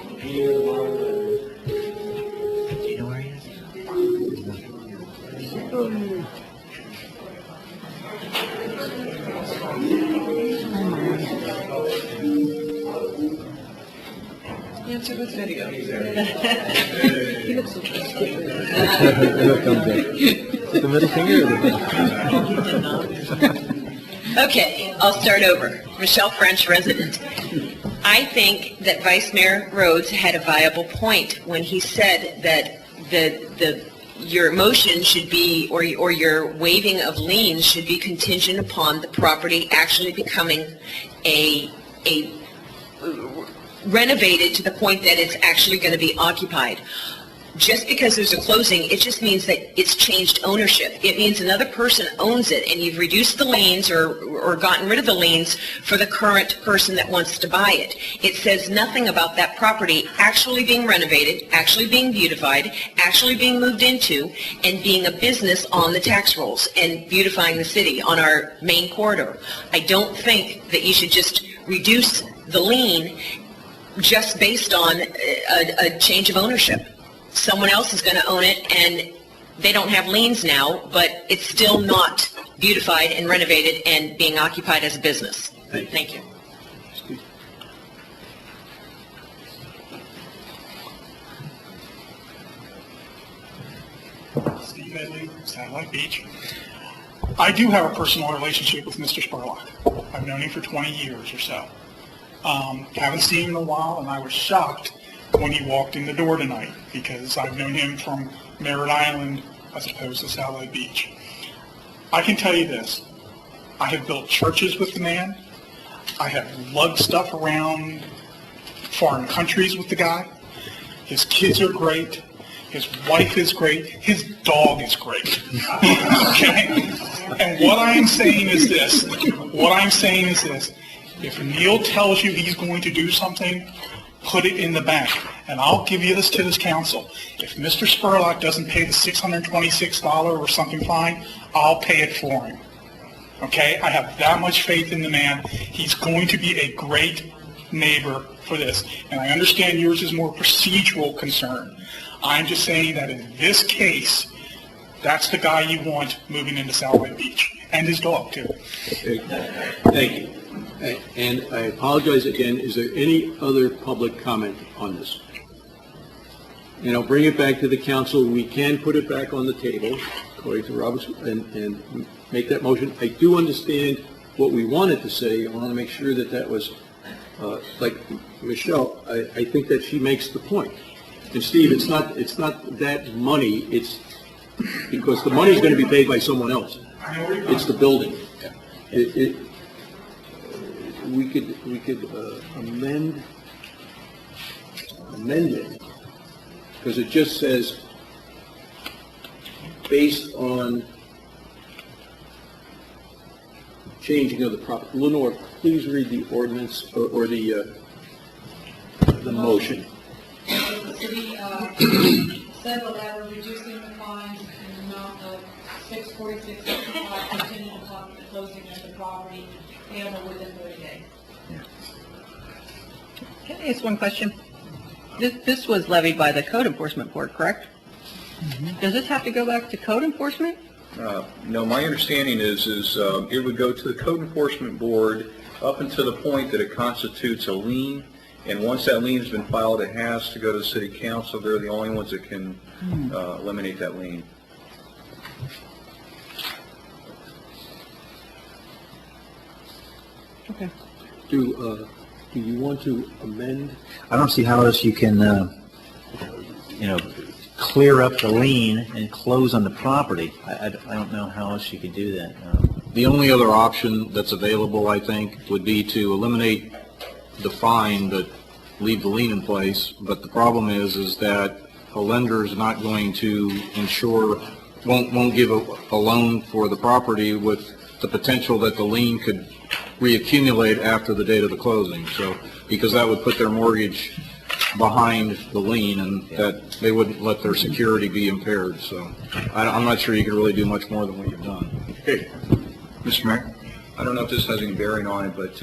Answer this video. He looks so The middle finger Okay, I'll start over. Michelle French, resident. I think that Vice Mayor Rhodes had a viable point when he said that your motion should be, or your waiving of liens should be contingent upon the property actually becoming a renovated to the point that it's actually going to be occupied. Just because there's a closing, it just means that it's changed ownership. It means another person owns it, and you've reduced the liens or gotten rid of the liens for the current person that wants to buy it. It says nothing about that property actually being renovated, actually being beautified, actually being moved into, and being a business on the tax rolls and beautifying the city on our main corridor. I don't think that you should just reduce the lien just based on a change of ownership. Someone else is going to own it, and they don't have liens now, but it's still not beautified and renovated and being occupied as a business. Thank you. Steve Medley, Satellite Beach. I do have a personal relationship with Mr. Spurlock. I've known him for 20 years or so. Haven't seen him in a while, and I was shocked when he walked in the door tonight, because I've known him from Merritt Island as opposed to Satellite Beach. I can tell you this, I have built churches with the man, I have lugged stuff around foreign countries with the guy, his kids are great, his wife is great, his dog is great. Okay? And what I am saying is this, if Neil tells you he's going to do something, put it in the bank. And I'll give you this to this council. If Mr. Spurlock doesn't pay the $626 or something fine, I'll pay it for him. Okay? I have that much faith in the man. He's going to be a great neighbor for this. And I understand yours is more procedural concern. I'm just saying that in this case, that's the guy you want moving into Satellite Beach. And his dog, too. Okay. Thank you. And I apologize again, is there any other public comment on this? And I'll bring it back to the council. We can put it back on the table, according to Roberts, and make that motion. I do understand what we wanted to say. I want to make sure that that was, like Michelle, I think that she makes the point. And Steve, it's not that money, it's because the money is going to be paid by someone else. It's the building. We could amend it, because it just says, based on changing of the property. Lenore, please read the ordinance or the motion. The city sent a letter reducing the fines in the amount of $646.65 contingent upon the closing of the property payable within 30 days. Can I ask one question? This was levied by the Code Enforcement Board, correct? Does this have to go back to Code Enforcement? No, my understanding is it would go to the Code Enforcement Board up until the point that it constitutes a lien, and once that lien has been filed, it has to go to the City Council. They're the only ones that can eliminate that lien. Okay. Do you want to amend? I don't see how else you can, clear up the lien and close on the property. I don't know how else you could do that. The only other option that's available, I think, would be to eliminate the fine, but leave the lien in place. But the problem is that a lender is not going to won't give a loan for the property with the potential that the lien could reaccumulate after the date of the closing. So, because that would put their mortgage behind the lien, and that they wouldn't let their security be impaired. So I'm not sure you can really do much more than what you've done. Okay. Mr. Mayor, I don't know if this has any bearing on it, but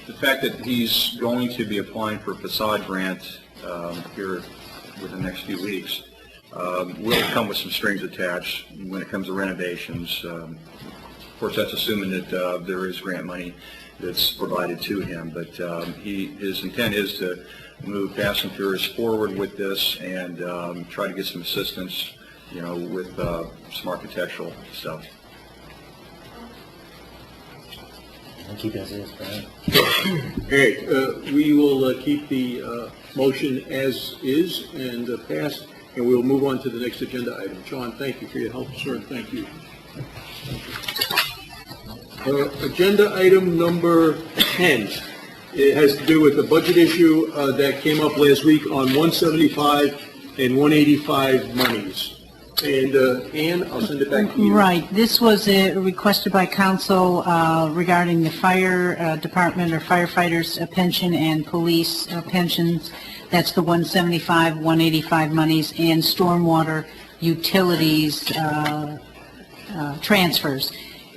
the fact that he's going to be applying for a facade grant here within the next few weeks will come with some strings attached when it comes to renovations. Of course, that's assuming that there is grant money that's provided to him, but his intent is to move fast and furious forward with this and try to get some assistance, with some architectural stuff. I'll keep it as is, Brian. Okay, we will keep the motion as is and pass, and we'll move on to the next agenda item. John, thank you for your help, sir. Thank you. Agenda item number 10. It has to do with the budget issue that came up last week on 175 and 185 monies. And Ann, I'll send it back to you. Right. This was requested by council regarding the fire department or firefighters' pension and police pensions. That's the 175, 185 monies, and stormwater utilities transfers.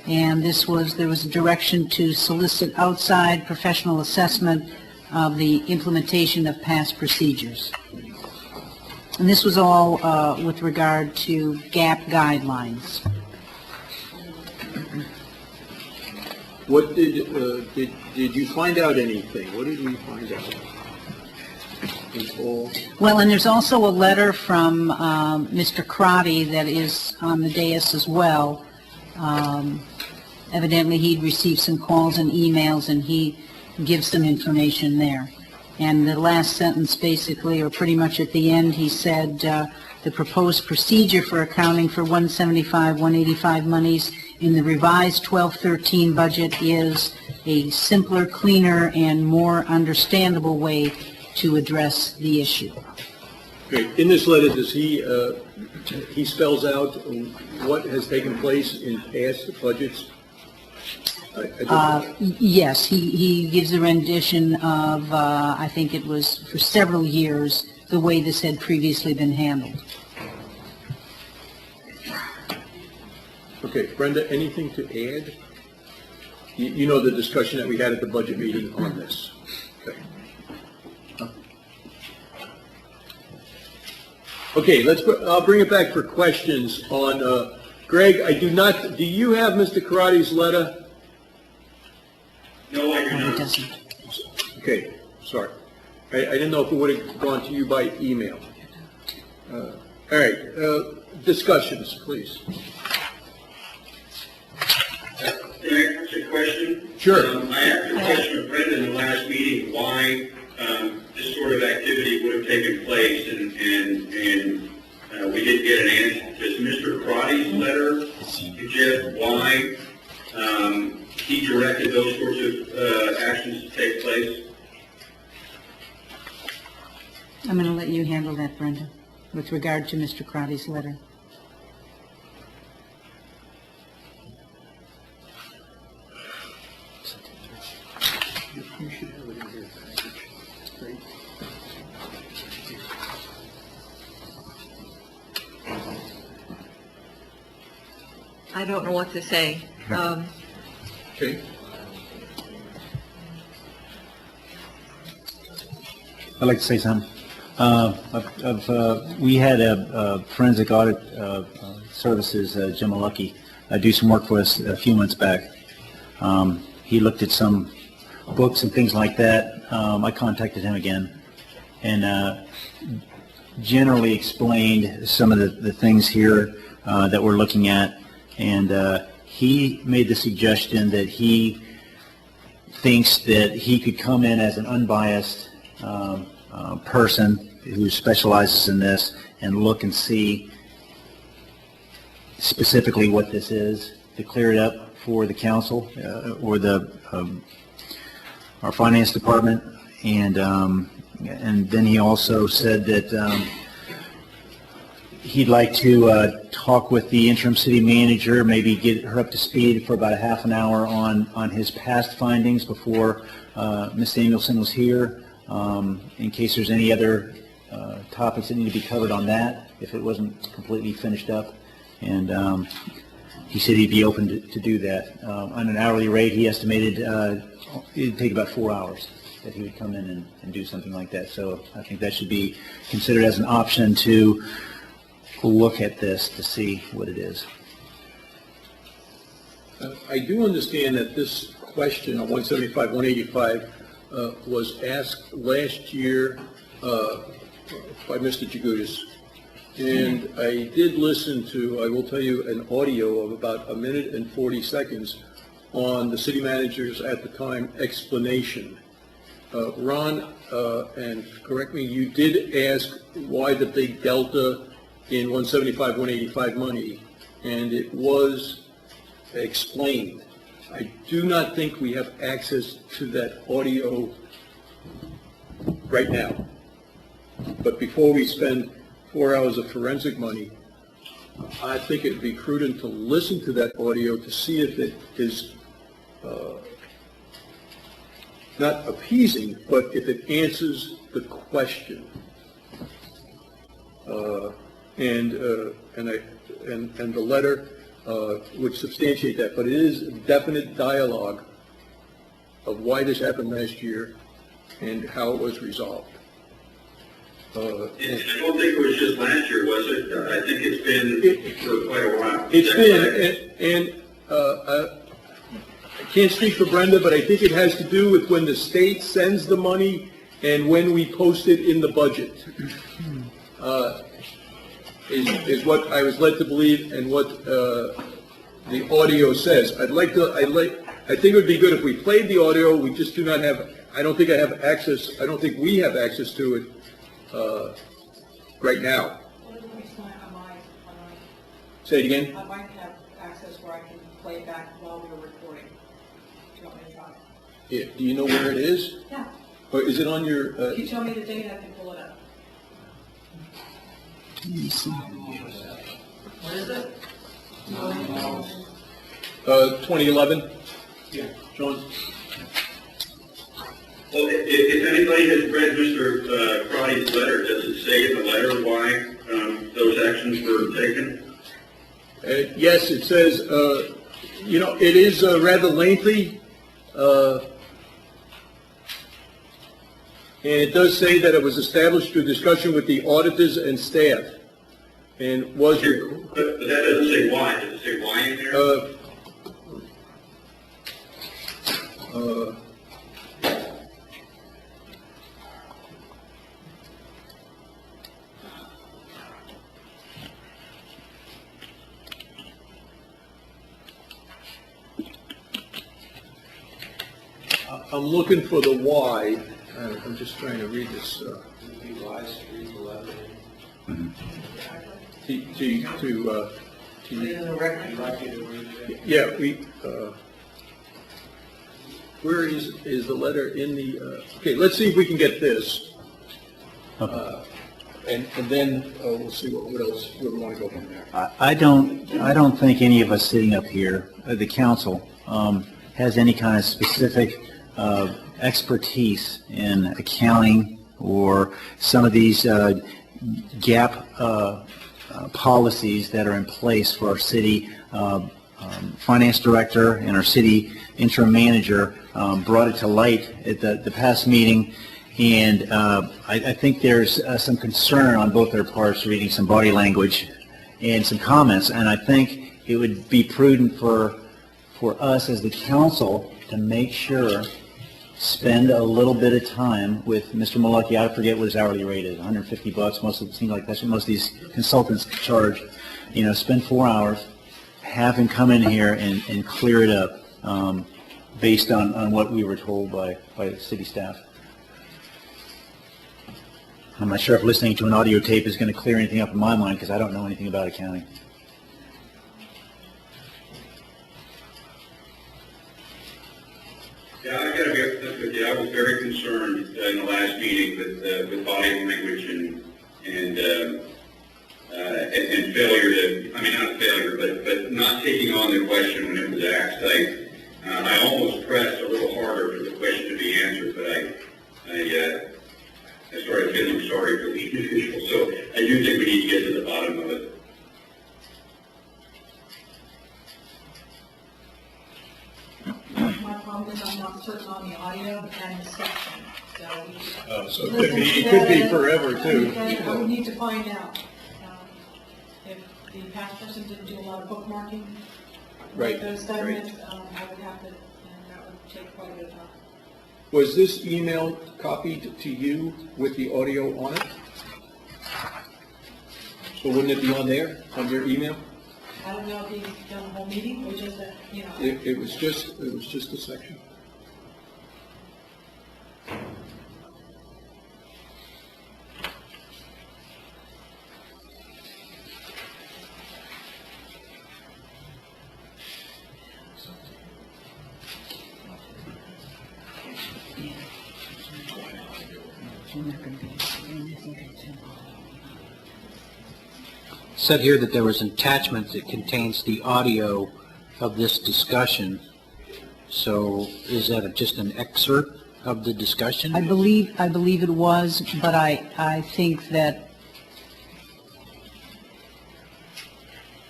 And there was a direction to solicit outside professional assessment of the implementation of past procedures. And this was all with regard to GAP guidelines. What did you find out anything? What did we find out? Well, and there's also a letter from Mr. Crotty that is on the dais as well. Evidently, he'd received some calls and emails, and he gives some information there. And the last sentence, basically, or pretty much at the end, he said the proposed procedure for accounting for 175, 185 monies in the revised 12-13 budget is a simpler, cleaner, and more understandable way to address the issue. Great. In this letter, does he spells out what has taken place in past budgets? Yes, he gives a rendition of, I think it was for several years, the way this had previously been handled. Okay, Brenda, anything to add? You know the discussion that we had at the budget meeting on this. Okay. Okay, I'll bring it back for questions on, Greg, do you have Mr. Karate's letter? No, I do not. Okay, sorry. I didn't know if it would have gone to you by email. All right, discussions, please. Can I ask a question? Sure. I asked a question of Brenda in the last meeting why this sort of activity would have taken place, and we didn't get an answer. Does Mr. Karate's letter suggest why he directed those sorts of actions to take place? I'm going to let you handle that, Brenda, with regard to Mr. Crotty's letter. I don't know what to say. Okay. I'd like to say something. We had a forensic audit services, Jim Malucky, do some work for us a few months back. He looked at some books and things like that. I contacted him again and generally explained some of the things here that we're looking at. And he made the suggestion that he thinks that he could come in as an unbiased person who specializes in this and look and see specifically what this is, to clear it up for the council or the our finance department, and then he also said that he'd like to talk with the interim city manager, maybe get her up to speed for about a half an hour on his past findings before Ms. Danielson was here, in case there's any other topics that need to be covered on that, if it wasn't completely finished up. And he said he'd be open to do that. On an hourly rate, he estimated it'd take about 4 hours that he would come in and do something like that. So I think that should be considered as an option to look at this to see what it is. I do understand that this question on 175, 185 was asked last year by Mr. Jagutis. And I did listen to, I will tell you, an audio of about 1 minute and 40 seconds on the city manager's, at the time, explanation. Ron, and correct me, you did ask why the big delta in 175, 185 money, and it was explained. I do not think we have access to that audio right now. But before we spend 4 hours of forensic money, I think it would be prudent to listen to that audio to see if it is not appeasing, but if it answers the question. And the letter would substantiate that. But it is a definite dialogue of why this happened last year and how it was resolved. I don't think it was just last year, was it? I think it's been for quite a while. It's been, and I can't speak for Brenda, but I think it has to do with when the state sends the money and when we post it in the budget. Is what I was led to believe and what the audio says. I think it would be good if we played the audio. We just do not have, I don't think I have access, I don't think we have access to it right now. Say it again? I might have access where I can play it back while we're recording. Do you want me to try? Yeah. Do you know where it is? Yeah. Or is it on your? If you tell me the date, I can pull it up. What is it? 2011. Yeah. John. Well, if anybody has read Mr. Crotty's letter, does it say in the letter why those actions were taken? Yes, it says, it is rather lengthy, and it does say that it was established through discussion with the auditors and staff, and was... But that doesn't say why. Does it say why in there? I'm looking for the why. I'm just trying to read this. Yeah, where is the letter in the, okay, let's see if we can get this. And then we'll see what else, where we want to go from there. I don't think any of us sitting up here, the council, has any kind of specific expertise in accounting or some of these GAAP policies that are in place for our city. Finance director and our city interim manager brought it to light at the past meeting, and I think there's some concern on both their parts, reading some body language and some comments, and I think it would be prudent for us as the council to make sure, spend a little bit of time with Mr. Malucki. I forget what his hourly rate is, $150. Most of it seems like that's what most of these consultants charge. Spend 4 hours, have him come in here and clear it up based on what we were told by city staff. I'm not sure if listening to an audio tape is going to clear anything up in my mind because I don't know anything about accounting. Yeah, I got to be honest with you. I concerned in the last meeting with body language and failure to, I mean, not failure, but not taking on the question when it was asked. I almost pressed a little harder for the question to be answered, but I started feeling sorry for the individual. So I do think we need to get to the bottom of it. My problem is I'm not certain on the audio and the section, so. So it could be forever, too. I would need to find out. If the past person didn't do a lot of bookmarking. Right, Those right. segments, I would have to, and that would take quite a bit of time. Was this email copied to you with the audio on it? So wouldn't it be on there, on your email? I don't know if he's done the whole meeting, or just that, you know. It was just a section. Said here that there was an attachment that contains the audio of this discussion. So is that just an excerpt of the discussion? I believe it was, but I think that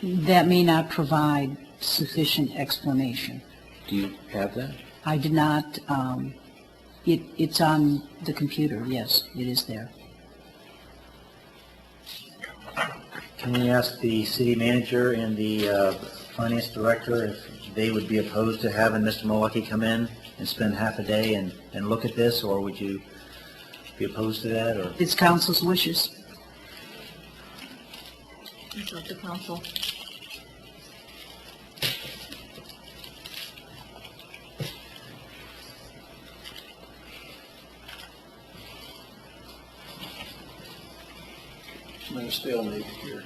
may not provide sufficient explanation. Do you have that? I did not, it's on the computer, yes, it is there. Can we ask the city manager and the finance director if they would be opposed to having Mr. Mullucky come in and spend half a day and look at this, or would you be opposed to that? Or It's council's wishes. It's up to council. I'm in a stalemate here.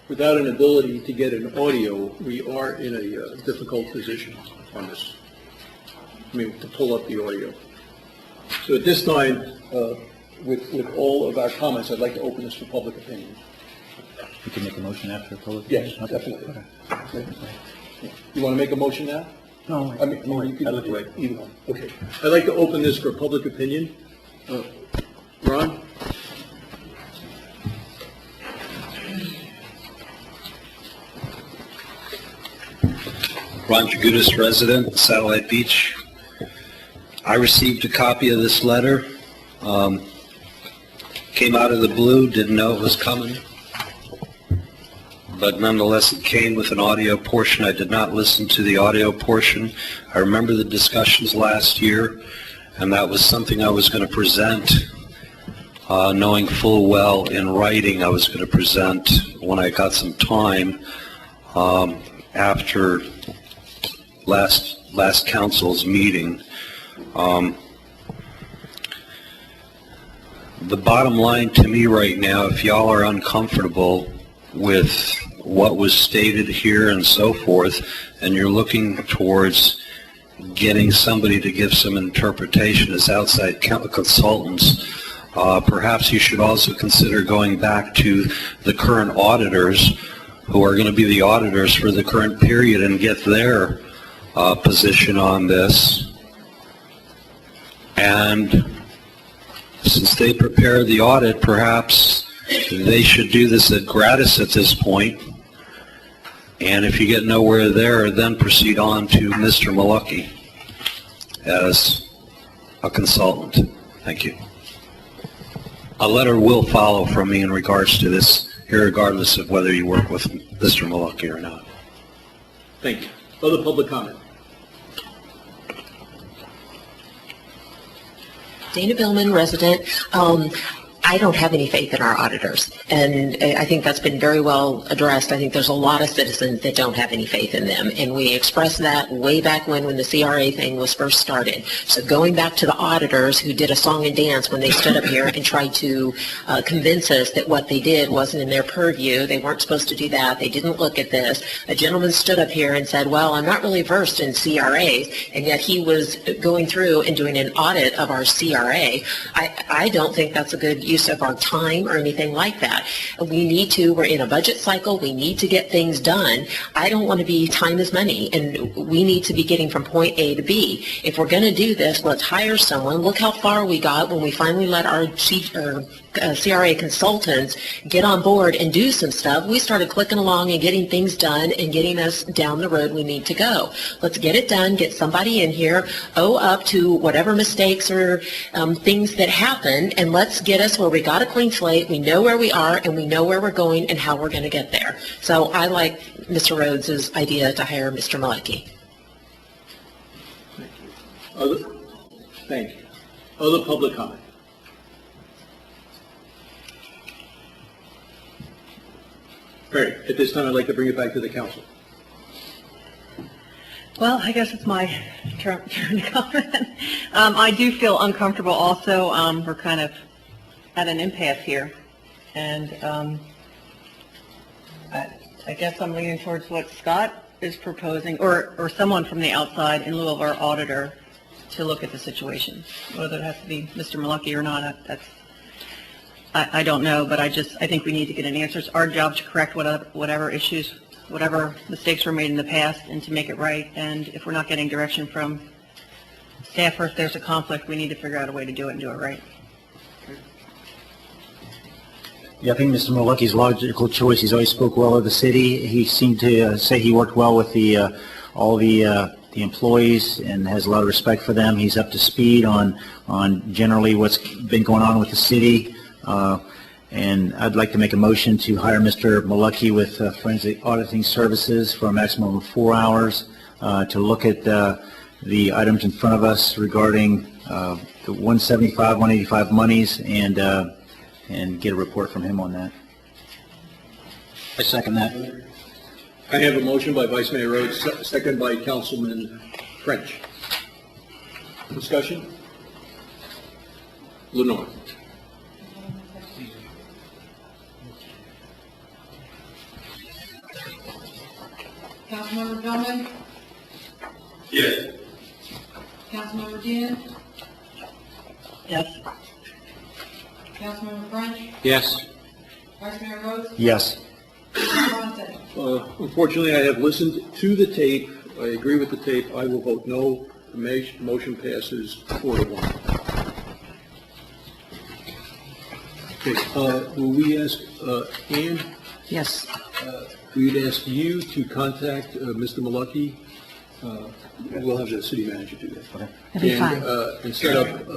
Without an ability to get an audio, we are in a difficult position on this. I mean, to pull up the audio. So at this time, with all of our comments, I'd like to open this for public opinion. we can make a motion after public? Yes, Okay. definitely. You want to make a motion now? No, I mean, you can wait. Either one. Okay. I'd like to open this for public opinion. Ron? Ron Jagutis, resident, Satellite Beach. I received a copy of this letter. Came out of the blue, didn't know it was coming. But nonetheless, it came with an audio portion. I did not listen to the audio portion. I remember the discussions last year, and that was something I was going to present, knowing full well in writing I was going to present when I got some time after last council's meeting. The bottom line to me right now, if y'all are uncomfortable with what was stated here and so forth, and you're looking towards getting somebody to give some interpretation as outside consultants, perhaps you should also consider going back to the current auditors who are going to be the auditors for the current period and get their position on this. And since they prepare the audit, perhaps they should do this gratis at this point. And if you get nowhere there, then proceed on to Mr. Mullucky as a consultant. Thank you. A letter will follow from me in regards to this, regardless of whether you work with Mr. Mullucky or not. Thank you. Other public comment? Dana Billman, resident. I don't have any faith in our auditors, and I think that's been very well addressed. I think there's a lot of citizens that don't have any faith in them, and we expressed that way back when the CRA thing was first started. So going back to the auditors who did a song and dance when they stood up here and tried to convince us that what they did wasn't in their purview, they weren't supposed to do that, they didn't look at this. A gentleman stood up here and said, well, I'm not really versed in CRAs, and yet he was going through and doing an audit of our CRA. I don't think that's a good use of our time or anything like that. We're in a budget cycle, we need to get things done. I don't want to be time is money, and we need to be getting from point A to B. If we're going to do this, let's hire someone. Look how far we got when we finally let our CRA consultants get on board and do some stuff. We started clicking along and getting things done and getting us down the road we need to go. Let's get it done, get somebody in here, owe up to whatever mistakes or things that happen, and let's get us where we got a clean slate, we know where we are, and we know where we're going and how we're going to get there. So I like Mr. Rhodes' idea to hire Mr. Malecki. Thank you. Other public comment? Great. At this time, I'd like to bring it back to the council. Well, I guess it's my turn to comment. I do feel uncomfortable also. We're kind of at an impasse here. And I guess I'm leaning towards what Scott is proposing, or someone from the outside in lieu of our auditor to look at the situation. Whether it has to be Mr. Malecki or not, I don't know, but I think we need to get an answer. It's our job to correct whatever issues, whatever mistakes were made in the past, and to make it right. And if we're not getting direction from staff, or if there's a conflict, we need to figure out a way to do it and do it right. Yeah, I think Mr. Malecki's logical choice. He's always spoke well of the city. He seemed to say he worked well with all the employees and has a lot of respect for them. He's up to speed on generally what's been going on with the city. And I'd like to make a motion to hire Mr. Malecki with Forensic Auditing Services for a maximum of 4 hours to look at the items in front of us regarding the 175, 185 monies and get a report from him on that. I second that. I have a motion by Vice Mayor Rhodes, second by Councilman French. Discussion? Lenore. Councilmember Bowman? Yes. Councilmember Dean? Yes. Councilmember French? Yes. Vice Mayor Rhodes? Yes. Unfortunately, I have listened to the tape. I agree with the tape. I will vote no. The motion passes 4-1. Okay, will we ask Ann? Yes. We'd ask you to contact Mr. Malecki. We'll have the city manager do that. That'd be fine. And set up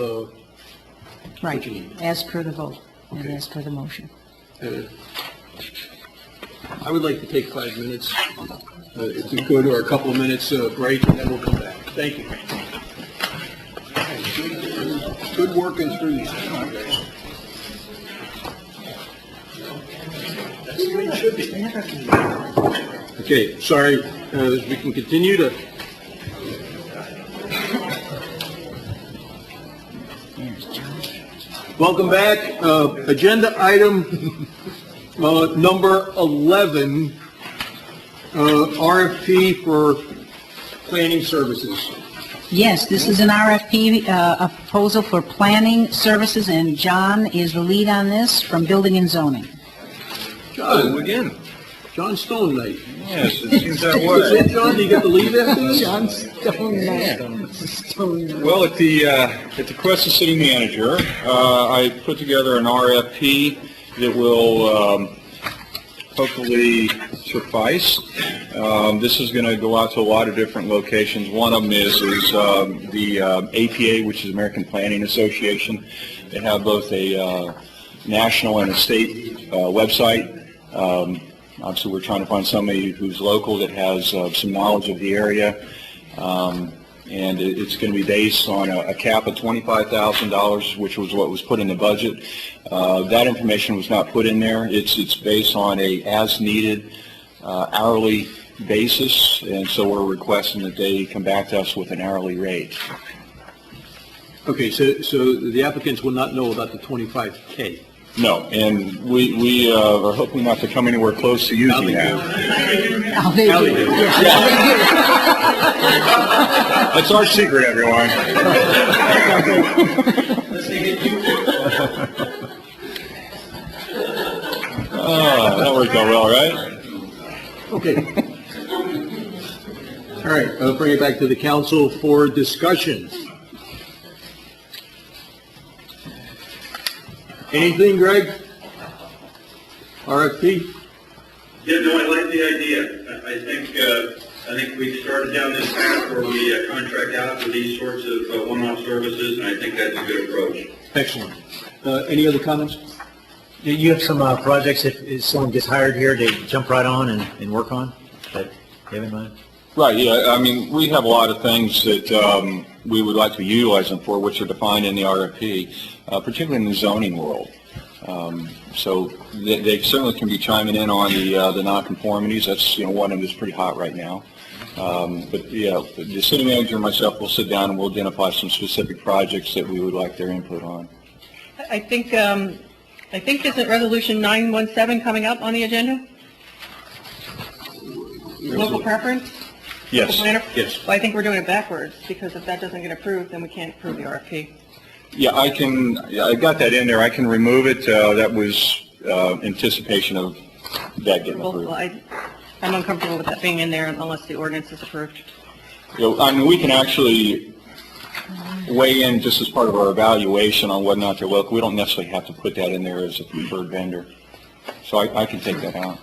Right, what you need. as per the vote and Okay. as per the motion. I would like to take 5 minutes. If we go to our couple of minutes break, and then we'll come back. Thank you. Good working through these. That's the way it should be. Okay, sorry. We can continue to. Welcome back. Agenda item number 11, RFP for planning services. Yes, this is an RFP, a proposal for planning services, and John is the lead on this from Building and Zoning. John, again. John Stone night. Yes, it seems that way. Was it, John? You get to leave after this? John Stone night. Well, at the request of city manager, I put together an RFP that will hopefully suffice. This is going to go out to a lot of different locations. One of them is the APA, which is American Planning Association. They have both a national and a state website. Obviously, we're trying to find somebody who's local that has some knowledge of the area. and it's going to be based on a cap of $25,000, which was what was put in the budget. That information was not put in there. It's based on a as-needed hourly basis, and so we're requesting that they come back to us with an hourly rate. Okay, so the applicants will not know about the 25K? No, and we are hoping not to come anywhere close to using that. That's our secret, everyone. Oh, that worked out well, right? Okay. All right, I'll bring it back to the council for discussion. Anything, Greg? RFP? Yeah, no, I like the idea. I think we've started down this path where we contract out for these sorts of one-off services, and I think that's a good approach. Excellent. Any other comments? You have some projects, if someone gets hired here, they jump right on and work on, that you have in mind? Right, yeah, I mean, we have a lot of things that we would like to utilize them for, which are defined in the RFP, particularly in the zoning world. So they certainly can be chiming in on the nonconformities. That's, one of them is pretty hot right now. But yeah, the city manager and myself will sit down and we'll identify some specific projects that we would like their input on. I think isn't Resolution 917 coming up on the agenda? Local preference? Yes. Local planner? Yes. Well, I think we're doing it backwards, because if that doesn't get approved, then we can't approve the RFP. Yeah, I got that in there. I can remove it. That was anticipation of that getting approved. Well, I'm uncomfortable with that being in there unless the ordinance is approved. I mean, we can actually weigh in just as part of our evaluation on whether or not they're local. We don't necessarily have to put that in there as a preferred vendor. So I can take that out.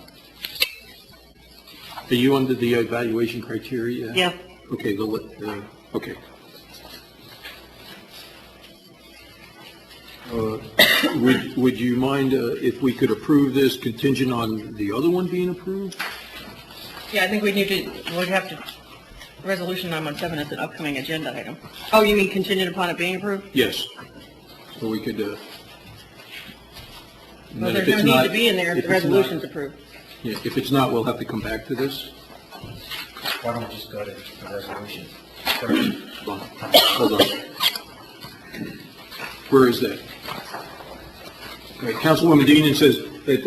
Are you under the evaluation criteria? Yeah. Okay, okay. Would you mind if we could approve this contingent on the other one being approved? Yeah, I think we'd have to, Resolution 917 is an upcoming agenda item. Oh, you mean contingent upon it being approved? Yes. So we could, Well, there's no need to be in there if the resolution's approved. Yeah, if it's not, we'll have to come back to this. Why don't we just go to the resolution? Hold on. Where is that? All right, Councilwoman Deanan says that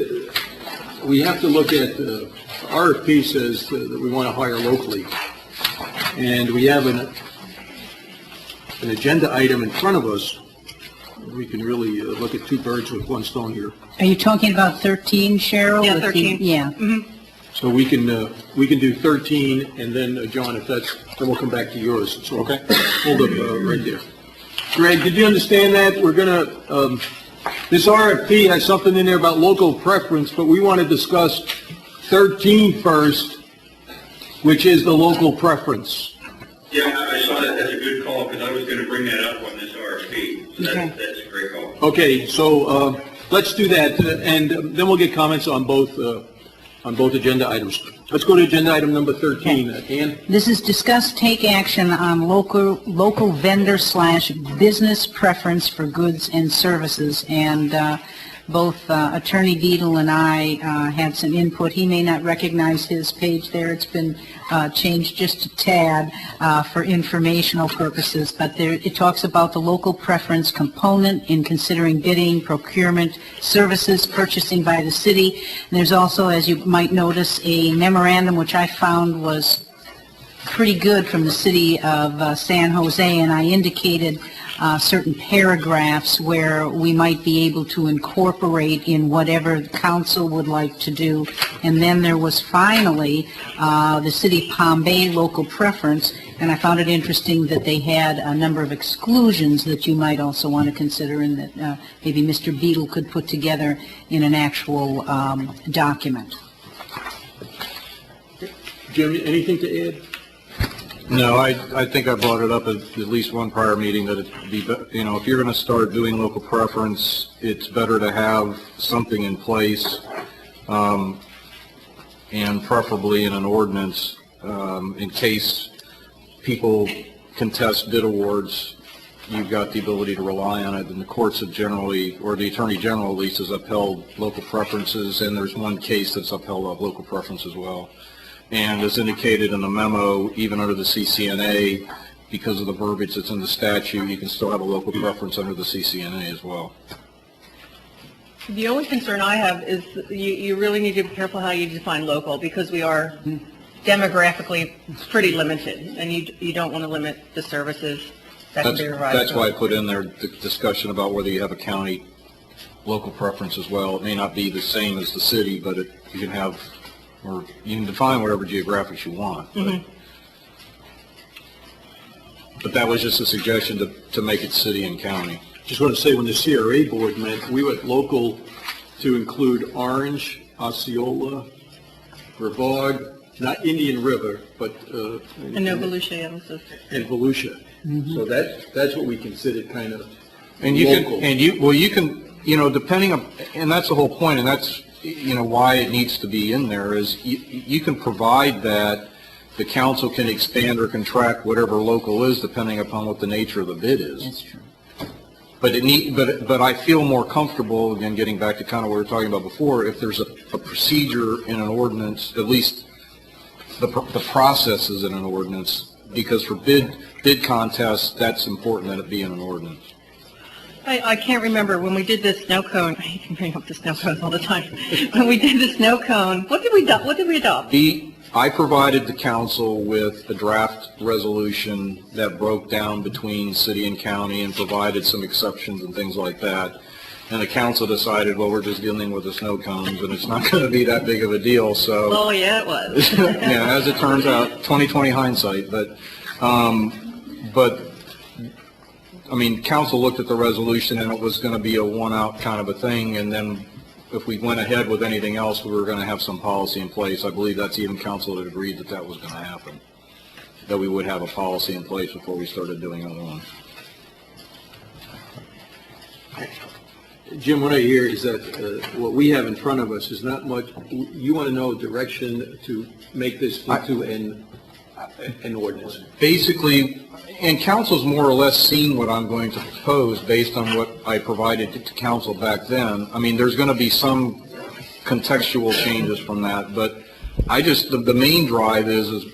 we have to look at, RFP says that we want to hire locally. And we have an agenda item in front of us. We can really look at two birds with one stone here. Are you talking about 13, Cheryl? Yeah, With the- 13. Yeah. Mm-hmm. So we can do 13, and then, John, if that's, then we'll come back to yours. So, okay. Hold up right there. Greg, did you understand that? We're going to, this RFP has something in there about local preference, but we want to discuss 13 first, which is the local preference. Yeah, I saw that. That's a good call, because I was going to bring that up on this RFP. So that's a great call. Okay, so let's do that, and then we'll get comments on both agenda items. Let's go to agenda item number 13. Ann? This is discuss take action on local vendor / business preference for goods and services. And both Attorney Beadle and I had some input. He may not recognize his page there. It's been changed just a tad for informational purposes. But there, it talks about the local preference component in considering bidding, procurement, services, purchasing by the city. And there's also, as you might notice, a memorandum which I found was pretty good from the city of San Jose, and I indicated certain paragraphs where we might be able to incorporate in whatever the council would like to do. And then there was finally the city of Palm Bay local preference, and I found it interesting that they had a number of exclusions that you might also want to consider, and that maybe Mr. Beadle could put together in an actual document. Jim, anything to add? No, I think I brought it up at least one prior meeting that it'd be, if you're going to start doing local preference, it's better to have something in place, and preferably in an ordinance, in case people contest bid awards, you've got the ability to rely on it, and the courts have generally, or the Attorney General at least, has upheld local preferences, and there's one case that's upheld local preference as well. And as indicated in the memo, even under the CCNA, because of the verbiage that's in the statute, you can still have a local preference under the CCNA as well. The only concern I have is you really need to be careful how you define local, because we are demographically pretty limited, and you don't want to limit the services that can be provided. That's why I put in there the discussion about whether you have a county local preference as well. It may not be the same as the city, but you can have, or you can define whatever geographics you want. But that was just a suggestion to make it city and county. Just want to say, when the CRA board met, we went local to include Orange, Osceola, Brevard, not Indian River, but And no Volusia, and Volusia. So that's what we considered kind of And you local. you can, depending on, and that's the whole point, and that's, why it needs to be in there, is you can provide that the council can expand or contract whatever local is depending upon what the nature of the bid is. That's true. But I feel more comfortable, again, getting back to kind of what we were talking about before, if there's a procedure in an ordinance, at least the process is in an ordinance, because for bid contests, that's important that it be in an ordinance. I can't remember when we did the snow cone. I hate to bring up the snow cones all the time. When we did the snow cone, what did we adopt? I provided the council with a draft resolution that broke down between city and county and provided some exceptions and things like that. And the council decided, well, we're just dealing with the snow cones, and it's not going to be that big of a deal. So, oh yeah, it was. yeah, as it turns out, 20/20 hindsight. But I mean, council looked at the resolution, and it was going to be a one-out kind of a thing, and then if we went ahead with anything else, we were going to have some policy in place. I believe that's even council that agreed that was going to happen, that we would have a policy in place before we started doing other ones. Jim, what I hear is that what we have in front of us is not much. You want to know direction to make this into an ordinance. Basically, and council's more or less seen what I'm going to propose based on what I provided to council back then. I mean, there's going to be some contextual changes from that, but I just, the main drive is,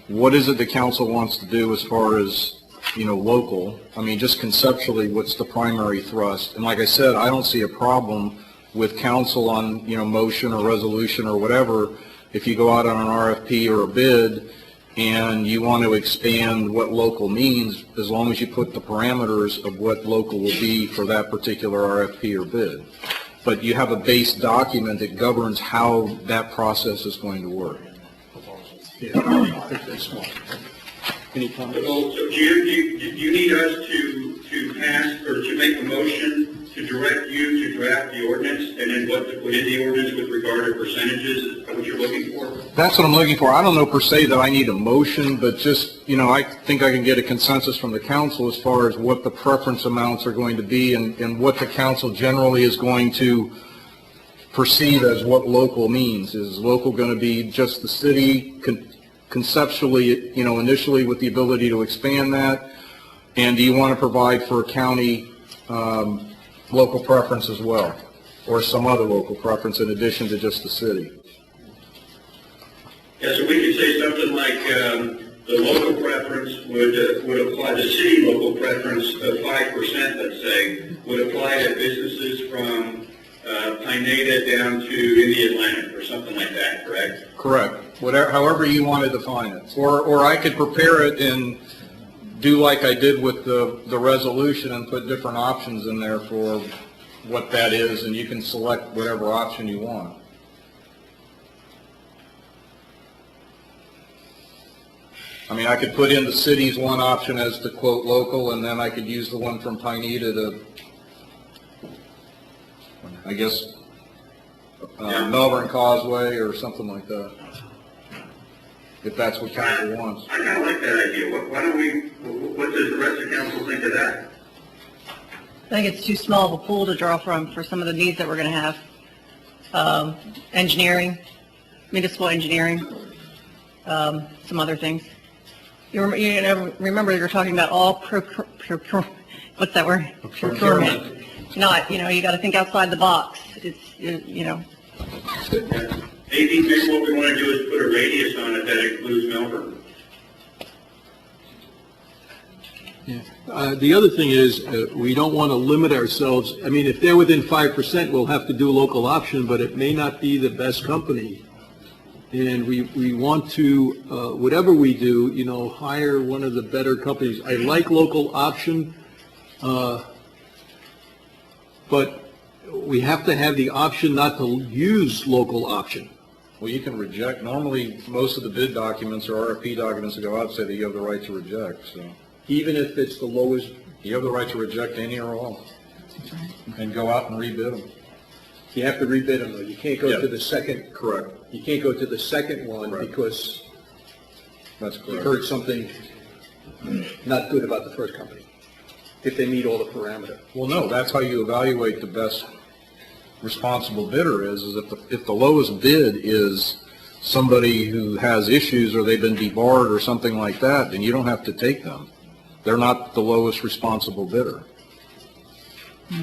what is it the council wants to do as far as, local? I mean, just conceptually, what's the primary thrust? And like I said, I don't see a problem with council on, motion or resolution or whatever, if you go out on an RFP or a bid and you want to expand what local means, as long as you put the parameters of what local will be for that particular RFP or bid. But you have a base document that governs how that process is going to work. Yeah, I think that's smart. Any comments? So Jim, do you need us to pass or to make a motion to direct you to draft the ordinance and then what to put in the ordinance with regard to percentages? Is that what you're looking for? That's what I'm looking for. I don't know per se that I need a motion, but just, I think I can get a consensus from the council as far as what the preference amounts are going to be and what the council generally is going to perceive as what local means. Is local going to be just the city conceptually, initially with the ability to expand that? And do you want to provide for a county local preference as well, or some other local preference in addition to just the city? Yeah, so we could say something like the local preference would apply, the city local preference of 5%, let's say, would apply to businesses from Pineda down to Indian Atlantic or something like that, correct? Correct. Whatever, however you want to define it. Or I could prepare it and do like I did with the resolution and put different options in there for what that is, and you can select whatever option you want. I mean, I could put in the city's one option as the quote local, and then I could use the one from Pineda to, I guess, Melbourne Causeway or something like that, if that's what council wants. I kind of like that idea. What does the rest of council think of that? I think it's too small of a pool to draw from for some of the needs that we're going to have. Engineering, municipal engineering, some other things. remember you're talking about all what's that word? Procurement. Not, you got to think outside the box. Maybe what we want to do is put a radius on it that includes Melbourne. The other thing is, we don't want to limit ourselves. I mean, if they're within 5%, we'll have to do local option, but it may not be the best company. And we want to, whatever we do, hire one of the better companies. I like local option, but we have to have the option not to use local option. Well, you can reject, normally, most of the bid documents or RFP documents that go out say that you have the right to reject, so. Even if it's the lowest? You have the right to reject any or all. And go out and rebid them. You have to rebid them, though. You can't go Yeah. to the second. Correct. You can't go to the second one because That's you correct. heard something not good about the first company, if they meet all the parameters. Well, no, that's how you evaluate the best responsible bidder is if the lowest bid is somebody who has issues or they've been debarred or something like that, then you don't have to take them. They're not the lowest responsible bidder.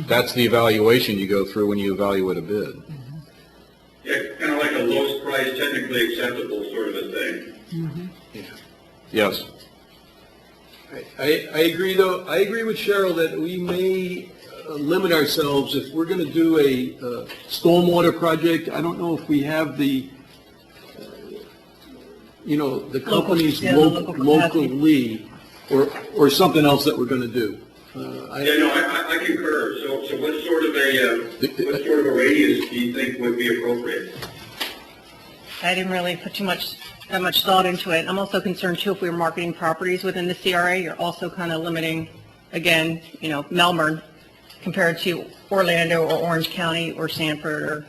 That's the evaluation you go through when you evaluate a bid. Yeah, kind of like a lowest price, technically acceptable sort of a thing. Yes. I agree, though. I agree with Cheryl that we may limit ourselves if we're going to do a stormwater project. I don't know if we have the, the companies locally or something else that we're going to do. I concur. So what sort of a radius do you think would be appropriate? I didn't really put that much thought into it. I'm also concerned too if we're marketing properties within the CRA, you're also kind of limiting, again, Melbourne compared to Orlando or Orange County or Sanford or.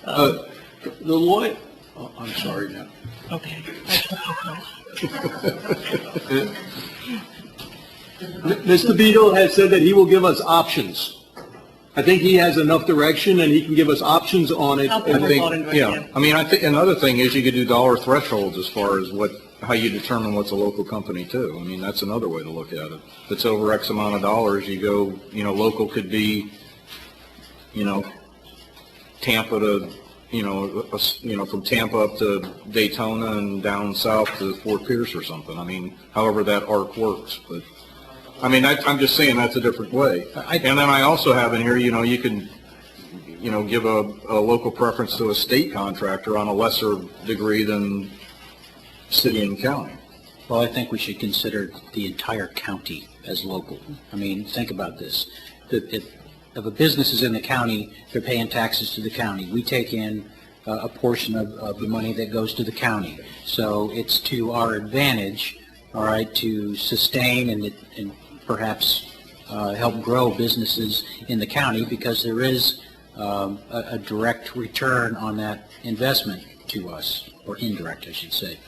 The lawyer. Oh, I'm sorry now. Okay. Mr. Beadle has said that he will give us options. I think he has enough direction and he can give us options on it. I'll put more thought into it, yeah. I mean, I think another thing is you could do dollar thresholds as far as how you determine what's a local company too. I mean, that's another way to look at it. If it's over X amount of dollars, you go, local could be, Tampa to, from Tampa up to Daytona and down south to Fort Pierce or something. I mean, however that arc works, but. I mean, I'm just saying that's a different way. And then I also have in here, you can, give a local preference to a state contractor on a lesser degree than city and county. Well, I think we should consider the entire county as local. I mean, think about this. If a business is in the county, they're paying taxes to the county. We take in a portion of the money that goes to the county. So it's to our advantage, all right, to sustain and perhaps help grow businesses in the county because there is a direct return on that investment to us, or indirect, I should say.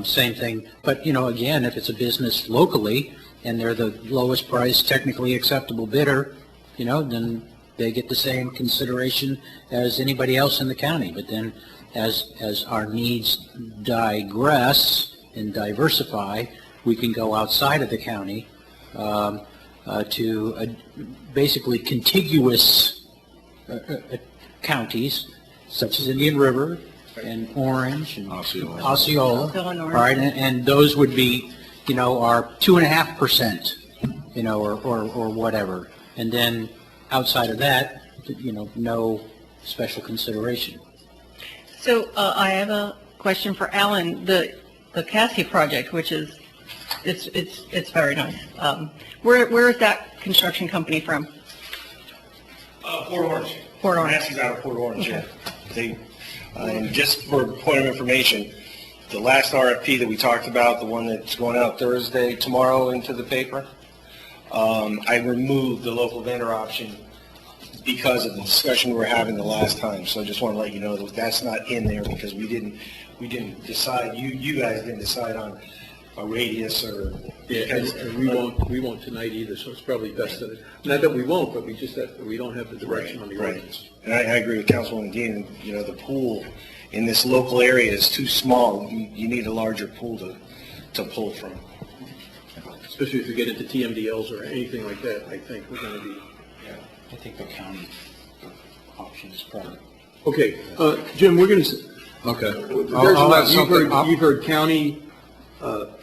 Same thing, but again, if it's a business locally and they're the lowest price, technically acceptable bidder, then they get the same consideration as anybody else in the county. But then as our needs digress and diversify, we can go outside of the county to basically contiguous counties such as Indian River and Orange and Osceola, all right, and those would be, our 2.5%, or whatever, and then outside of that, no special consideration. So I have a question for Alan. The Cassie project, which is it's very nice. Where is that construction company from? Port Orange. Port Orange. Massey's out of Port Orange, Okay. yeah. And just for point of information, the last RFP that we talked about, the one that's going out tomorrow into the paper, I removed the local vendor option because of the discussion we were having the last time. So I just want to let you know that that's not in there because we didn't decide, you guys didn't decide on a radius or. Yeah, and we won't tonight either, so it's probably best that, not that we won't, but we don't have the direction on the ordinance. And I agree with Councilwoman Dean, the pool in this local area is too small. You need a larger pool to pull from. especially if you get into TMDLs or anything like that, I think we're going to be. I think the county option is probably. Okay, Jim, we're going to. Okay. There's a I'll lot. have something. You've heard county,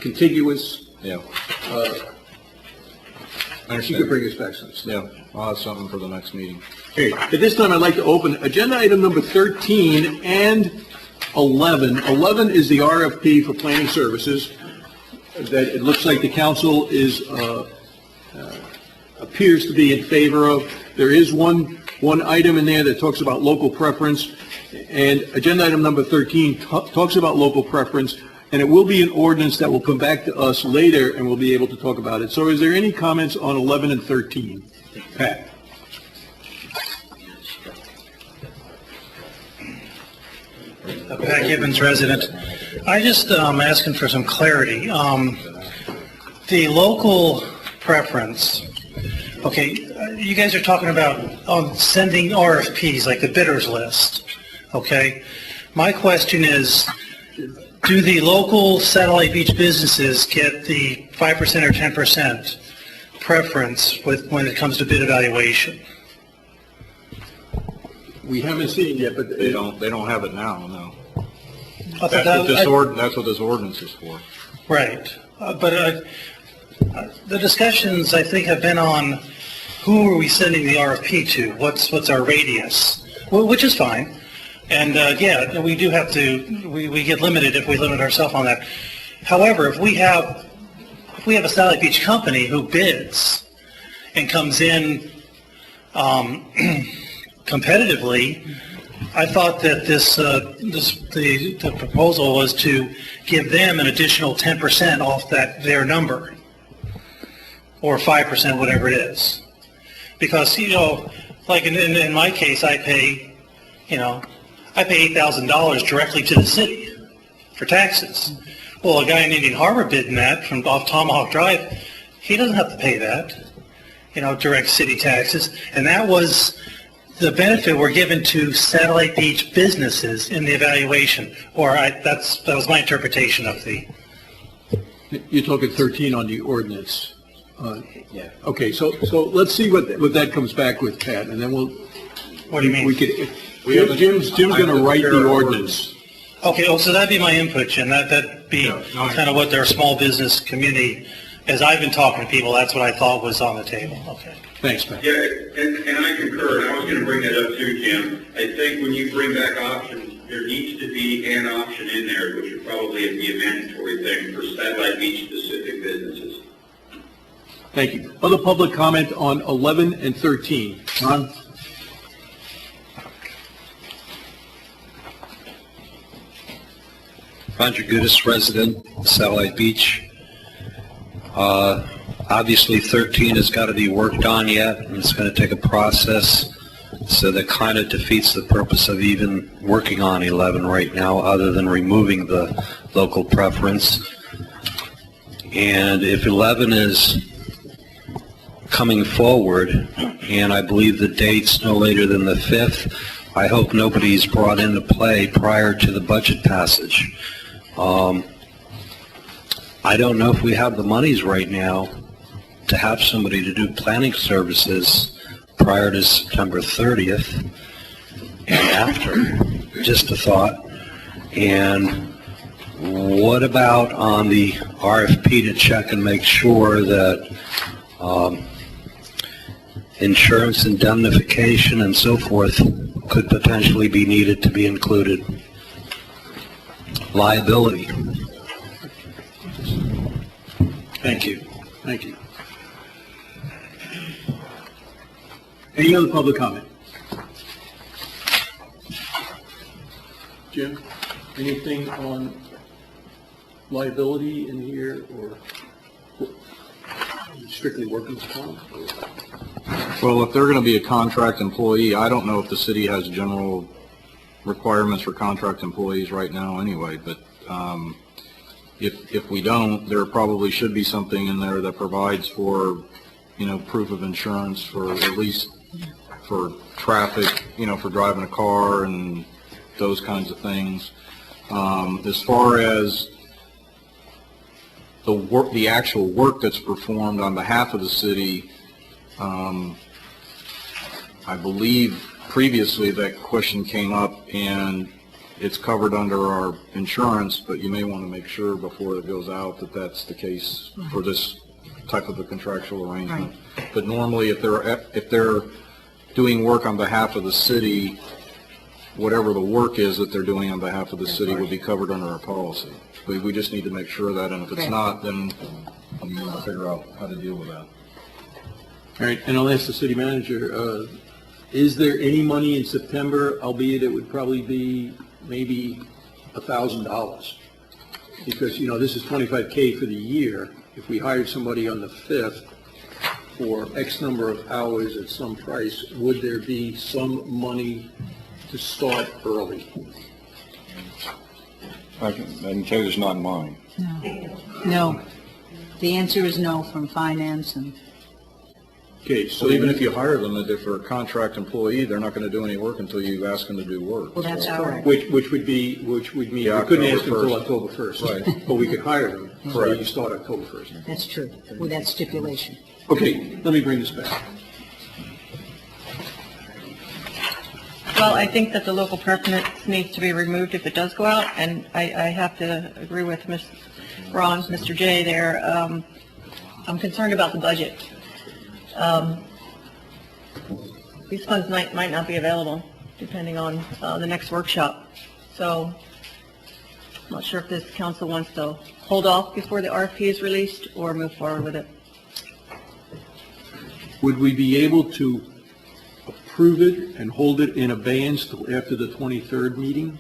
contiguous. Yeah. You could bring us back some stuff. Yeah, I'll have something for the next meeting. Okay, at this time, I'd like to open agenda item number 13 and 11. 11 is the RFP for planning services that it looks like the council is, appears to be in favor of. There is one item in there that talks about local preference, and agenda item number 13 talks about local preference, and it will be an ordinance that will come back to us later, and we'll be able to talk about it. So is there any comments on 11 and 13? Pat? Pat Gibbons, resident. I just asking for some clarity. The local preference, okay, you guys are talking about sending RFPs, like the bidders list, okay? My question is, do the local satellite beach businesses get the 5% or 10% preference when it comes to bid evaluation? We haven't seen it yet, but They don't have it now, no. That's That's what this ordinance is for. Right, but the discussions, I think, have been on who are we sending the RFP to? What's our radius? Well, which is fine. And yeah, we do have to, we get limited if we limit ourselves on that. However, if we have a satellite beach company who bids and comes in competitively, I thought that the proposal was to give them an additional 10% off their number, or 5%, whatever it is. Because, like in my case, I pay $8,000 directly to the city for taxes. Well, a guy in Indian Harbor bidding that from off Tomahawk Drive, he doesn't have to pay that, direct city taxes. And that was the benefit we're given to satellite beach businesses in the evaluation, that was my interpretation of the. You're talking 13 on the ordinance. Yeah. Okay, so let's see what that comes back with, Pat, and then we'll. What do you mean? Jim's going to write the ordinance. Okay, so that'd be my input, Jim. That'd be kind of what their small business community, as I've been talking to people, that's what I thought was on the table. Okay. Thanks, Pat. Yeah, and I concur, and I was going to bring that up too, Jim. I think when you bring back options, there needs to be an option in there, which would probably be a mandatory thing for satellite beach specific businesses. Thank you. Other public comment on 11 and 13? Ron? Roger Gudis, resident, Satellite Beach. Obviously, 13 has got to be worked on yet, and it's going to take a process, so that kind of defeats the purpose of even working on 11 right now, other than removing the local preference. And if 11 is coming forward, and I believe the date's no later than the 5th, I hope nobody's brought into play prior to the budget passage. I don't know if we have the monies right now to have somebody to do planning services prior to September 30th and after. Just a thought. And what about on the RFP to check and make sure that insurance indemnification and so forth could potentially be needed to be included? Liability. Thank you. Thank you. Any other public comment? Jim, anything on liability in here, or strictly workers' comp? Well, if they're going to be a contract employee, I don't know if the city has general requirements for contract employees right now anyway, but if we don't, there probably should be something in there that provides for, proof of insurance for at least for traffic, for driving a car and those kinds of things. As far as the actual work that's performed on behalf of the city, I believe previously that question came up, and it's covered under our insurance, but you may want to make sure before it goes out that that's the case for this type of a contractual arrangement. But normally, if they're doing work on behalf of the city, whatever the work is that they're doing on behalf of the city will be covered under our policy. We just need to make sure of that, and if it's not, then we need to figure out how to deal with that. All right, and I'll ask the city manager, is there any money in September, albeit it would probably be maybe $1,000? Because, you know, this is $25K for the year. If we hired somebody on the 5th for X number of hours at some price, would there be some money to start early? I can tell you it's not mine. No. The answer is no from finance and... Okay, So even if you hire them, if they're a contract employee, they're not going to do any work until you ask them to do work. Well, that's correct. Which would mean we couldn't ask them until October 1st. Right. But we could hire them, so Correct. you start October 1st. That's true, with that stipulation. Okay, let me bring this back. Well, I think that the local preference needs to be removed if it does go out, and I have to agree with Mr. J there. I'm concerned about the budget. These funds might not be available, depending on the next workshop. So I'm not sure if this council wants to hold off before the RFP is released or move forward with it. Would we be able to approve it and hold it in abeyance till after the 23rd meeting?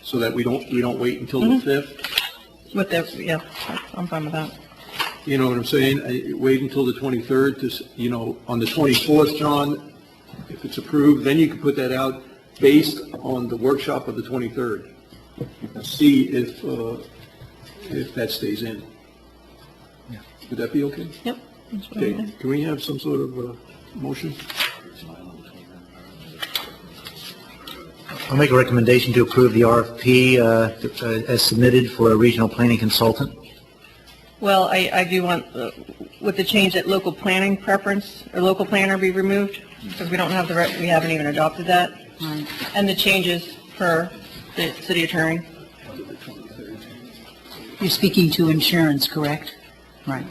So that we don't wait until the 5th? With the, yeah, I'm fine with that. You know what I'm saying? Wait until the 23rd to, you know, on the 24th, John, if it's approved, then you can put that out based on the workshop of the 23rd. See if that stays in. Would that be okay? Yep. Okay, can we have some sort of motion? I'll make a recommendation to approve the RFP as submitted for a regional planning consultant. Well, I do want, with the change that local planning preference, or local planner be removed, because we don't have we haven't even adopted that. And the changes for the city attorney. You're speaking to insurance, correct? Right.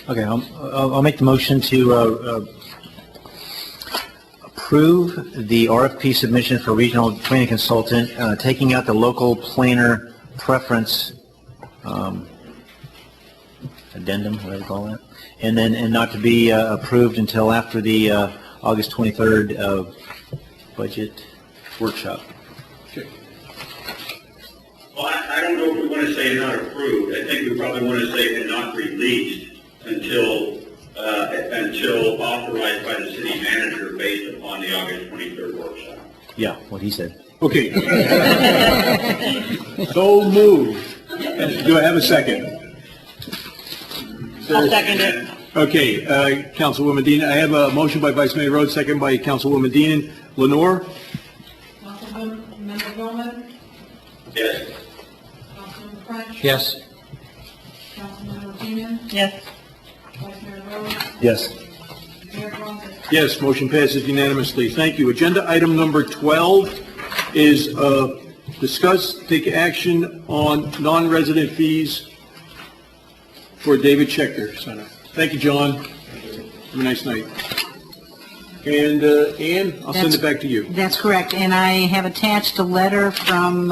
Okay, I'll make the motion to approve the RFP submission for regional planning consultant, taking out the local planner preference addendum, whatever you call that, and not to be approved until after the August 23rd budget workshop. Okay. Well, I don't know if we want to say not approved. I think we probably want to say not released until authorized by the city manager based upon the August 23rd workshop. Yeah, what he said. Okay. So moved. Do I have a second? I'll second it. Okay, Councilwoman Dean, I have a motion by Vice Mayor Rhodes, second by Councilwoman Dean. Lenore? Councilmember Bowman, Yes. Councilmember French. Yes. Councilmember Keenan, Yes. Vice Mayor Rhodes, Yes. Mayor Bronson. Yes, motion passes unanimously. Thank you. Agenda item number 12 is discuss, take action on non-resident fees for David Schechter Center. Thank you, John. Have a nice night. And Ann, I'll send it back to you. That's correct, and I have attached a letter from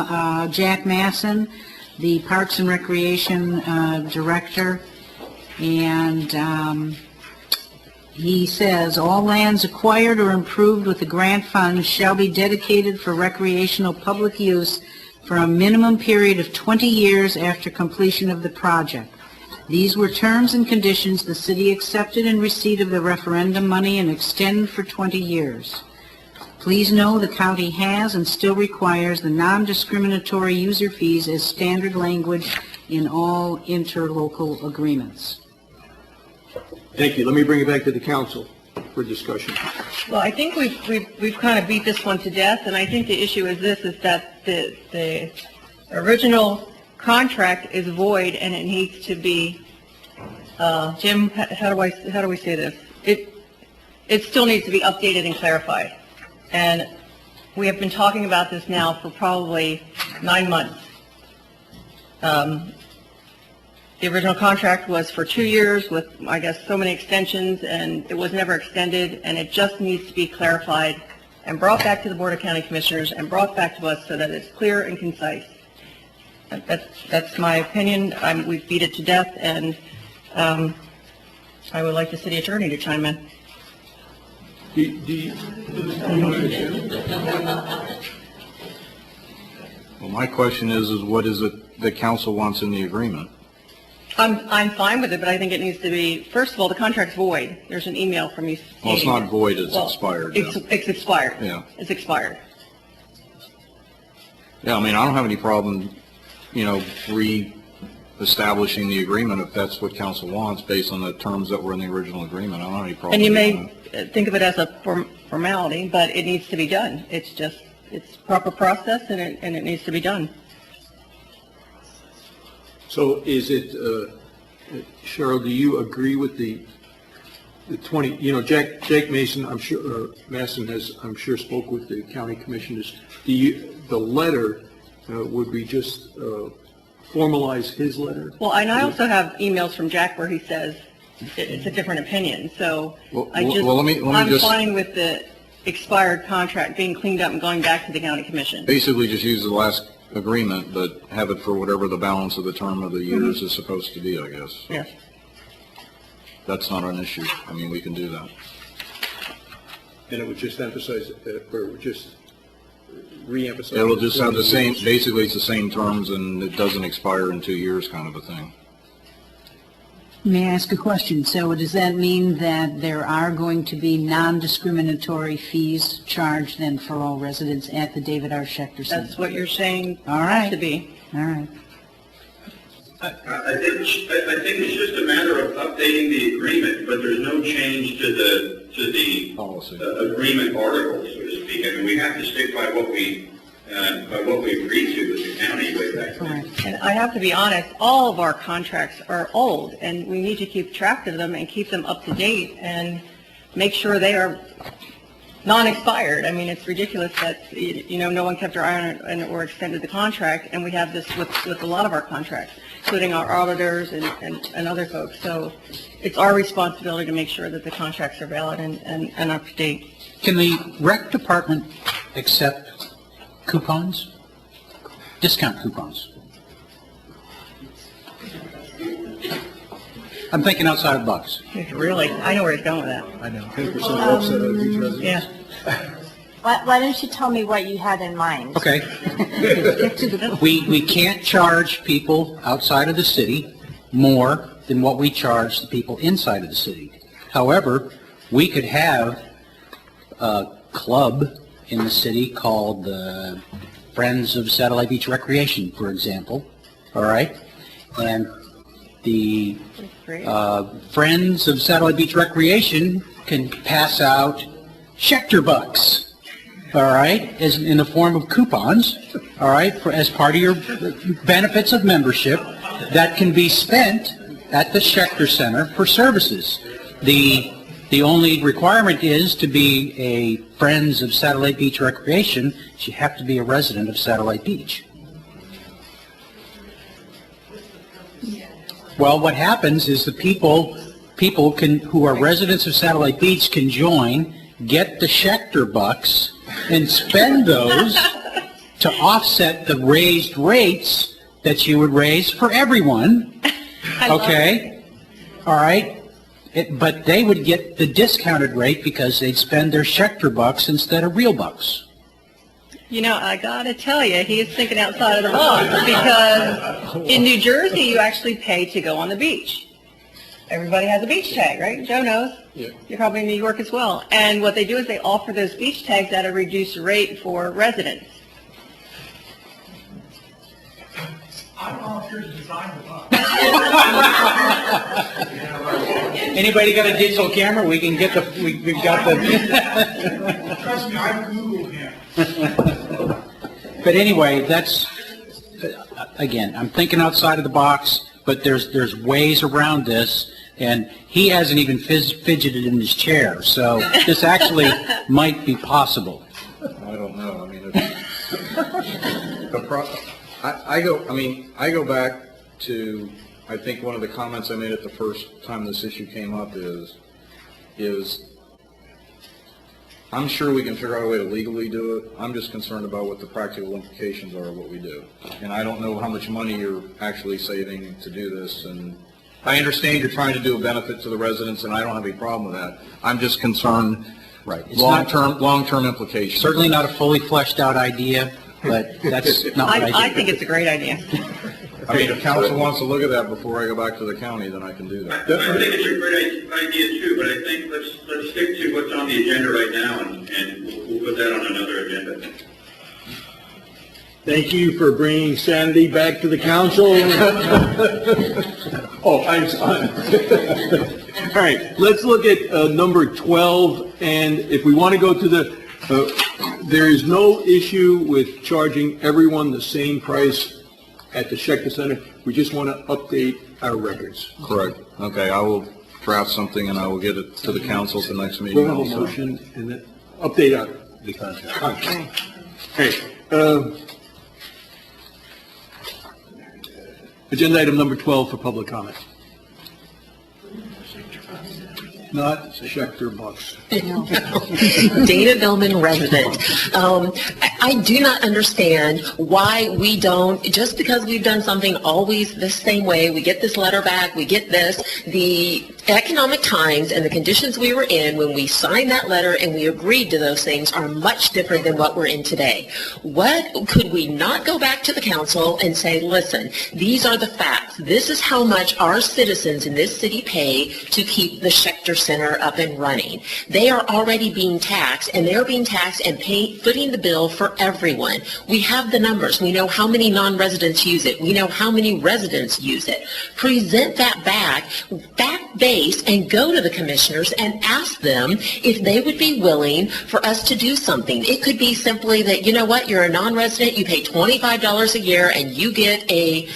Jack Masson, the Parks and Recreation Director, and he says, "All lands acquired or improved with the grant funds shall be dedicated for recreational public use for a minimum period of 20 years after completion of the project. These were terms and conditions the city accepted in receipt of the referendum money and extend for 20 years. Please know the county has and still requires the non-discriminatory user fees as standard language in all interlocal agreements." Thank you. Let me bring it back to the council for discussion. Well, I think we've kind of beat this one to death, and I think the issue is this, is that the original contract is void and it needs to be, Jim, how do we say this? It still needs to be updated and clarified. And we have been talking about this now for probably 9 months. The original contract was for 2 years with, I guess, so many extensions, and it was never extended, and it just needs to be clarified and brought back to the Board of County Commissioners and brought back to us so that it's clear and concise. That's my opinion. We've beat it to death, and I would like the city attorney to chime in. Well, my question is what is it the council wants in the agreement? I'm fine with it, but I think it needs to be, first of all, the contract's void. There's an email from you. Well, it's not void, it's expired. It's expired. Yeah. It's expired. Yeah, I mean, I don't have any problem, re-establishing the agreement if that's what council wants based on the terms that were in the original agreement. I don't have any problem. And you with may think of it as a formality, but it needs to be done. It's proper process, and it needs to be done. So is it, Cheryl, do you agree with the 20, Jack Mason, I'm sure, Masson has, I'm sure, spoke with the county commissioners. The letter, would we just formalize his letter? Well, and I also have emails from Jack where he says it's a different opinion. So I'm fine with the expired contract being cleaned up and going back to the county commission. Basically just use the last agreement, but have it for whatever the balance of the term of the years is supposed to be, I guess. Yes. That's not an issue. I mean, we can do that. And it would just emphasize, or it would just re-emphasize. It'll just have the same, basically it's the same terms and it doesn't expire in 2 years kind of a thing. May I ask a question? So does that mean that there are going to be non-discriminatory fees charged then for all residents at the David R. Schechter Center? That's what you're saying. All right. To be. All right. I think it's just a matter of updating the agreement, but there's no change to the policy, agreement article, so to speak. I mean, we have to stick by what we agreed to with the county way back then. And I have to be honest, all of our contracts are old, and we need to keep track of them and keep them up to date and make sure they are non-expired. I mean, it's ridiculous that, no one kept their eye on it or extended the contract, and we have this with a lot of our contracts, including our auditors and other folks. So it's our responsibility to make sure that the contracts are valid and up to date. Can the rec department accept coupons? Discount coupons? I'm thinking outside of the box. Really? I know where he's going with that. I know. 10% offset of each resident. Yeah. Why don't you tell me what you had in mind? Okay. We can't charge people outside of the city more than what we charge the people inside of the city. However, we could have a club in the city called the Friends of Satellite Beach Recreation, for example, all right? And the Friends of Satellite Beach Recreation can pass out Schechter bucks, all right, as in the form of coupons, all right, as part of your benefits of membership that can be spent at the Schechter Center for services. The only requirement is to be a Friends of Satellite Beach Recreation. You have to be a resident of Satellite Beach. Well, what happens is the people who are residents of Satellite Beach can join, get the Schechter bucks, and spend those to offset the raised rates that you would raise for everyone. Okay? All right? But they would get the discounted rate because they'd spend their Schechter bucks instead of real bucks. I got to tell you, he is thinking outside of the box because in New Jersey, you actually pay to go on the beach. Everybody has a beach tag, right? Joe knows. Yeah. You're probably in New York as well. And what they do is they offer those beach tags at a reduced rate for residents. I volunteer to design the box. Anybody got a digital camera? We can get we've got the. Trust me, I Googled him. But anyway, that's again, I'm thinking outside of the box, but there's ways around this, and he hasn't even fidgeted in his chair, so this actually might be possible. I don't know. I mean, I go back to, I think one of the comments I made at the first time this issue came up is I'm sure we can figure out a way to legally do it. I'm just concerned about what the practical implications are of what we do. And I don't know how much money you're actually saving to do this. And I understand you're trying to do a benefit to the residents, and I don't have any problem with that. I'm just concerned, right, long-term implications. Certainly not a fully fleshed out idea, but that's not what I do. I think it's a great idea. I mean, if council wants to look at that before I go back to the county, then I can do that. I think it's a great idea too, but I think let's stick to what's on the agenda right now, and we'll put that on another agenda. Thank you for bringing sanity back to the council. All right, let's look at number 12, and if we want to go to there is no issue with charging everyone the same price at the Schechter Center. We just want to update our records. Correct. Okay, I will draft something and I will get it to the council at the next meeting. We'll have a motion and then update the contract. Okay. Agenda item number 12 for public comment. Not Schechter Bucks. Dana Billman, resident. I do not understand why we don't, just because we've done something always the same way, we get this letter back, we get this, the economic times and the conditions we were in when we signed that letter and we agreed to those things are much different than what we're in today. What could we not go back to the council and say, listen, these are the facts. This is how much our citizens in this city pay to keep the Schechter Center up and running. They are already being taxed, and they're being taxed and footing the bill for everyone. We have the numbers. We know how many non-residents use it. We know how many residents use it. Present that back base, and go to the commissioners and ask them if they would be willing for us to do something. It could be simply that, you know what, you're a non-resident, you pay $25 a year, and you get a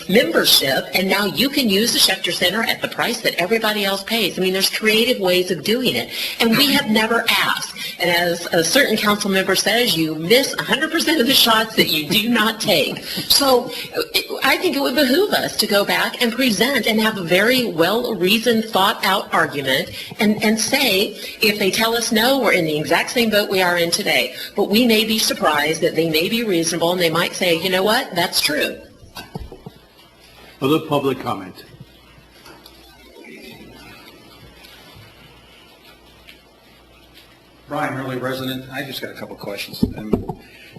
membership, and now you can use the Schechter Center at the price that everybody else pays. I mean, there's creative ways of doing it, and we have never asked. And as a certain council member says, you miss 100% of the shots that you do not take. So I think it would behoove us to go back and present and have a very well-reasoned, thought-out argument and say, if they tell us no, we're in the exact same boat we are in today. But we may be surprised that they may be reasonable, and they might say, you know what, that's true. Other public comment? Brian Hurley, resident. I just got a couple of questions. And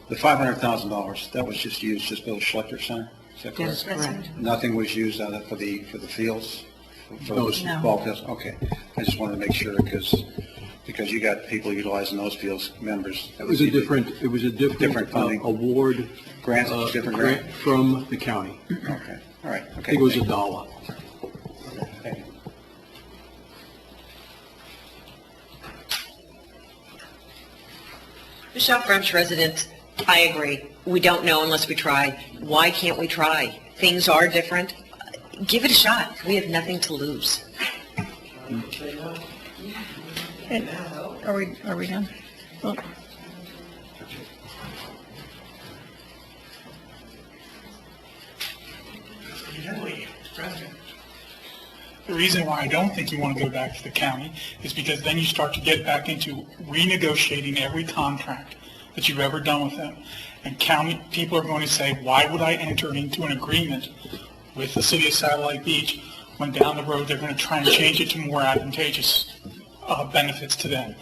the $500,000, that was just used to build a Schechter Center? Is that correct? Yes, correct. Nothing was used out of for the fields? For No. those ball fields? Okay. I just wanted to make sure because you got people utilizing those fields, members. It was a different funding. Award. Grant, different grant? From the county. Okay. All right. Okay. I think it was $1. Thank you. Michelle French, resident. I agree. We don't know unless we try. Why can't we try? Things are different. Give it a shot. We have nothing to lose. Are we done? Oh. The reason why I don't think you want to go back to the county is because then you start to get back into renegotiating every contract that you've ever done with them. And county people are going to say, why would I enter into an agreement with the city of Satellite Beach when down the road they're going to try and change it to more advantageous benefits to them?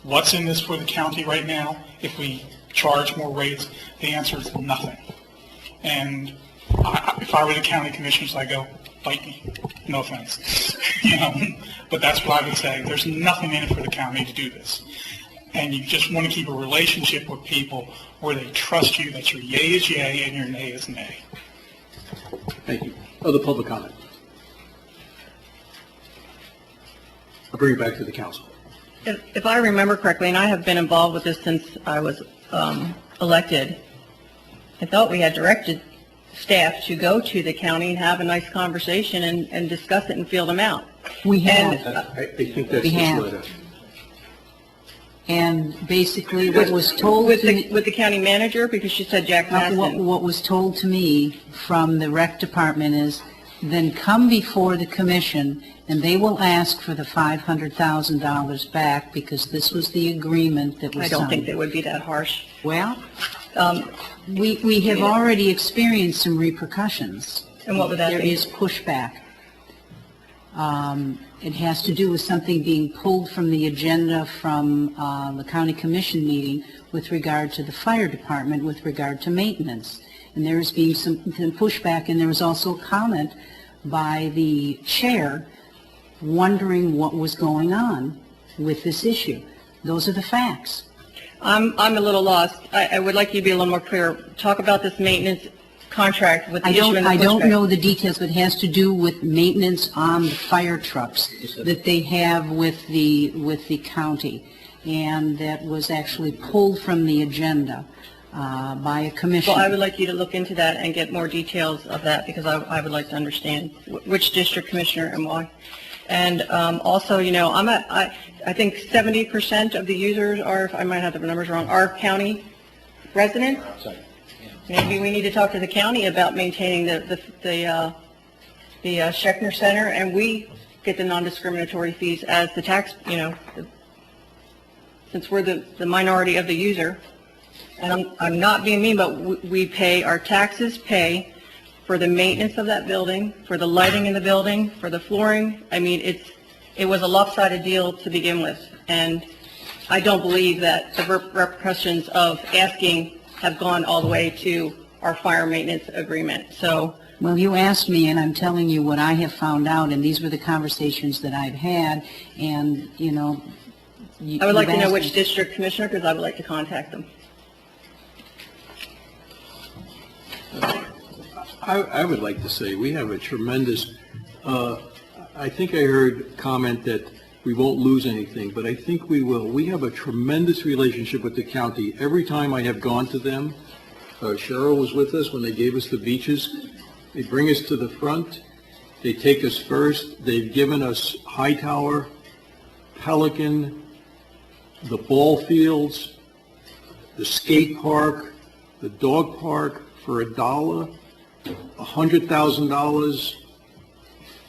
What's in this for the county right now? If we charge more rates, the answer is nothing. And if I were the county commissioners, I'd go, bite me. No offense. But that's what I would say. There's nothing in it for the county to do this. And you just want to keep a relationship with people where they trust you that your yay is yay and your nay is nay. Thank you. Other public comment? I'll bring it back to the council. If I remember correctly, and I have been involved with this since I was elected, I thought we had directed staff to go to the county and have a nice conversation and discuss it and feel them out. We have. I think that's We this have. letter. And basically what was told With to me... the county manager, because she said Jack Masson. What was told to me from the rec department is, then come before the commission and they will ask for the $500,000 back because this was the agreement that was I signed. don't think they would be that harsh. Well, we have already experienced some repercussions. And what would that be? There is pushback. It has to do with something being pulled from the agenda from the county commission meeting with regard to the fire department, with regard to maintenance. And there is being some pushback, and there was also a comment by the chair wondering what was going on with this issue. Those are the facts. I'm a little lost. I would like you to be a little more clear. Talk about this maintenance contract with the issue and the I don't pushback. know the details, but it has to do with maintenance on the fire trucks that they have with the county, and that was actually pulled from the agenda by a commission. Well, I would like you to look into that and get more details of that, because I would like to understand which district commissioner and why. And also, you know, I think 70% of the users are, I might have the numbers wrong, are county residents. Maybe we need to talk to the county about maintaining the Schechner Center, and we get the non-discriminatory fees as the tax, you know, since we're the minority of the user. And I'm not being mean, but we pay, our taxes pay for the maintenance of that building, for the lighting in the building, for the flooring. I mean, it was a lopsided deal to begin with, and I don't believe that the repercussions of asking have gone all the way to our fire maintenance agreement. So, well, you asked me, and I'm telling you what I have found out, and these were the conversations that I've had, and, you know... I would like to know which district commissioner, because I would like to contact them. I would like to say we have a tremendous, I think I heard comment that we won't lose anything, but I think we will. We have a tremendous relationship with the county. Every time I have gone to them, Cheryl was with us when they gave us the beaches. They bring us to the front. They take us first. They've given us Hightower, Pelican, the ball fields, the skate park, the dog park for $1, $100,000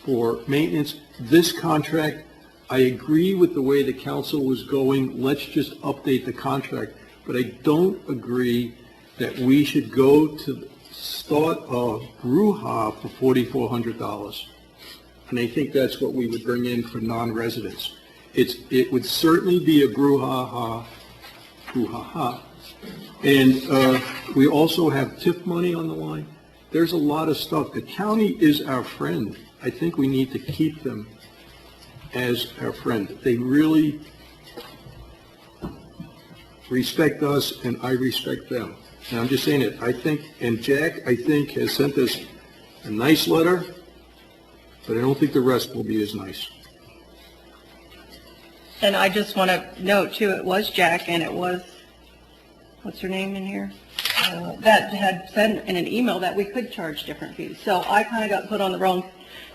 for maintenance. This contract, I agree with the way the council was going. Let's just update the contract. But I don't agree that we should go to start a brouhaha for $4,400. And I think that's what we would bring in for non-residents. It would certainly be a brouhaha. And we also have TIF money on the line. There's a lot of stuff. The county is our friend. I think we need to keep them as our friend. They really respect us, and I respect them. And I'm just saying it. I think, and Jack, I think, has sent us a nice letter, but I don't think the rest will be as nice. And I just want to note, too, it was Jack, and it was, what's her name in here? That had said in an email that we could charge different fees. So I kind of got put on the wrong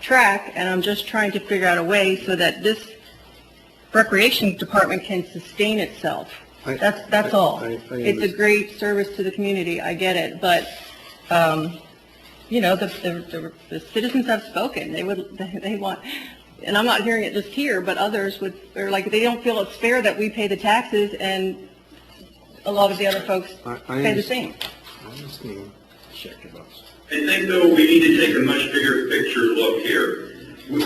track, and I'm just trying to figure out a way so that this recreation department can sustain itself. That's all. It's a great service to the community, I get it, but, you know, the citizens have spoken. They want, and I'm not hearing it just here, but others are like, they don't feel it's fair that we pay the taxes and a lot of the other folks pay the same. I understand. I think, though, we need to take a much bigger picture look here.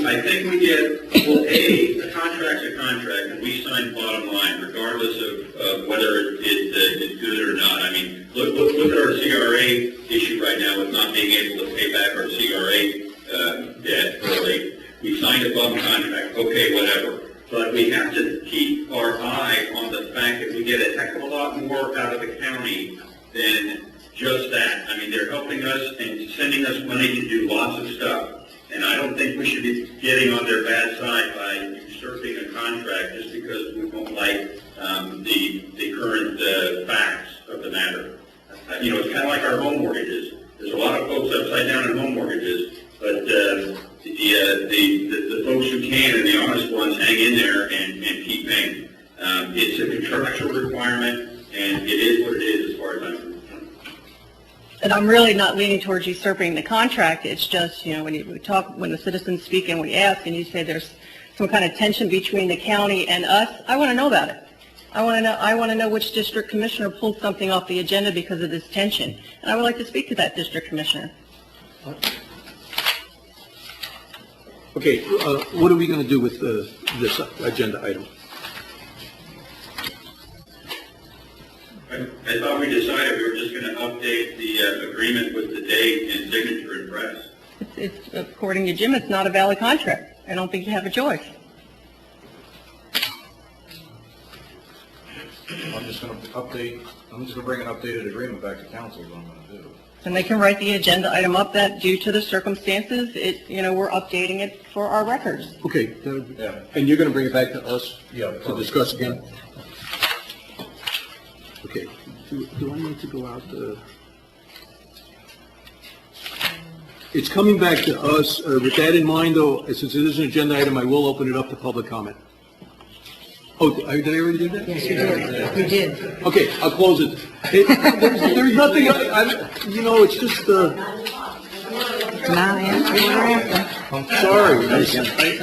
I think we get, well, a contract's a contract, and we sign bottom line, regardless of whether it's good or not. I mean, look at our CRA issue right now with not being able to pay back our CRA debt early. We signed a bum contract, okay, whatever. But we have to keep our eye on the fact that we get a heck of a lot more out of the county than just that. I mean, they're helping us and sending us money to do lots of stuff. And I don't think we should be getting on their bad side by usurping a contract just because we don't like the current facts of the matter. You know, it's kind of like our home mortgages. There's a lot of folks folks upside down in home mortgages, but the folks who can and the honest ones hang in there and keep paying. It's a contractual requirement, and it is what it is as far as I'm concerned. And I'm really not leaning towards usurping the contract. It's just, you know, when we talk, when the citizens speak and we ask, and you say there's some kind of tension between the county and us, I want to know about it. I want to know which district commissioner pulled something off the agenda because of this tension. And I would like to speak to that district commissioner. Okay, what are we going to do with this agenda item? I thought we decided we were just going to update the agreement with the date and signature and press. It's according to Jim, it's not a valid contract. I don't think you have a choice. I'm just going to bring an updated agreement back to council is what I'm going to do. And they can write the agenda item up that due to the circumstances, we're updating it for our records. Okay, Yeah. and you're going to bring it back to us Yeah. to discuss again? Okay, do I need to go out? It's coming back to us. With that in mind, though, since it is an agenda item, I will open it up to public comment. Oh, did I already do that? Yes, you did. You did. Okay, I'll close it. There's nothing, it's just, Now, after. I'm sorry.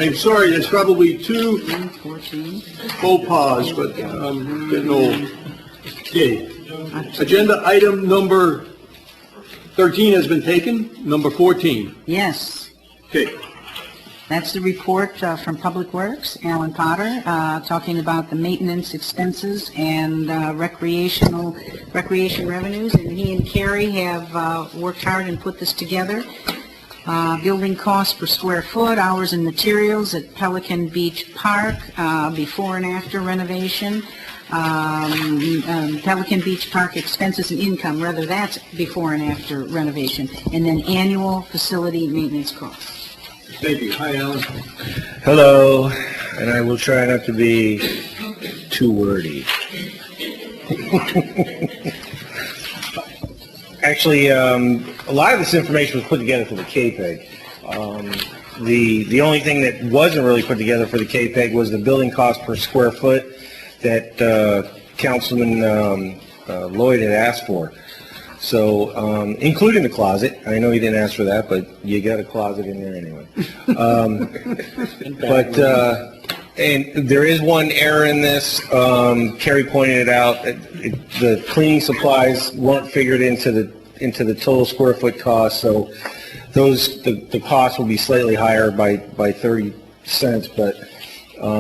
I'm sorry, there's probably two faux pas, but I'm getting old. Okay, agenda item number 13 has been taken. Number 14. Yes. Okay. That's the report from Public Works, Alan Potter, talking about the maintenance expenses and recreation revenues. And he and Carrie have worked hard and put this together. Building costs per square foot, hours and materials at Pelican Beach Park, before and after renovation. Pelican Beach Park expenses and income, rather that's before and after renovation. And then annual facility maintenance costs. Thank you. Hi, Alan. Hello, and I will try not to be too wordy. Actually, a lot of this information was put together for the KPEG. The only thing that wasn't really put together for the KPEG was the building cost per square foot that Councilman Lloyd had asked for. So, including the closet. I know he didn't ask for that, but you got a closet in there anyway. And there is one error in this. Carrie pointed it out. The cleaning supplies weren't figured into the total square foot cost. So, the cost will be slightly higher by 30 cents. But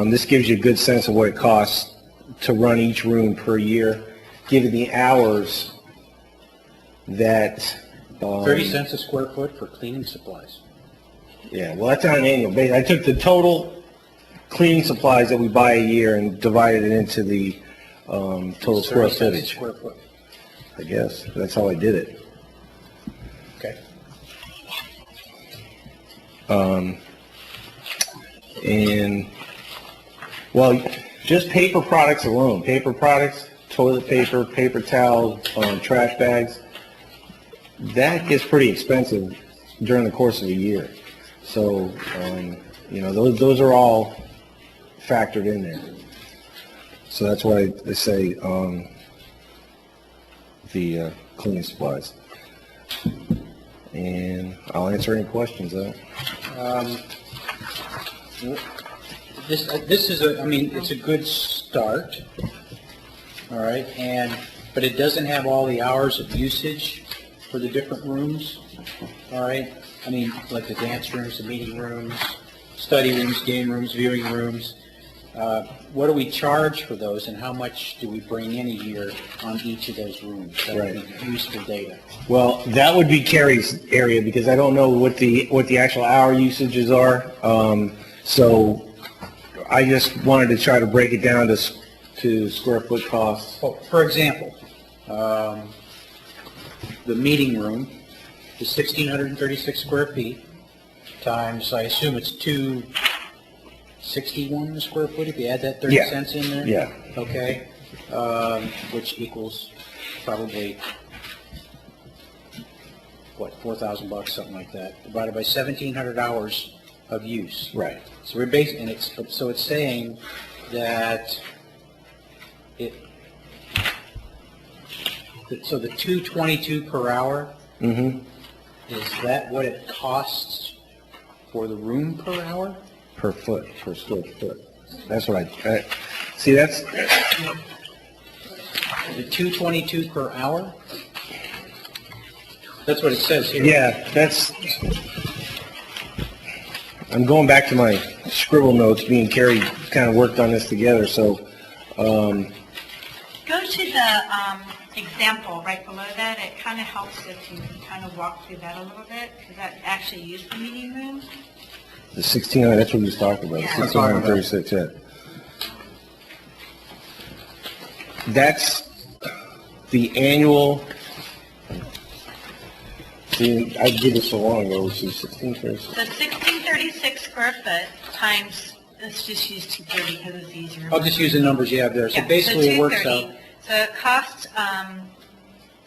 this gives you a good sense of what it costs to run each room per year, given the hours that 30 cents a square foot for cleaning supplies. Yeah, well, that's on an annual basis. I took the total cleaning supplies that we buy a year and divided it into the total square 30 cents a footage. square foot. I guess that's how I did it. Okay. And well, just paper products alone. Paper products, toilet paper, paper towels, trash bags. That gets pretty expensive during the course of a year. So, those are all factored in there. So that's why they say the cleaning supplies. And I'll answer any questions though. This is it's a good start, all right, but it doesn't have all the hours of usage for the different rooms, all right? I mean, like the dance rooms, the meeting rooms, study rooms, game rooms, viewing rooms. What do we charge for those, and how much do we bring in a year on each of those rooms? That would be useful data. Well, that would be Carrie's area because I don't know what the actual hour usages are. So I just wanted to try to break it down to square foot costs. Oh, for example, the meeting room is 1,636 square feet times, I assume it's $261 a square foot if you add that 30 cents in there? Yeah. Okay, which equals probably what, $4,000, something like that, divided by 1,700 hours of use. Right. So we're basing, and it's saying that so the $222 per hour, Mm-hmm. is that what it costs for the room per hour? Per foot, per square foot. That's what see, that's, The $222 per hour? That's what it says here. yeah, that's, I'm going back to my scribble notes. Me and Carrie kind of worked on this together, so, Go to the example right below that. It kind of helps if you kind of walk through that a little bit, because that actually used the meeting room. the 1,600, that's what we was talking about, Yeah. 1,636, yeah. That's the annual, see, I did this so long ago, which is 1,636. So 1,636 square foot times, let's just use 230 because it's easier. I'll just use the numbers you have there. So Yeah, basically it works 230. out, So it costs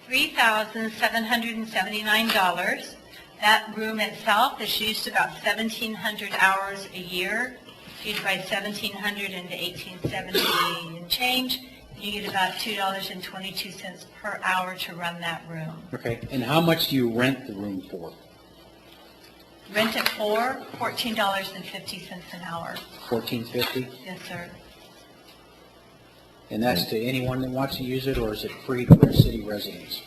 $3,779. That room itself is used about 1,700 hours a year. If you divide 1,700 into 1,870 and change, you get about $2.22 per hour to run that room. okay. And how much do you rent the room for? Rent it for $14.50 an hour. $14.50? Yes, sir. And that's to anyone that wants to use it, or is it free to the city residents?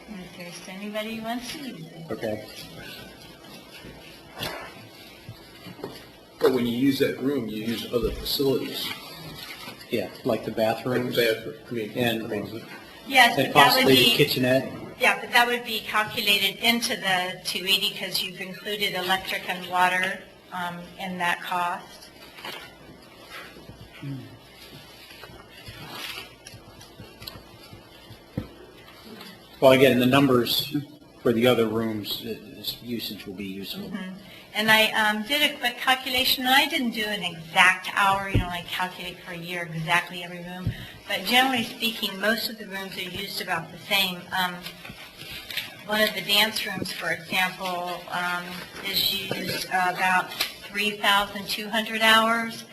And if there's anybody who wants to use it. Okay. But when you use that room, you use other facilities. Yeah, like the bathrooms. And Yes, and but that would possibly the be, kitchenette. yeah, but that would be calculated into the 280 because you've included electric and water in that cost. Well, again, the numbers for the other rooms, this usage will be useful. And I did a quick calculation, and I didn't do an exact hour, like calculate for a year exactly every room, but generally speaking, most of the rooms are used about the same. One of the dance rooms, for example, is used about 3,200 hours,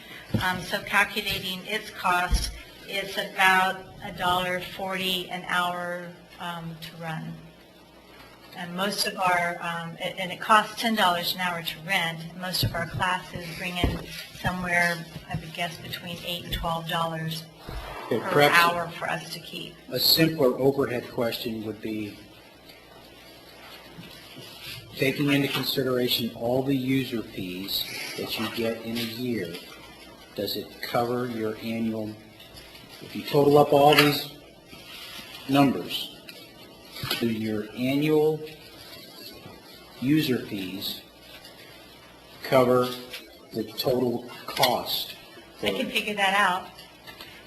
so calculating its cost, it's about $1.40 an hour to run. And most of our, and it costs $10 an hour to rent. Most of our classes bring in somewhere, I would guess, between $8 and $12 Okay, per perhaps hour for us to keep. a simpler overhead question would be, taking into consideration all the user fees that you get in a year, does it cover your annual, if you total up all these numbers, do your annual user fees cover the total cost? I can figure that out.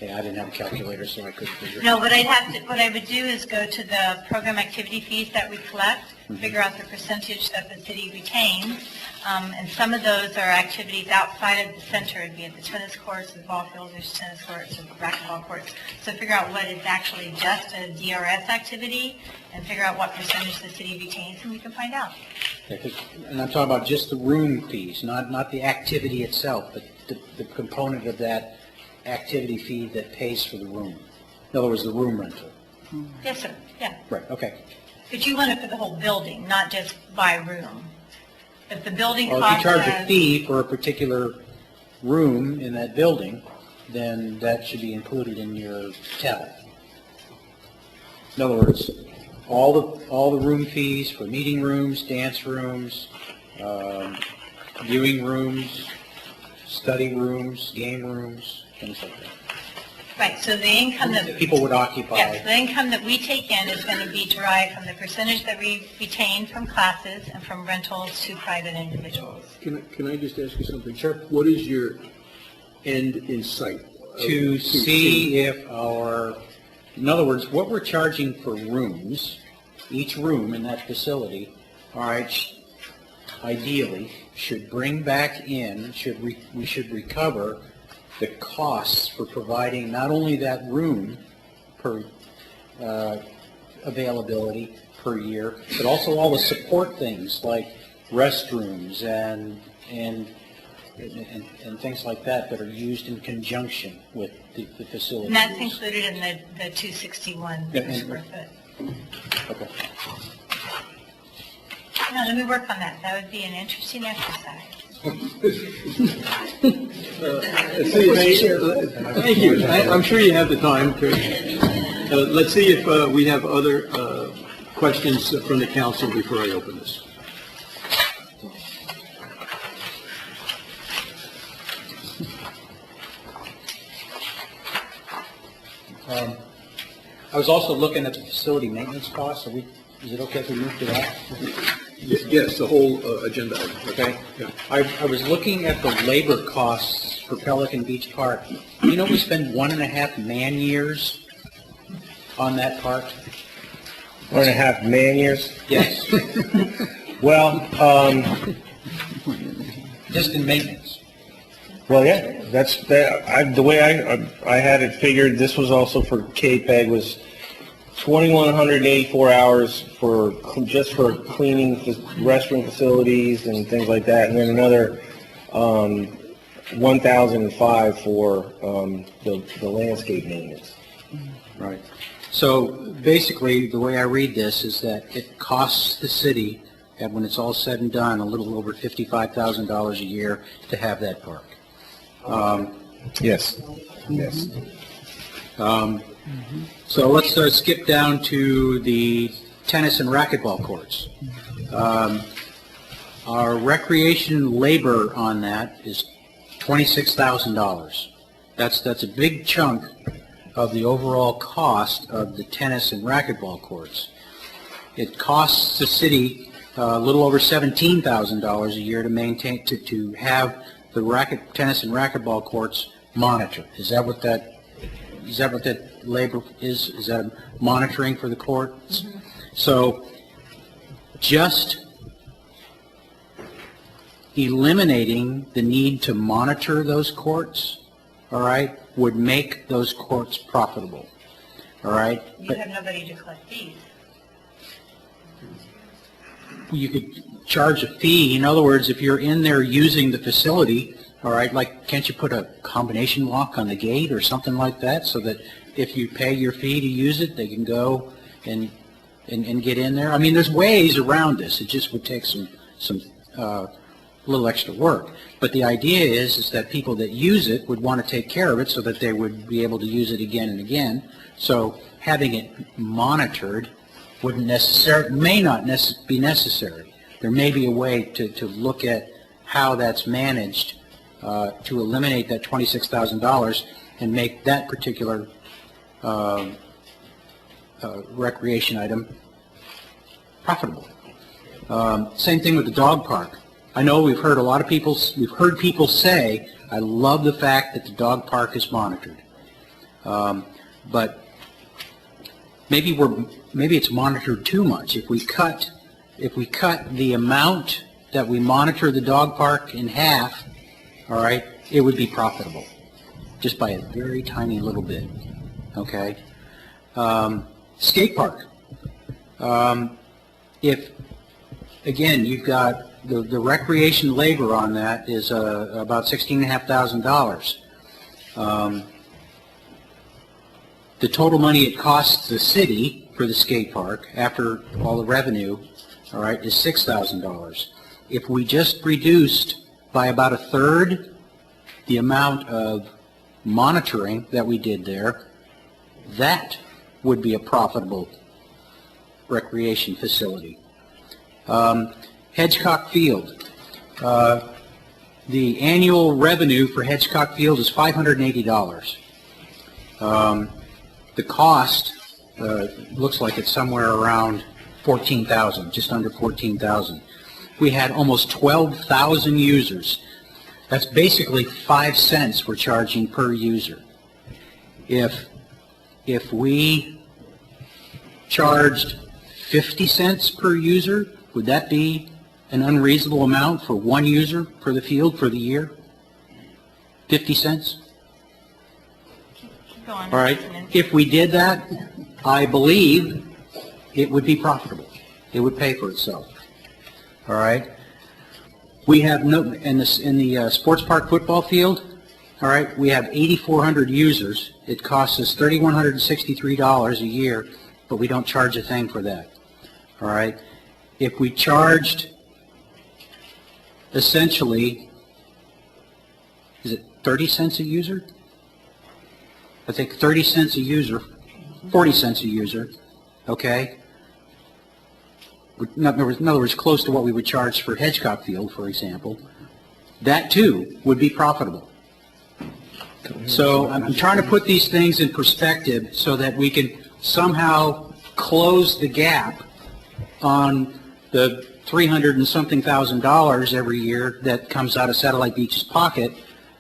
Yeah, I didn't have a calculator, so I couldn't figure it No, out. what I would do is go to the program activity fees that we collect, figure out the percentage that the city retains, and some of those are activities outside of the center. It'd be at the tennis courts, the ball fields, there's tennis courts, and racquetball courts. So figure out what is actually just a DRS activity, and figure out what percentage the city retains, and we can find out. And I'm talking about just the room fees, not the activity itself, but the component of that activity fee that pays for the room. In other words, the room rental. Yes, sir, yeah. Right, okay. But you want it for the whole building, not just by room. If the building Well, cost if you charge a has- fee for a particular room in that building, then that should be included in your tally. In other words, all the room fees for meeting rooms, dance rooms, viewing rooms, study rooms, game rooms, things like that. Right, so the income that... People would occupy. Yes, the income that we take in is going to be derived from the percentage that we retain from classes and from rentals to private individuals. Can I just ask you something? Sure. What is your end in sight? To see if in other words, what we're charging for rooms, each room in that facility, all right, ideally, should bring back in, we should recover the costs for providing not only that room per availability, per year, but also all the support things like restrooms and things like that that are used in conjunction with the facility. And that's use. included in the 261 Yeah, square foot. Okay. No, let me work on that. That would be an interesting exercise. Thank you. I'm sure you have the time to, let's see if we have other questions from the council before I open this. I was also looking at the facility maintenance costs. Is it okay if we move to that? Yes, the whole agenda item. Okay. Yeah. I was looking at the labor costs for Pelican Beach Park. You know, we spend 1.5 man-years on that park? 1.5 man-years? Yes. Well, just in maintenance. well, yeah, the way I had it figured, this was also for KPEG, was 2,184 hours just for cleaning the restroom facilities and things like that, and then another 1,005 for the landscape maintenance. Right. So basically, the way I read this is that it costs the city, and when it's all said and done, a little over $55,000 a year to have that park. Yes. Yes. So let's skip down to the tennis and racquetball courts. Our recreation labor on that is $26,000. That's a big chunk of the overall cost of the tennis and racquetball courts. It costs the city a little over $17,000 a year to maintain, to have the tennis and racquetball courts monitored. Is that what that labor is? Is that monitoring for the courts? Mm-hmm. So just eliminating the need to monitor those courts, all right, would make those courts profitable, all right? You have nobody to collect fees. You could charge a fee. In other words, if you're in there using the facility, all right, like, can't you put a combination lock on the gate or something like that, so that if you pay your fee to use it, they can go and get in there? I mean, there's ways around this. It just would take some little extra work. But the idea is that people that use it would want to take care of it so that they would be able to use it again and again. So having it monitored wouldn't may not be necessary. There may be a way to look at how that's managed to eliminate that $26,000 and make that particular recreation item profitable. Same thing with the dog park. I know we've heard people say, I love the fact that the dog park is monitored. But maybe it's monitored too much. If we cut the amount that we monitor the dog park in half, all right, it would be profitable, just by a very tiny little bit. Okay. Skate park. If again you've got the recreation labor on that is about $16,500. The total money it costs the city for the skate park after all the revenue, all right, is $6,000. If we just reduced by about a third the amount of monitoring that we did there, that would be a profitable recreation facility. Hedgecock Field. The annual revenue for Hedgecock Field is $580. The cost looks like it's somewhere around $14,000, just under $14,000. We had almost 12,000 users. That's basically 5 cents we're charging per user. If we charged 50 cents per user, would that be an unreasonable amount for one user for the field for the year? 50 cents? Go on. All right. If we did that, I believe it would be profitable. It would pay for itself. All right? We have no, in the sports park football field, all right, we have 8,400 users. It costs us $3,163 a year, but we don't charge a thing for that. All right? If we charged essentially, is it 30 cents a user? I think 30 cents a user, 40 cents a user, okay? In other words, close to what we would charge for Hedgecock Field, for example. That too would be profitable. So I'm trying to put these things in perspective so that we can somehow close the gap on the $300 and something thousand every year that comes out of Satellite Beach's pocket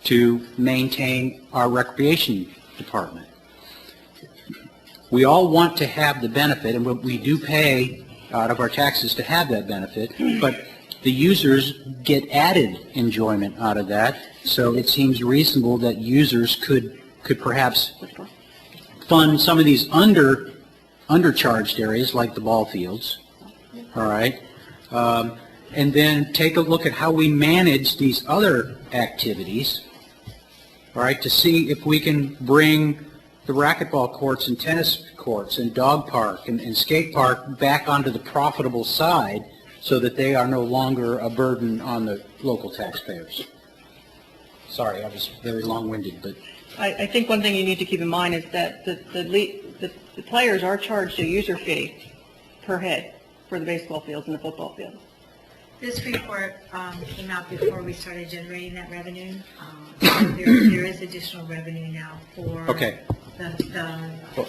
to maintain our recreation department. We all want to have the benefit, and we do pay out of our taxes to have that benefit, but the users get added enjoyment out of that, so it seems reasonable that users could perhaps fund some of these undercharged areas like the ball fields, all right, and then take a look at how we manage these other activities, all right, to see if we can bring the racquetball courts and tennis courts and dog park and skate park back onto the profitable side so that they are no longer a burden on the local taxpayers. Sorry, I was very long-winded, but... I think one thing you need to keep in mind is that the players are charged a user fee per head for the baseball fields and the football fields. This report came out before we started generating that revenue. There is additional revenue now for Okay. the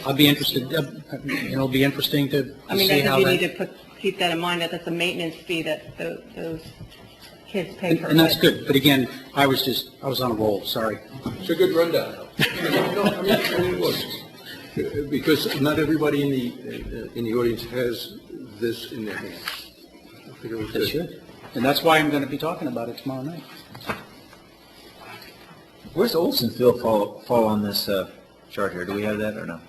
I'll be interested, it'll be interesting to I mean, see I how think that... you need to keep that in mind, that that's a maintenance fee that those kids pay per head. And that's good, but again, I was on a roll, sorry. It's a good rundown. No, I mean, look, because not everybody in the audience has this in their hands. I think it was They good. should. And that's why I'm going to be talking about it tomorrow night. Where's Olsonville fall on this chart here? Do we have that or no?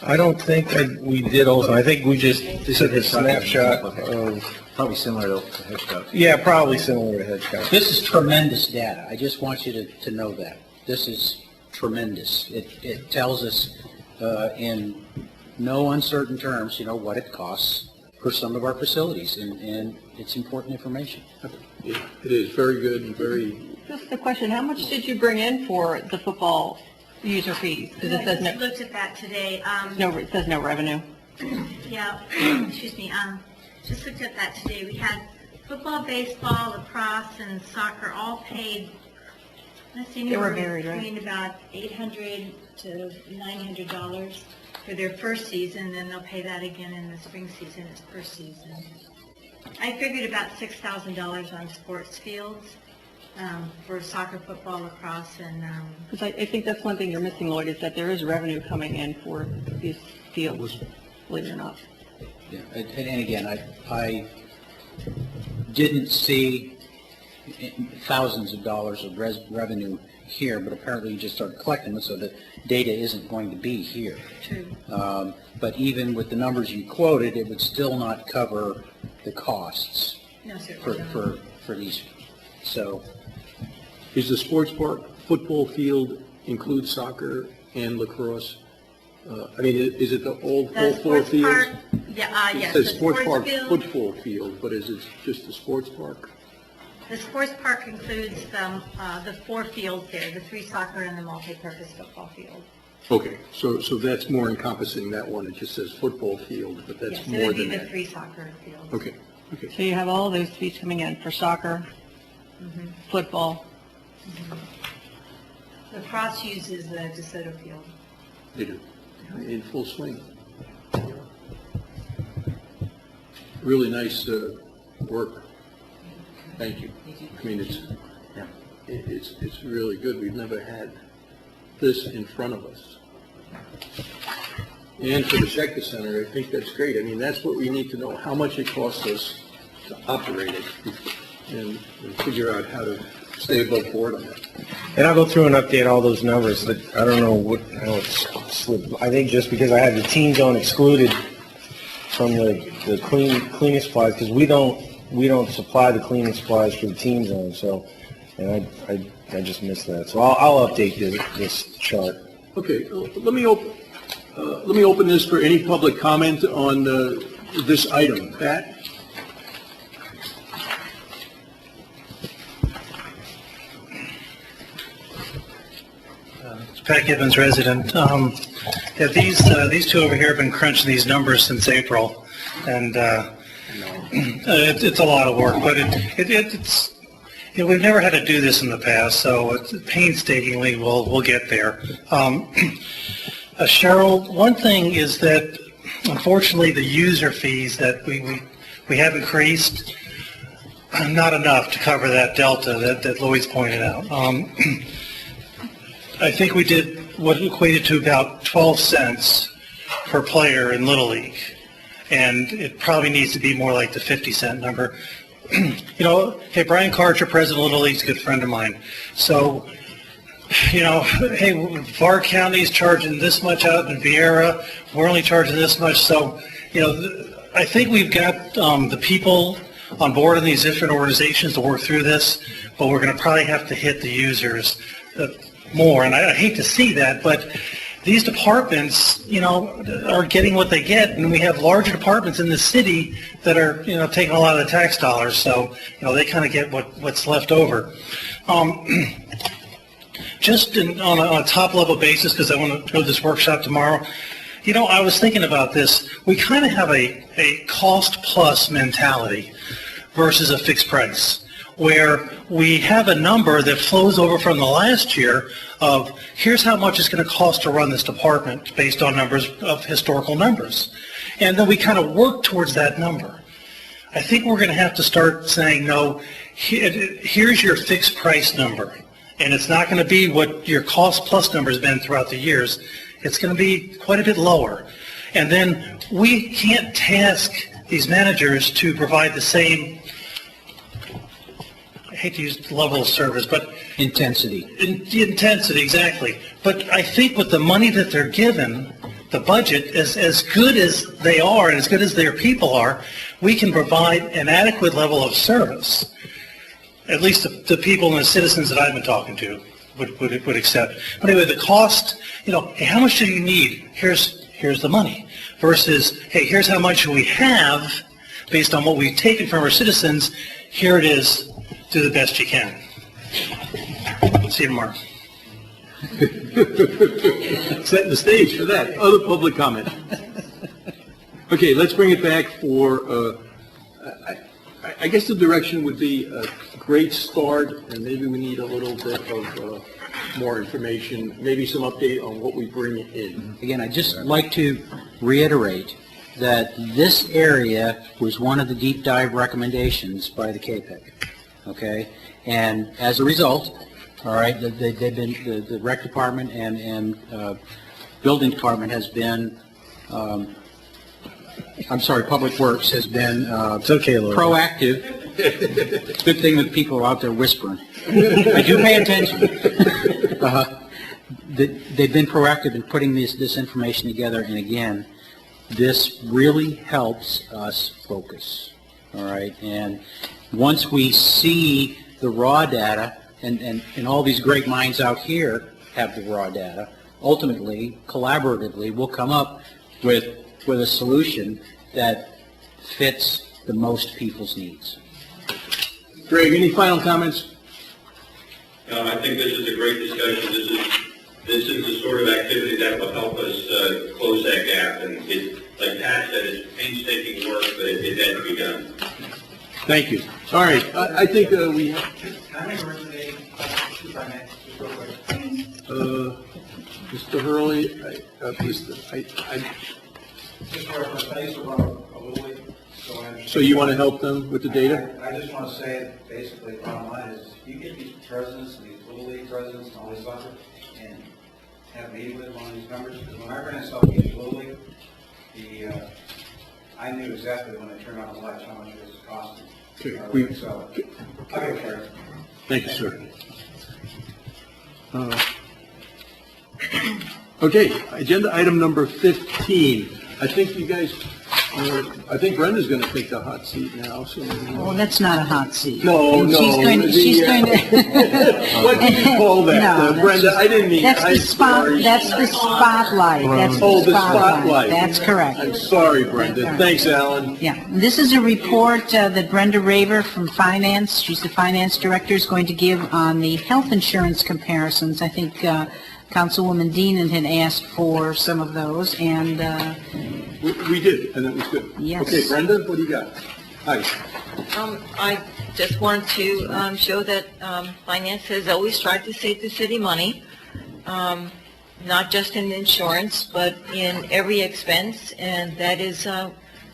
I don't think that we did also, I think we just took a snapshot of, Probably similar to Hitchcock. yeah, probably similar to Hitchcock. This is tremendous data. I just want you to know that. This is tremendous. It tells us in no uncertain terms, what it costs for some of our facilities, and it's important information. Yeah, it is very good and very, Just a question, how much did you bring in for the football user fees? Because it says I no, looked at that today. it says no revenue. Yeah, excuse me, just looked at that today. We had football, baseball, lacrosse, and soccer all paid, let's see, They were anywhere varied, right? between about $800 to $900 for their first season, then they'll pay that again in the spring season, it's per season. I figured about $6,000 on sports fields for soccer, football, lacrosse, and Because I think that's one thing you're missing, Lloyd, is that there is revenue coming in for these fields, believe it or not. Yeah, and again, I didn't see thousands of dollars of revenue here, but apparently you just started collecting them, so the data isn't going to be here. True. But even with the numbers you quoted, it would still not cover the costs no, certainly not. for these. So, is the sports park football field include soccer and lacrosse? I mean, is it all The four sports fields? park, yeah, yes. It the says sports park field- football field, but is it just the sports park? The sports park includes the 4 fields there, the 3 soccer and the multi-purpose football field. Okay, so that's more encompassing, that one. It just says football field, but that's Yes, it more would be than the that. 3 soccer fields. Okay. So you have all those fees coming in for soccer, football. Lacrosse uses the DeSoto field. They do, in full swing. Really nice work. Thank you. I mean, it's really good. We've never had this in front of us. And for the Schechter Center, I think that's great. I mean, that's what we need to know, how much it costs us to operate it and figure out how to stay above board on that. And I'll go through and update all those numbers, but I don't know how it's slipped. I think just because I had the teen zone excluded the cleaning supplies, because we don't supply the cleaning supplies for the teen zone, so, and I just missed that. So I'll update this chart. Okay, let me open this for any public comment on this item. Pat? Pat Gibbons, resident. Yeah, these two over here have been crunching these numbers since April, and it's a lot of work, but it's we've never had to do this in the past, so it's painstakingly we'll get there. Cheryl, one thing is that unfortunately the user fees that we have increased, not enough to cover that delta that Lloyd's pointed out. I think we did what equated to about 12 cents per player in Little League, and it probably needs to be more like the 50-cent number. Hey, Brian Karcher, president of Little League, is a good friend of mine. So, hey, Var County's charging this much out in Viera. We're only charging this much. So, I think we've got the people on board in these different organizations to work through this, but we're going to probably have to hit the users more. And I hate to see that, but these departments, are getting what they get, and we have larger departments in the city that are, taking a lot of the tax dollars, so, they kind of get what's left over. Just on a top-level basis, because I want to go to this workshop tomorrow, I was thinking about this. We kind of have a cost-plus mentality versus a fixed price, where we have a number that flows over from the last year of here's how much it's going to cost to run this department based on numbers of historical numbers. And then we kind of work towards that number. I think we're going to have to start saying, no, here's your fixed price number. And it's not going to be what your cost plus number has been throughout the years. It's going to be quite a bit lower. And then we can't task these managers to provide the same, I hate to use the level of service, but intensity. Intensity, exactly. But I think with the money that they're given, the budget, is as good as they are and as good as their people are, we can provide an adequate level of service. At least the people and the citizens that I've been talking to would accept. But anyway, the cost, hey, how much do you need? Here's the money. Versus, hey, here's how much we have based on what we've taken from our citizens. Here it is. Do the best you can. See you tomorrow. Setting the stage for that. Other public comment. Okay, let's bring it back for, I guess the direction would be a great start, and maybe we need a little bit of more information, maybe some update on what we bring in. Again, I'd just like to reiterate that this area was one of the deep dive recommendations by the KPEC. Okay, and as a result, all right, they've been the rec department and building department has been, Public Works has been it's okay, proactive. Good thing that people are out there whispering. I do pay attention. They've been proactive in putting this information together, and again, this really helps us focus. All right, and once we see the raw data, and all these great minds out here have the raw data, ultimately, collaboratively, we'll come up with a solution that fits the most people's needs. Greg, any final comments? No, I think this is a great discussion. This is the sort of activity that will help us close that gap. And like Pat said, it's painstaking work, but it had to be done. Thank you. All right, I think we have... Mr. Hurley, so you want to help them with the data? I just want to say, basically, the bottom line is, you get these presidents, these Little League presidents, and all these others, and have me with on these numbers, because when I ran myself each Little League, I knew exactly when I turned on the lights how much it was costing. Okay. So, I don't care. Thank you, sir. Okay, agenda item number 15. I think you guys I think Brenda's going to take the hot seat now, so. Well, that's not a hot seat. No, no. She's going to, What do you call that, No, that's Brenda? I didn't mean. That's the I'm spot, sorry. that's the spotlight. That's Oh, the spotlight. That's correct. I'm sorry, Brenda. That's all right. Thanks, Alan. Yeah, this is a report that Brenda Raver from Finance, she's the Finance Director, is going to give on the health insurance comparisons. I think Councilwoman Deanan had asked for some of those, and We did, and it was good. Yes. Okay, Brenda, what do you got? Hi. I just wanted to show that finance has always tried to save the city money, not just in insurance, but in every expense, and that is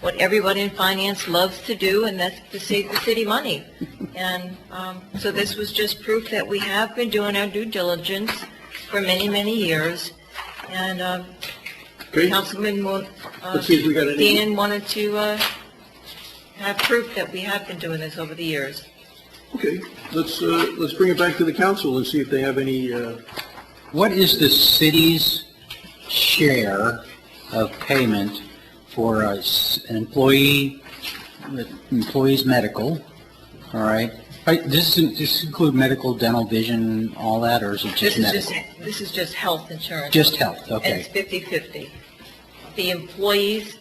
what everybody in finance loves to do, and that's to save the city money. And so this was just proof that we have been doing our due diligence for many, many years, and Councilman Let's see if we got any. Deanan wanted to have proof that we have been doing this over the years. Okay, let's bring it back to the council and see if they have any, What is the city's share of payment for an employee's medical, all right? Does this include medical, dental, vision, all that, or is it just medical? This is just health insurance. Just health, okay. And it's 50/50. The employee's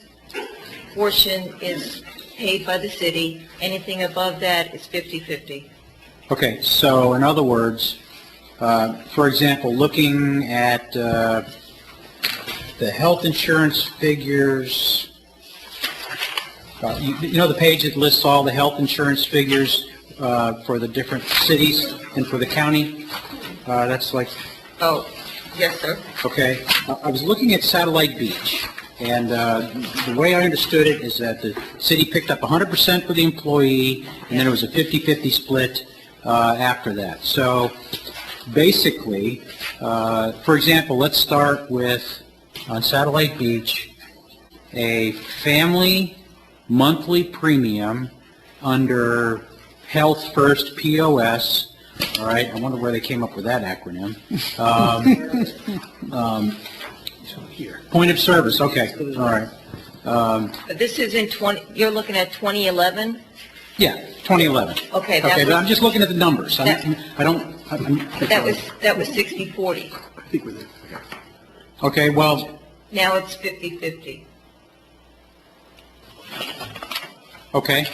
portion is paid by the city. Anything above that is 50/50. Okay, so in other words, for example, looking at the health insurance figures, you know the page that lists all the health insurance figures for the different cities and for the county? That's like... Oh, yes, sir. Okay. I was looking at Satellite Beach, and the way I understood it is that the city picked up 100% for the employee, and then it was a 50-50 split after that. So basically, for example, let's start with, on Satellite Beach, a family monthly premium under Health First POS. All right, I wonder where they came up with that acronym. Point of service, okay, all right. But this is in you're looking at 2011? Yeah, 2011. Okay, that Okay, was- but I'm just looking at the numbers. That- But That was 60/40. I think we're there. Okay, well, Now it's 50/50. okay.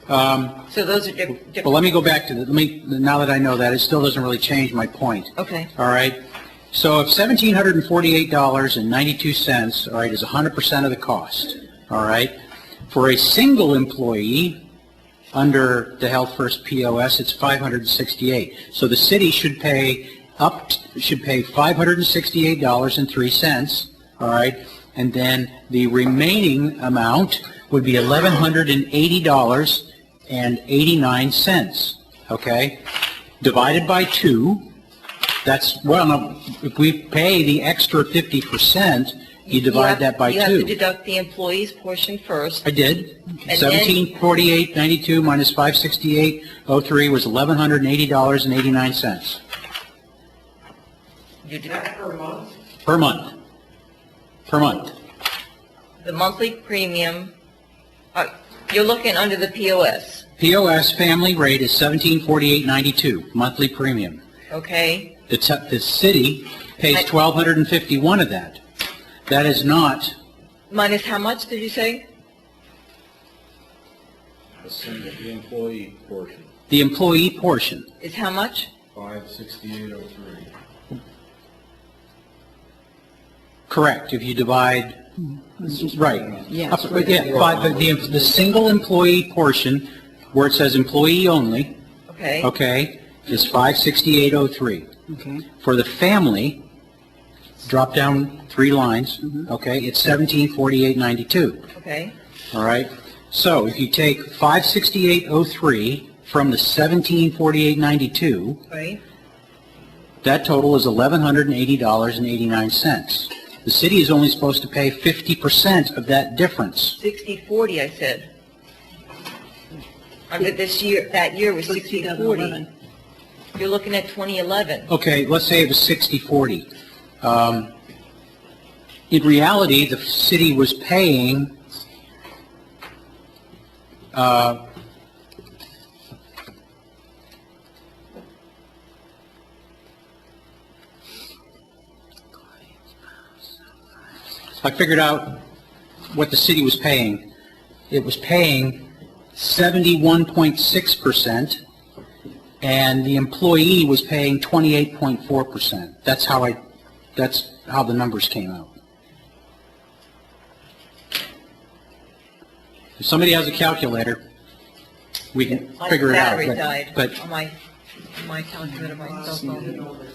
So those are different. Well, let me go back to now that I know that, it still doesn't really change my point. Okay. All right. So if $1,748.92, all right, is 100% of the cost, all right, for a single employee under the Health First POS, it's $568. So the city should pay $568.03, all right, and then the remaining amount would be $1,180.89, okay, divided by 2. That's, well, no, if we pay the extra 50%, you divide that by 2. You have to deduct the employee's portion first. I did. And then- 1748.92 minus 568.03 was $1,180.89 You deduct per month? per month. Per month. The monthly premium, you're looking under the POS, POS family rate is 1748.92 monthly premium. okay? The city pays $1,251 of that. That is not, Minus how much, did you say? The employee portion, the employee portion. Is how much? 568.03. Correct, if you divide, right. Yes. But the single employee portion, where it says employee only, Okay. okay, is 568.03. Okay. For the family, drop down 3 lines, okay, it's 1748.92. Okay. All right? So if you take 568.03 from the 1748.92, Right. that total is $1,180.89. The city is only supposed to pay 50% of that difference. 60/40, I said. Under this year, that year was 60/40. You're looking at 2011. Okay, let's say it was 60/40. In reality, the city was paying I figured out what the city was paying. It was paying 71.6%, and the employee was paying 28.4%. That's how the numbers came out. If somebody has a calculator, we can figure it out. My battery died But on my calculator, my cell phone.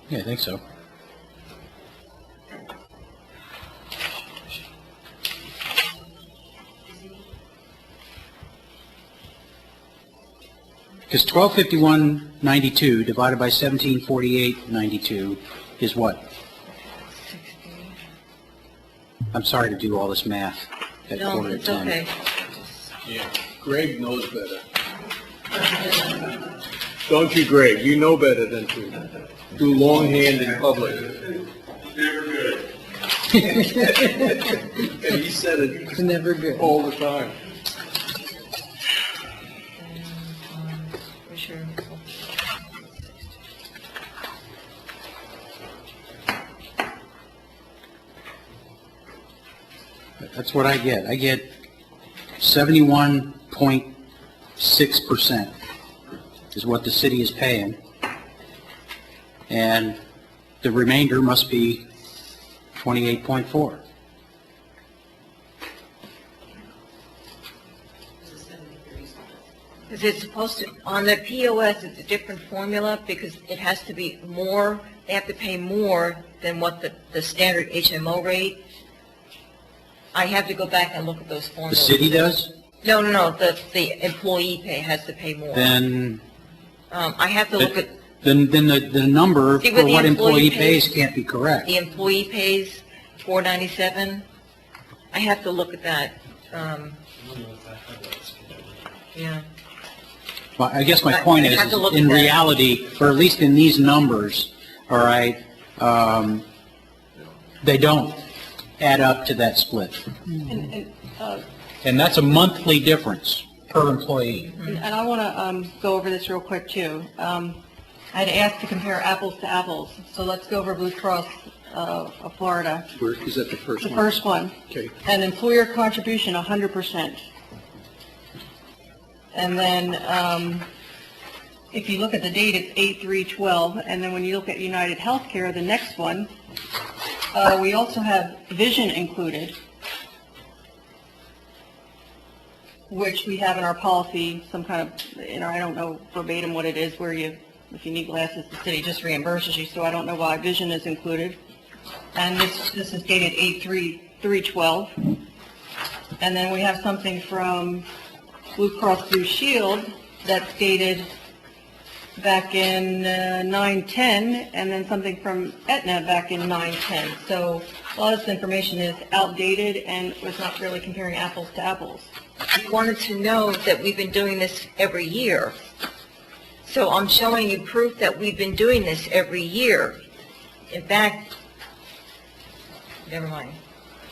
yeah, I think so. Because 1251.92 divided by 1748.92 is what? I'm sorry to do all this math at No, quarter to it's 10. okay. Yeah, Greg knows better. Don't you, Greg? You know better than to do longhand in public. Never good. And he said it never good all the time. For sure. That's what I get. I get 71.6% is what the city is paying. And the remainder must be 28.4. Is it supposed to, on the POS, it's a different formula because it has to be more, they have to pay more than what the standard HMO rate? I have to go back and look at those The formulas. city does? No, the employee has to pay more. Then, I have to look at, then the number See, for what the what employee employee pays pays- can't be correct. the employee pays $497. I have to look at that. Yeah. Well, I guess my I- point I is, have to look in at that. reality, or at least in these numbers, all right, they don't add up to that split. And that's a monthly difference per employee. And I want to go over this real quick, too. I had asked to compare apples to apples, so let's go over Blue Cross of Florida. Where, is that the first The one? first one. Okay. And employer contribution, 100%. And then, if you look at the date, it's 8/3/12, and then when you look at United Healthcare, the next one, we also have vision included, which we have in our policy, some kind of, I don't know verbatim what it is, where you, if you need glasses, the city just reimburses you, so I don't know why vision is included. And this is dated 8/3/12. And then we have something from Blue Cross Blue Shield that's dated back in 9/10, and then something from Aetna back in 9/10. So a lot of this information is outdated and was not really comparing apples to apples. You wanted to know that we've been doing this every year. So I'm showing you proof that we've been doing this every year. In fact, never mind.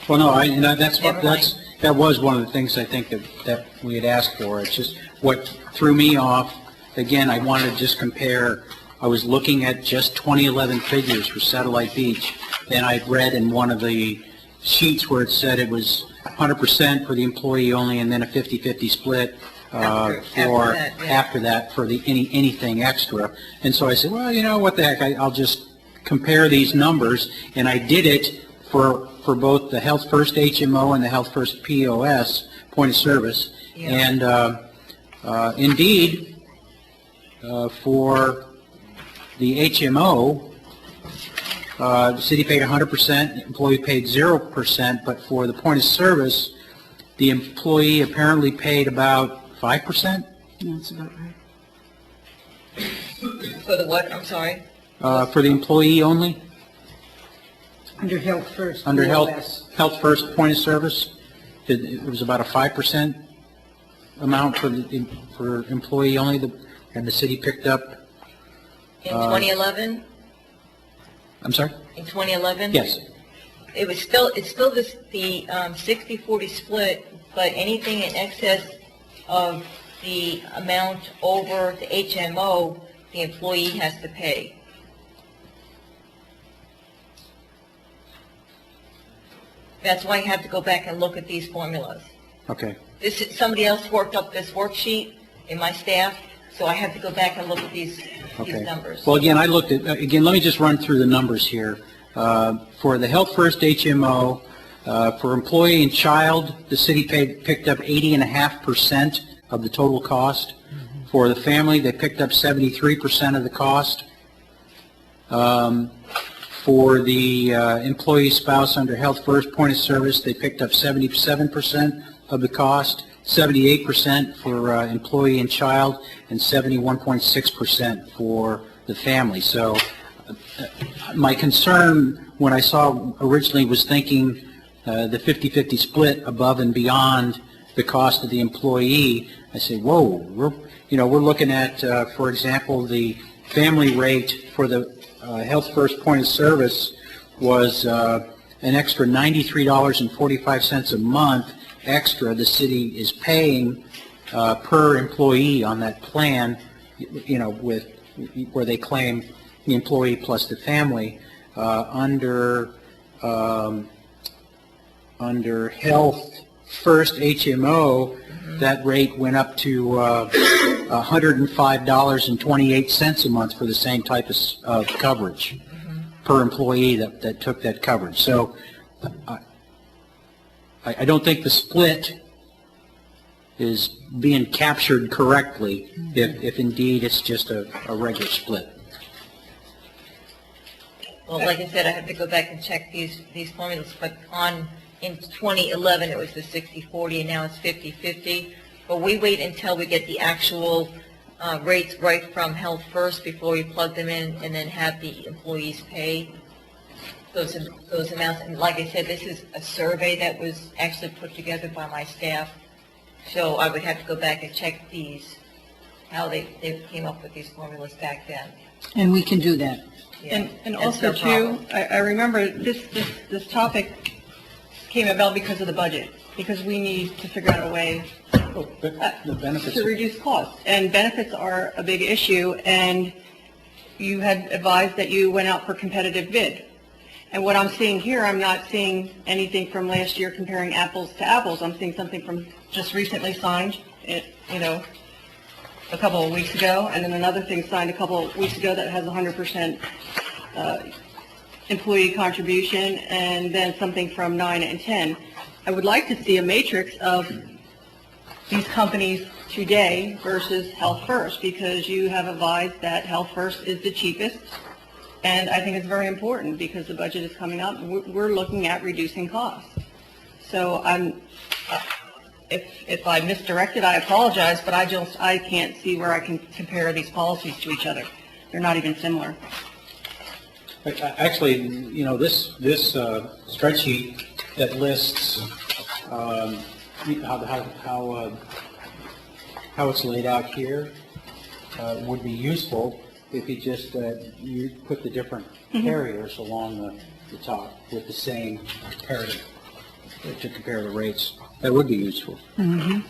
Well, no, that Never mind. was one of the things I think that we had asked for. It's just what threw me off. Again, I wanted to just compare. I was looking at just 2011 figures for Satellite Beach, and I'd read in one of the sheets where it said it was 100% for the employee only, and then a 50-50 split after that for the anything extra. And so I said, well, you know what the heck? I'll just compare these numbers, and I did it for both the Health First HMO and the Health First POS, point of service. Yeah. And indeed, for the HMO, The city paid 100%, the employee paid 0%, but for the point of service, the employee apparently paid about 5%? No, that's about right. For the what, I'm sorry? For the employee only? Under Health First. Under more or Health less. First point of service, it was about a 5% amount for employee only, and the city picked up. In 2011? I'm sorry? In 2011? Yes. It's still the 60-40 split, but anything in excess of the amount over the HMO, the employee has to pay. That's why I had to go back and look at these formulas. Okay. Somebody else worked up this worksheet in my staff, so I had to go back and look at these Okay. numbers. Well, again, I looked at, again, let me just run through the numbers here. For the Health First HMO, for employee and child, the city picked up 80.5% of the total cost. For the family, they picked up 73% of the cost. For the employee spouse under Health First point of service, they picked up 77% of the cost, 78% for employee and child, and 71.6% for the family. So my concern when I saw originally was thinking the 50-50 split above and beyond the cost of the employee. I said, whoa, we're looking at, for example, the family rate for the Health First point of service was an extra $93.45 a month extra the city is paying per employee on that plan, with where they claim the employee plus the family. Under Health First HMO, that rate went up to $105.28 a month for the same type of coverage per employee that took that coverage. So I don't think the split is being captured correctly if indeed it's just a regular split. Well, like I said, I have to go back and check these formulas, but in 2011 it was the 60-40 and now it's 50-50. But we wait until we get the actual rates right from Health First before we plug them in and then have the employees pay those amounts. And like I said, this is a survey that was actually put together by my staff. So I would have to go back and check how they came up with these formulas back then. And we can do that. Yeah. And That's also no problem. too, I remember this topic came about because of the budget, because we need to figure out a way The benefits. to reduce costs. And benefits are a big issue, and you had advised that you went out for competitive bid. And what I'm seeing here, I'm not seeing anything from last year comparing apples to apples. I'm seeing something from just recently signed, a couple of weeks ago, and then another thing signed a couple of weeks ago that has 100% employee contribution, and then something from 9 and 10. I would like to see a matrix of these companies today versus Health First, because you have advised that Health First is the cheapest, and I think it's very important because the budget is coming up. We're looking at reducing costs. So if I misdirected, I apologize, but I can't see where I can compare these policies to each other. They're not even similar. Actually, this spreadsheet that lists how it's laid out here would be useful if you just you put the different carriers along the top with the same comparative to compare the rates. That would be useful. Mm-hmm.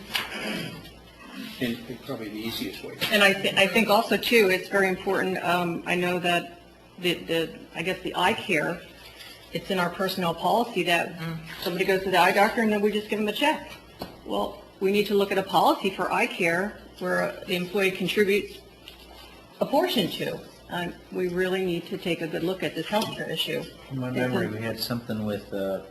And it's probably the easiest way. And I think also too, it's very important. I know that I guess the eye care, it's in our personnel policy that somebody goes to the eye doctor and then we just give them a check. Well, we need to look at a policy for eye care where the employee contributes a portion to. We really need to take a good look at this healthcare issue. In my memory, we had something with the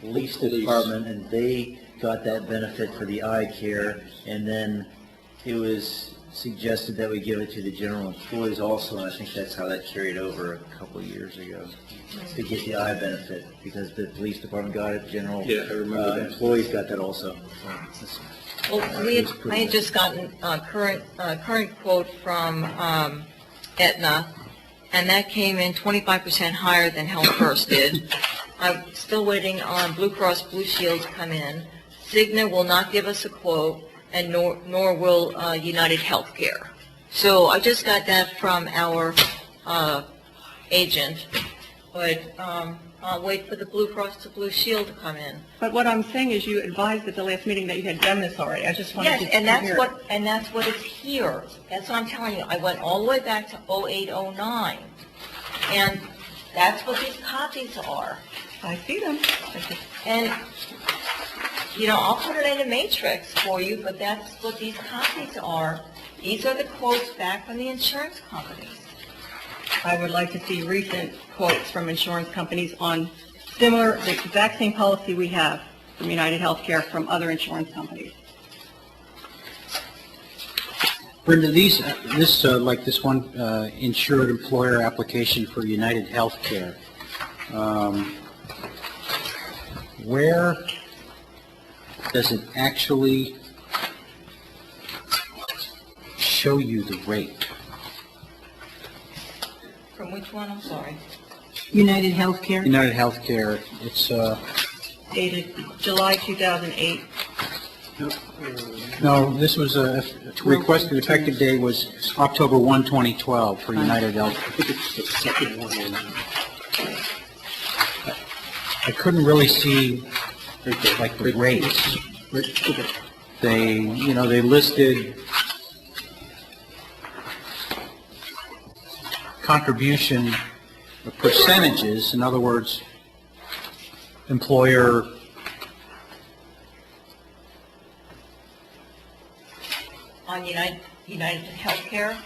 police department, and they got that benefit for the eye care, and then it was suggested that we give it to the general employees also, and I think that's how that carried over a couple of years ago, to get the eye benefit, because the police department got it, general employees got that also. So, Well, I had just gotten a current quote from Aetna, and that came in 25% higher than Health First did. I'm still waiting on Blue Cross Blue Shield to come in. Cigna will not give us a quote, and nor will United Healthcare. So I just got that from our agent, but I'll wait for the Blue Cross to Blue Shield to come in. But what I'm saying is you advised at the last meeting that you had done this already. I just wanted Yes, to and hear. that's what is here. That's what I'm telling you. I went all the way back to 08, 09, and that's what these copies are. I see them. And, you know, I'll put it in a matrix for you, but that's what these copies are. These are the quotes back from the insurance companies. I would like to see recent quotes from insurance companies on similar, the exact same policy we have from United Healthcare from other insurance companies. Brenda, like this one insured employer application for United Healthcare, where does it actually show you the rate? From which one? I'm sorry. United Healthcare? United Healthcare, it's, Dated July 2008. no, this was a requested effective date was October 1, 2012 for United Health. I couldn't really see like the rates. They, they listed contribution percentages, in other words, employer On United Healthcare?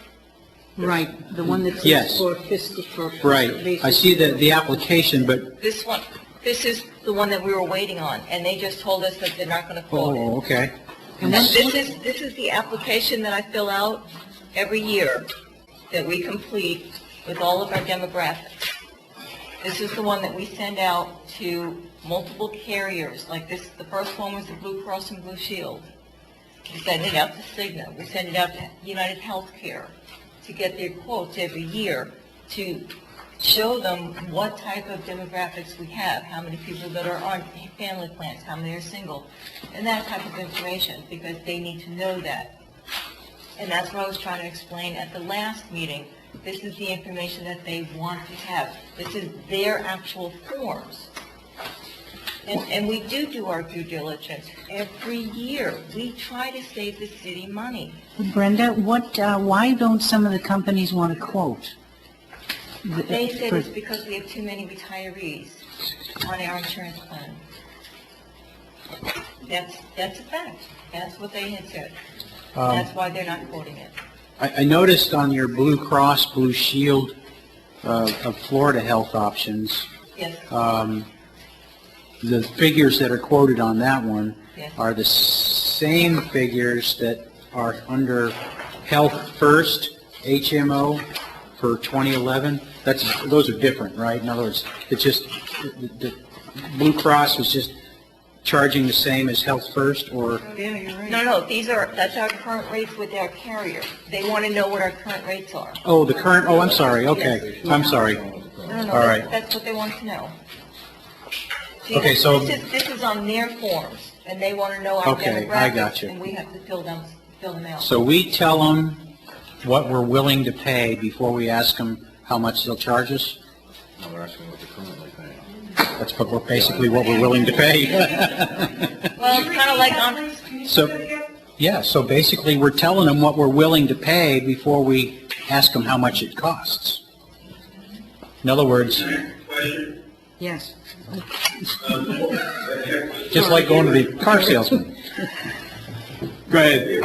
Right, the one that's Yes. for fiscal purposes. right. I see the application, but This one, this is the one that we were waiting on, and they just told us that they're not going to quote it. oh, okay. And this is the application that I fill out every year that we complete with all of our demographics. This is the one that we send out to multiple carriers, like this, the first one was the Blue Cross and Blue Shield. We send it out to Cigna, we send it out to United Healthcare to get their quotes every year to show them what type of demographics we have, how many people that are on family plans, how many are single, and that type of information, because they need to know that. And that's what I was trying to explain at the last meeting. This is the information that they want to have. This is their actual forms. And we do our due diligence every year. We try to save the city money. Brenda, why don't some of the companies want to quote? They said it's because we have too many retirees on our insurance plan. That's a fact. That's what they had said. That's why they're not quoting it. I noticed on your Blue Cross Blue Shield of Florida Health Options, Yes. the figures that are quoted on that one Yes. are the same figures that are under Health First HMO for 2011. Those are different, right? In other words, it's just the Blue Cross was just charging the same as Health First, or Yeah, you're right. No, that's our current rates with our carrier. They want to know what our current rates are. the current? Oh, I'm sorry. Okay, I'm sorry. No, All right. that's what they want to know. See, Okay, so- This is on their forms, and they want to know our Okay, I got demographics, you. and we have to fill them out. So we tell them what we're willing to pay before we ask them how much they'll charge us? No, we're asking what they're currently paying. That's basically what we're willing to pay. Well, it's kind of like on, So basically, we're telling them what we're willing to pay before we ask them how much it costs. In other words, Question? Yes. just like going to the car salesman. Go ahead.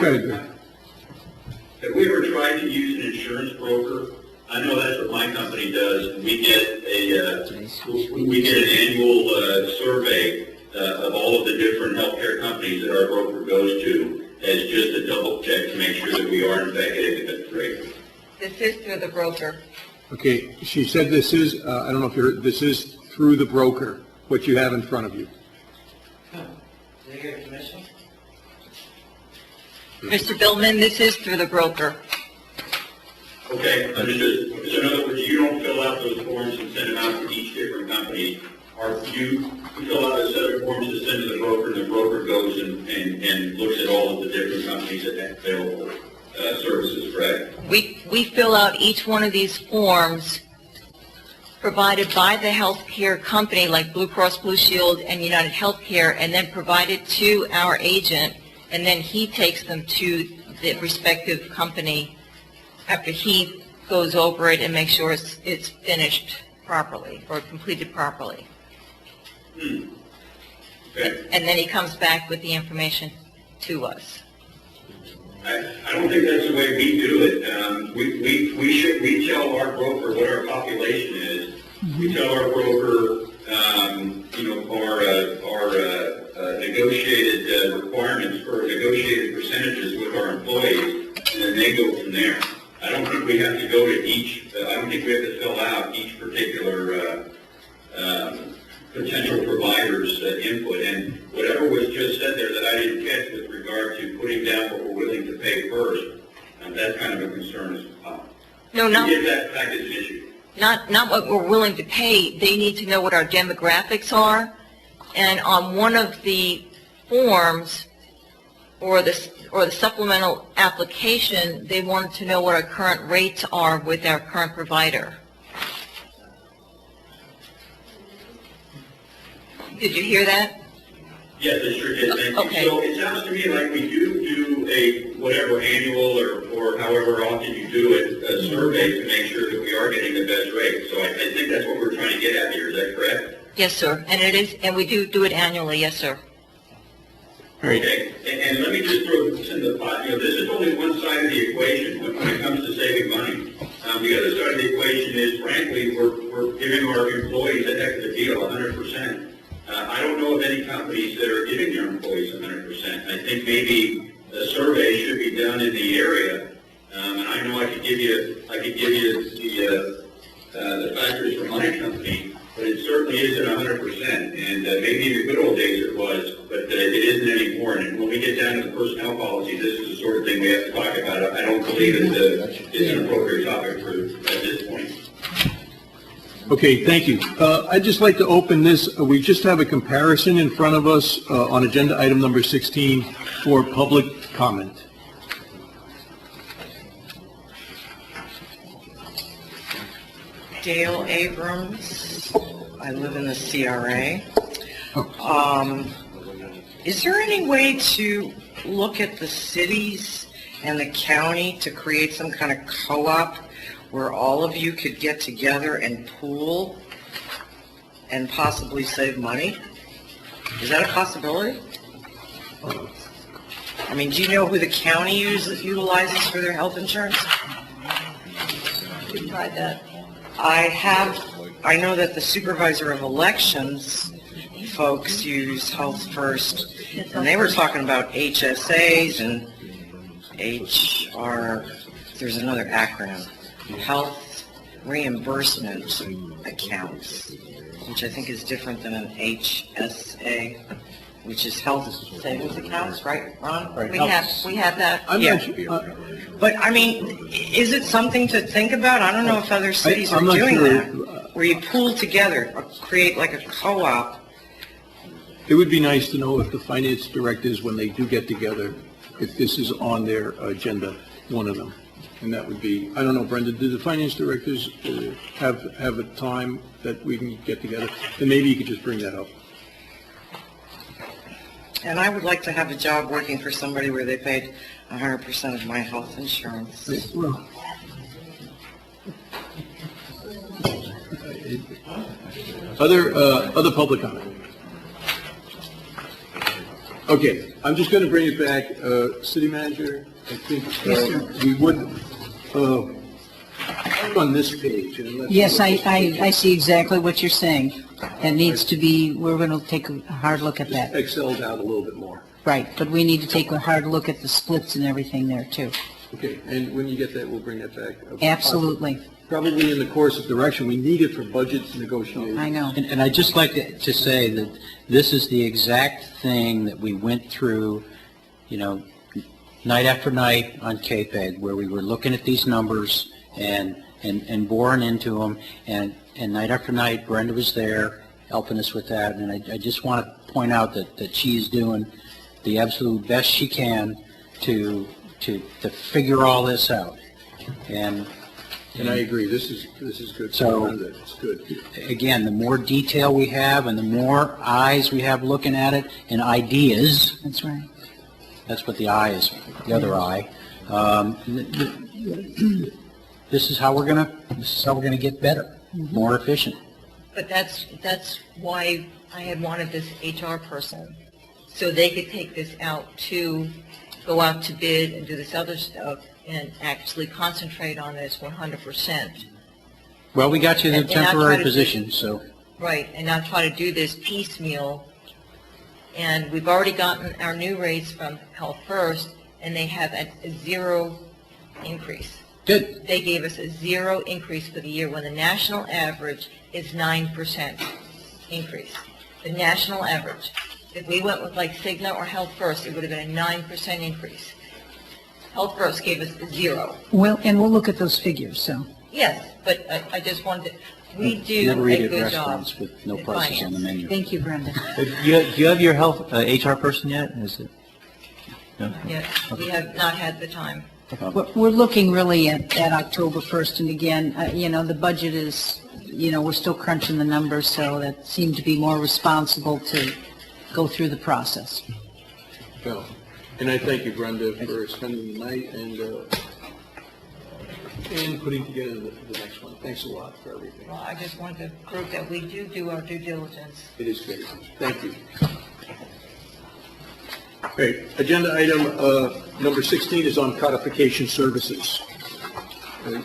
Have we ever tried to use an insurance broker? I know that's what my company does. We get an annual survey of all of the different healthcare companies that our broker goes to, as just a double check to make sure that we are in fact getting the best rate. This is through the broker. Okay, she said this is, I don't know if you heard, this is through the broker, what you have in front of you. Did they get a commission? Mr. Billman, this is through the broker. Okay, understood. So in other words, you don't fill out those forms and send them out to each different company, or you fill out a set of forms to send to the broker, and the broker goes and looks at all of the different companies that have available services, correct? We fill out each one of these forms provided by the healthcare company, like Blue Cross Blue Shield and United Healthcare, and then provided to our agent, and then he takes them to the respective company after he goes over it and makes sure it's finished properly or completed properly. Okay. And then he comes back with the information to us. I don't think that's the way we do it. We tell our broker what our population is. We tell our broker, our negotiated requirements for negotiated percentages with our employees, and then they go from there. I don't think we have to go to each, I don't think we have to fill out each particular potential provider's input. And whatever was just said there that I didn't catch with regard to putting down what we're willing to pay first, that's kind of a concern as well. No, not. If that fact is an issue. Not what we're willing to pay. They need to know what our demographics are. And on one of the forms or the supplemental application, they wanted to know what our current rates are with our current provider. Did you hear that? Yes, I sure did. Thank you. Okay. So it sounds to me like we do a whatever annual or however often you do it, a survey to make sure that we are getting the best rate. So I think that's what we're trying to get at here. Is that correct? Yes, sir. And it is, and we do it annually. Yes, sir. Okay. And let me just throw this in the pot. This is only one side of the equation when it comes to saving money. The other side of the equation is, frankly, we're giving our employees a heck of a deal, 100%. I don't know of any companies that are giving their employees 100%. I think maybe a survey should be done in the area. And I know I could give you the factors for my company, but it certainly isn't 100%. And maybe in the good old days it was, but it isn't anymore. And when we get down to the personnel policy, this is the sort of thing we have to talk about. I don't believe it's an appropriate topic at this point. Okay, thank you. I'd just like to open this. We just have a comparison in front of us on agenda item number 16 for public comment. Dale Abrams. I live in the CRA. Is there any way to look at the cities and the county to create some kind of co-op where all of you could get together and pool and possibly save money? Is that a possibility? I mean, do you know who the county utilizes for their health insurance? You tried that. I know that the supervisor of elections folks use Health First, and they were talking about HSAs and HR, there's another acronym, Health Reimbursement Accounts, which I think is different than an HSA, which is Health Savings Accounts, right, Ron? We have that. Yeah. But, I mean, is it something to think about? I don't know if other cities are doing that, where you pool together, or create like a co-op. It would be nice to know if the finance directors, when they do get together, if this is on their agenda, one of them. And that would be, I don't know, Brenda, do the finance directors have a time that we can get together? Then maybe you could just bring that up. And I would like to have a job working for somebody where they paid 100% of my health insurance. Well, other public comment? Okay, I'm just going to bring it back. City Manager, I think we would, Click on this page. And let's Yes, look at this I see exactly what you're saying. It needs to be, we're going to take a hard look at page. that. Excel's out a little bit more. Right, but we need to take a hard look at the splits and everything there, too. Okay, and when you get that, we'll bring that back. Absolutely. Probably in the course of direction. We need it for budget negotiations. I know. And I'd just like to say that this is the exact thing that we went through, you know, night after night on KPEG, where we were looking at these numbers and boring into them, and night after night, Brenda was there helping us with that, and I just want to point out that she's doing the absolute best she can to figure all this out. And I agree, this is good. So, It's good. again, the more detail we have and the more eyes we have looking at it and ideas. That's right. That's what the eye is, the other eye. This is how we're gonna get better, more efficient. But that's why I had wanted this HR person, so they could take this out to go out to bid and do this other stuff and actually concentrate on this 100%. Well, we got you the And not try temporary to position, so. Right, and not try to do this piecemeal. And we've already gotten our new rates from Health First, and they have a 0 increase. Good. They gave us a 0 increase for the year when the national average is 9% increase. The national average. If we went with like Cigna or Health First, it would have been a 9% increase. Health First gave us a 0. Well, and we'll look at those figures, so. Yes, but I just wanted to, we do Never eat a at good job. restaurants with no in prices on the finance. menu. Thank you, Brenda. Do you have your health, HR person yet? Is it? No? Yeah, we have not had the time. We're looking really at October 1st, and again, you know, the budget is, you know, we're still crunching the numbers, so that seemed to be more responsible to go through the process. Well, and I thank you, Brenda, for spending the night and putting together the next one. Thanks a lot for everything. Well, I just wanted to prove that we do our due diligence. It is good. Thank you. Okay, agenda item number 16 is on codification services.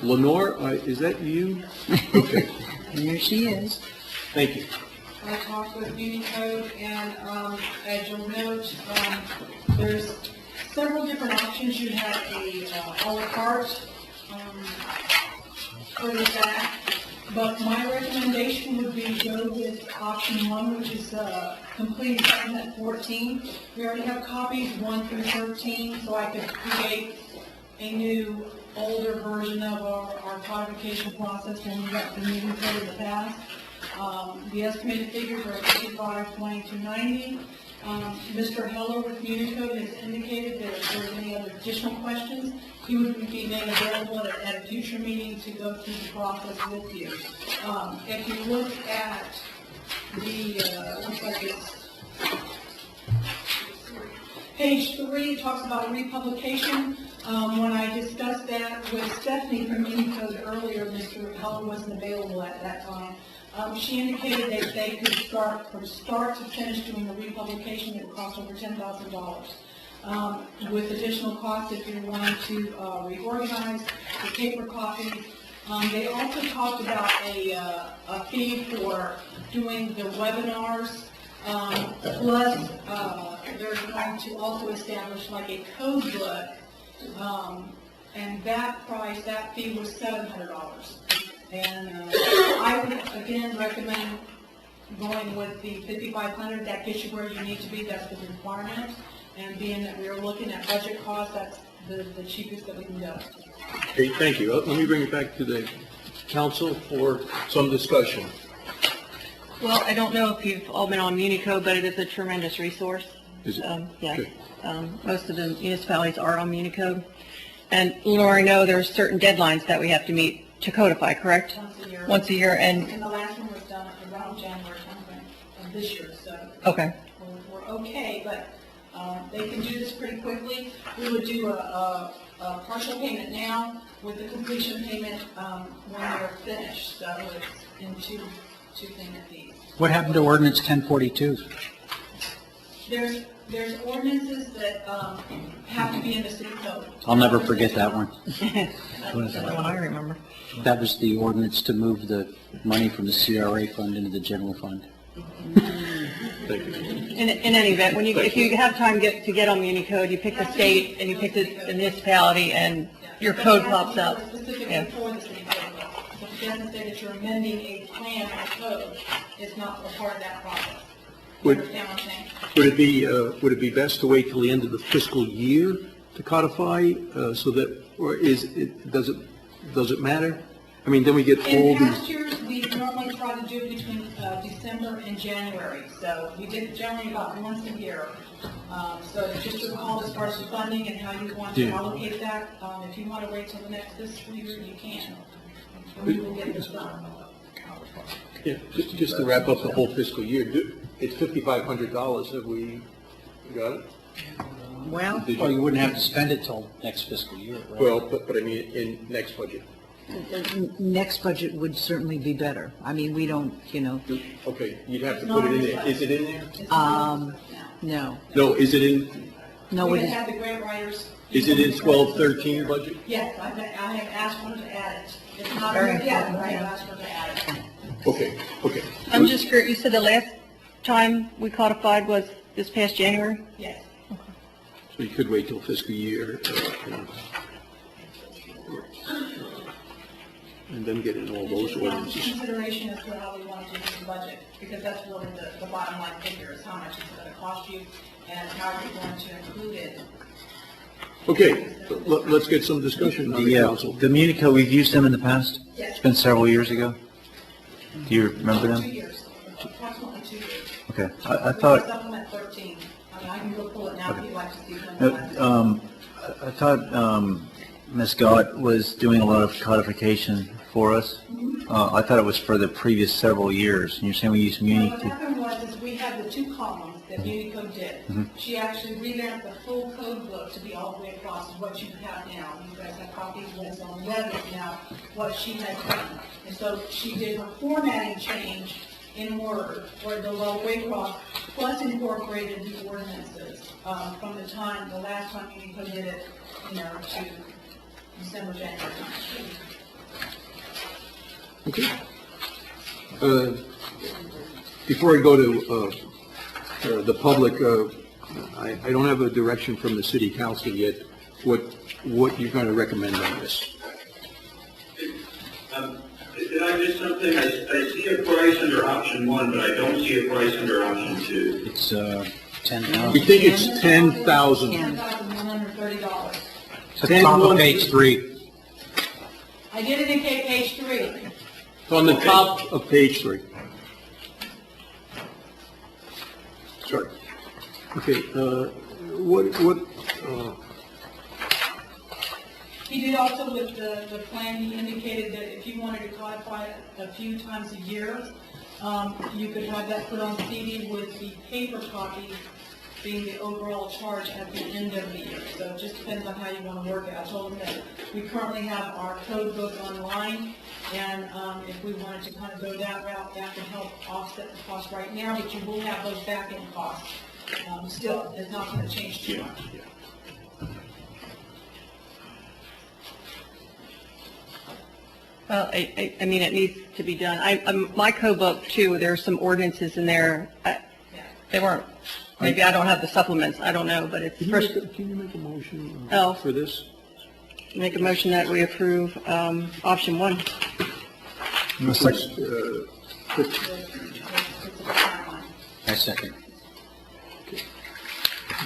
Lenore, is that you? Okay, Here she is. thank you. I talked with Unicode, and as you'll note, there's several different options. You have a a la carte further back, but my recommendation would be go with option 1, which is complete document 14. We already have copies 1 through 13, so I could create a new, older version of our codification process when we got the meeting code in the past. The estimated figures are 55, 22, 90. Mr. Heller with Unicode has indicated that if there's any other additional questions, he would be made available at a future meeting to go through the process with you. If you look at the, looks like it's page 3, it talks about republication. When I discussed that with Stephanie from Unicode earlier, Mr. Heller wasn't available at that time. She indicated that they could start from start to finish doing the republication. It would cost over $10,000. With additional costs if you're wanting to reorganize the paper copies. They also talked about a fee for doing the webinars. Plus, they're going to also establish like a code book. And that price, that fee was $700. And I would, again, recommend going with the 5,500. That gets you where you need to be. That's the requirement. And being that we are looking at budget costs, that's the cheapest that we can go. Okay, thank you. Let me bring it back to the council for some discussion. Well, I don't know if you've all been on Unicode, but it is a tremendous resource. Is it? Yeah. Okay. Most of the municipalities are on Unicode. And Lenore, I know there's certain deadlines that we have to meet to codify, correct? Once a year. Once a year, and, And the last one was done around January of this year, so. okay. We're okay, but they can do this pretty quickly. We would do a partial payment now with the completion payment when they're finished, so it's in two payment fees. What happened to ordinance 1042? There's ordinances that have to be in the city code. I'll never forget that one. That's the one I remember. That was the ordinance to move the money from the CRA fund into the general fund. In any event, if you have time to get on Unicode, you pick the state and you pick the municipality and your code pops up. Specifically Yeah. for the city code. So if it doesn't say that you're amending a plan or code, it's not a part of that process. You Would, understand what I'm saying? would it be best to wait till the end of the fiscal year to codify, so that, or does it matter? I mean, then we get all In these, past years, we normally try to do it between December and January, so we did it generally about once a year. So just to recall as far as the funding and how you want to Yeah. allocate that, if you want to wait till the next fiscal year, you can. And we will get this done. yeah, just to wrap up the whole fiscal year, it's $5,500, have we got it? Well, Did you wouldn't have to spend it till next fiscal year, right? Well, but I mean, in next budget. Next budget would certainly be better. I mean, we don't, Okay, you'd have to put it in there. Is it in there? no. No, is it in, No, We it is, have the grant writers. is it in 12-13 budget? Yes, I have asked them to add it. It's not Very there yet, important, but I have yeah. asked them to add it. Okay. I'm just curious, you said the last time we codified was this past January? Yes. So you could wait till fiscal year, and then get in all those ordinances. Consideration as to how we want to use the budget, because that's really the bottom line figure, is how much it's going to cost you and how you're going to include it. Okay, let's get some discussion on the council. The Munico, we've used them in the past? Yes. It's been several years ago? Do you remember 2 them? years, approximately 2 years. Okay, I thought, Supplement 13. I mean, I can go pull it now if you'd like to see when. I thought Ms. Gott was doing a lot of codification for us. I thought it was for the previous several years, and you're saying we use Muni What to... happened was, is we had the 2 columns that Unicode did. She actually revamped the full code book to be all the way across what you have now. You guys have copies of what's on the web is now what she has done. And so she did her formatting change in Word, or the low way across, plus incorporated the ordinances from the last time Unicode did it, to December, January. Okay. Before I go to the public, I don't have a direction from the city council yet, what you're going to recommend on this. Did I miss something? I see a price under option 1, but I don't see a price under option 2. It's 10,000. We think it's $10,000. $10,130. It's at the top of page 3. I did indicate page 3. It's on the top of page 3. Sorry. Okay, He did also with the plan, he indicated that if you wanted to codify it a few times a year, you could have that put on CD with the paper copy being the overall charge at the end of the year. So it just depends on how you want to work it. I told him that we currently have our code book online, and if we wanted to kind of go that route, that can help offset the cost right now, but you will have those back-end costs. Still, it's not going to change too much. Well, I mean, it needs to be done. My code book too, there's some ordinances in there. They weren't, maybe I don't have the supplements, I don't know, but it's first. Can you make a motion Oh. for this? Make a motion that we approve option 1. I second.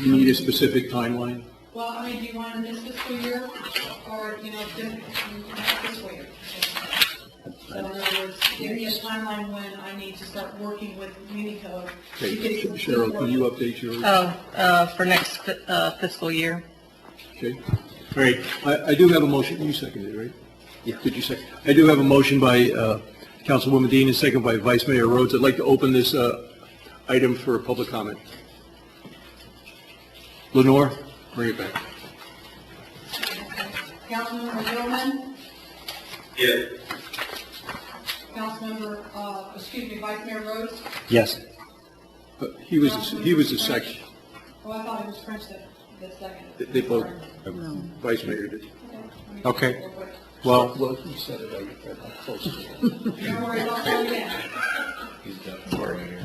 You need a specific timeline? Well, I mean, do you want it this fiscal year, or, next fiscal year? So in other words, give me a timeline when I need to start working with Unicode. Okay, Cheryl, can you update yours? For next fiscal year. Okay. All right. I do have a motion. You seconded it, right? Yeah. Did you second? I do have a motion by Councilwoman Dean and second by Vice Mayor Rhodes. I'd like to open this item for public comment. Lenore, bring it back. Councilmember Gilman, Yes. Vice Mayor Rhodes, Yes. He was a second. Oh, I thought it was French that second. They both, Vice Mayor did. Okay. Well, he said it, I'm close. Don't worry, I'll call you again. He's got right here.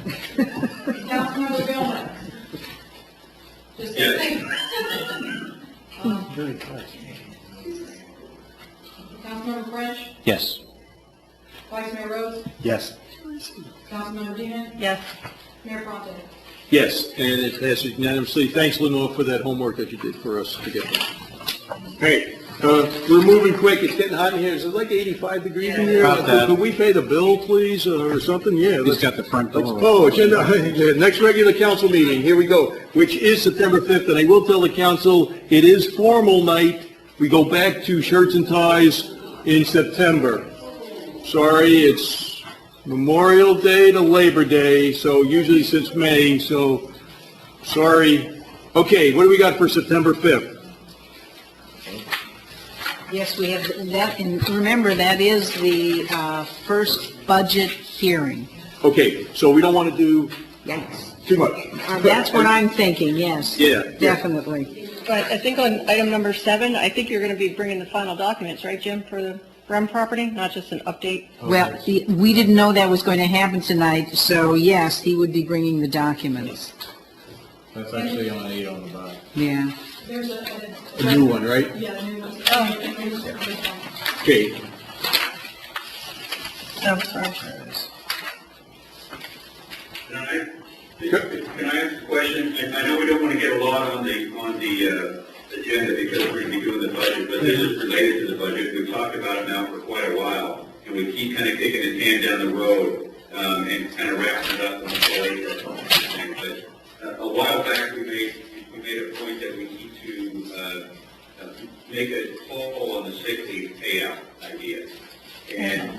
Councilmember Billman. Just Yes. think. Very nice. Councilmember French, yes. Vice Mayor Rhodes, Yes. Councilmember Dean, Yes. Mayor Fontaine. Yes, and it passes unanimously. Thanks, Lenore, for that homework that you did for us to get there. Hey, we're moving quick. It's getting hot in here. Is it like 85 degrees in here? About that. Could we pay the bill, please, or something? Yeah. He's got the front door. Oh, agenda, yeah, next regular council meeting, here we go, which is September 5th, and I will tell the council, it is formal night. We go back to shirts and ties in September. Sorry, it's Memorial Day to Labor Day, so usually since May, so sorry. Okay, what do we got for September 5th? Yes, we have that, and remember, that is the first budget hearing. Okay, so we don't want to do Yes. too much. That's what I'm thinking, yes. Yeah. Definitely. But I think on item number 7, I think you're going to be bringing the final documents, right, Jim, for the REM property, not just an update? Well, we didn't know that was going to happen tonight, so yes, he would be bringing the documents. That's actually on 8 on the back. Yeah. There's A new one, right? Yeah, a new one. Okay, Oh, sorry. Can I ask a question? I know we don't want to get a lot on the agenda because we're going to be doing the budget, but this is related to the budget. We've talked about it now for quite a while, and we keep kind of kicking the can down the road and kind of wrapping it up in the But a while back, we made a point that we need to make a call on the sick leave payout idea. And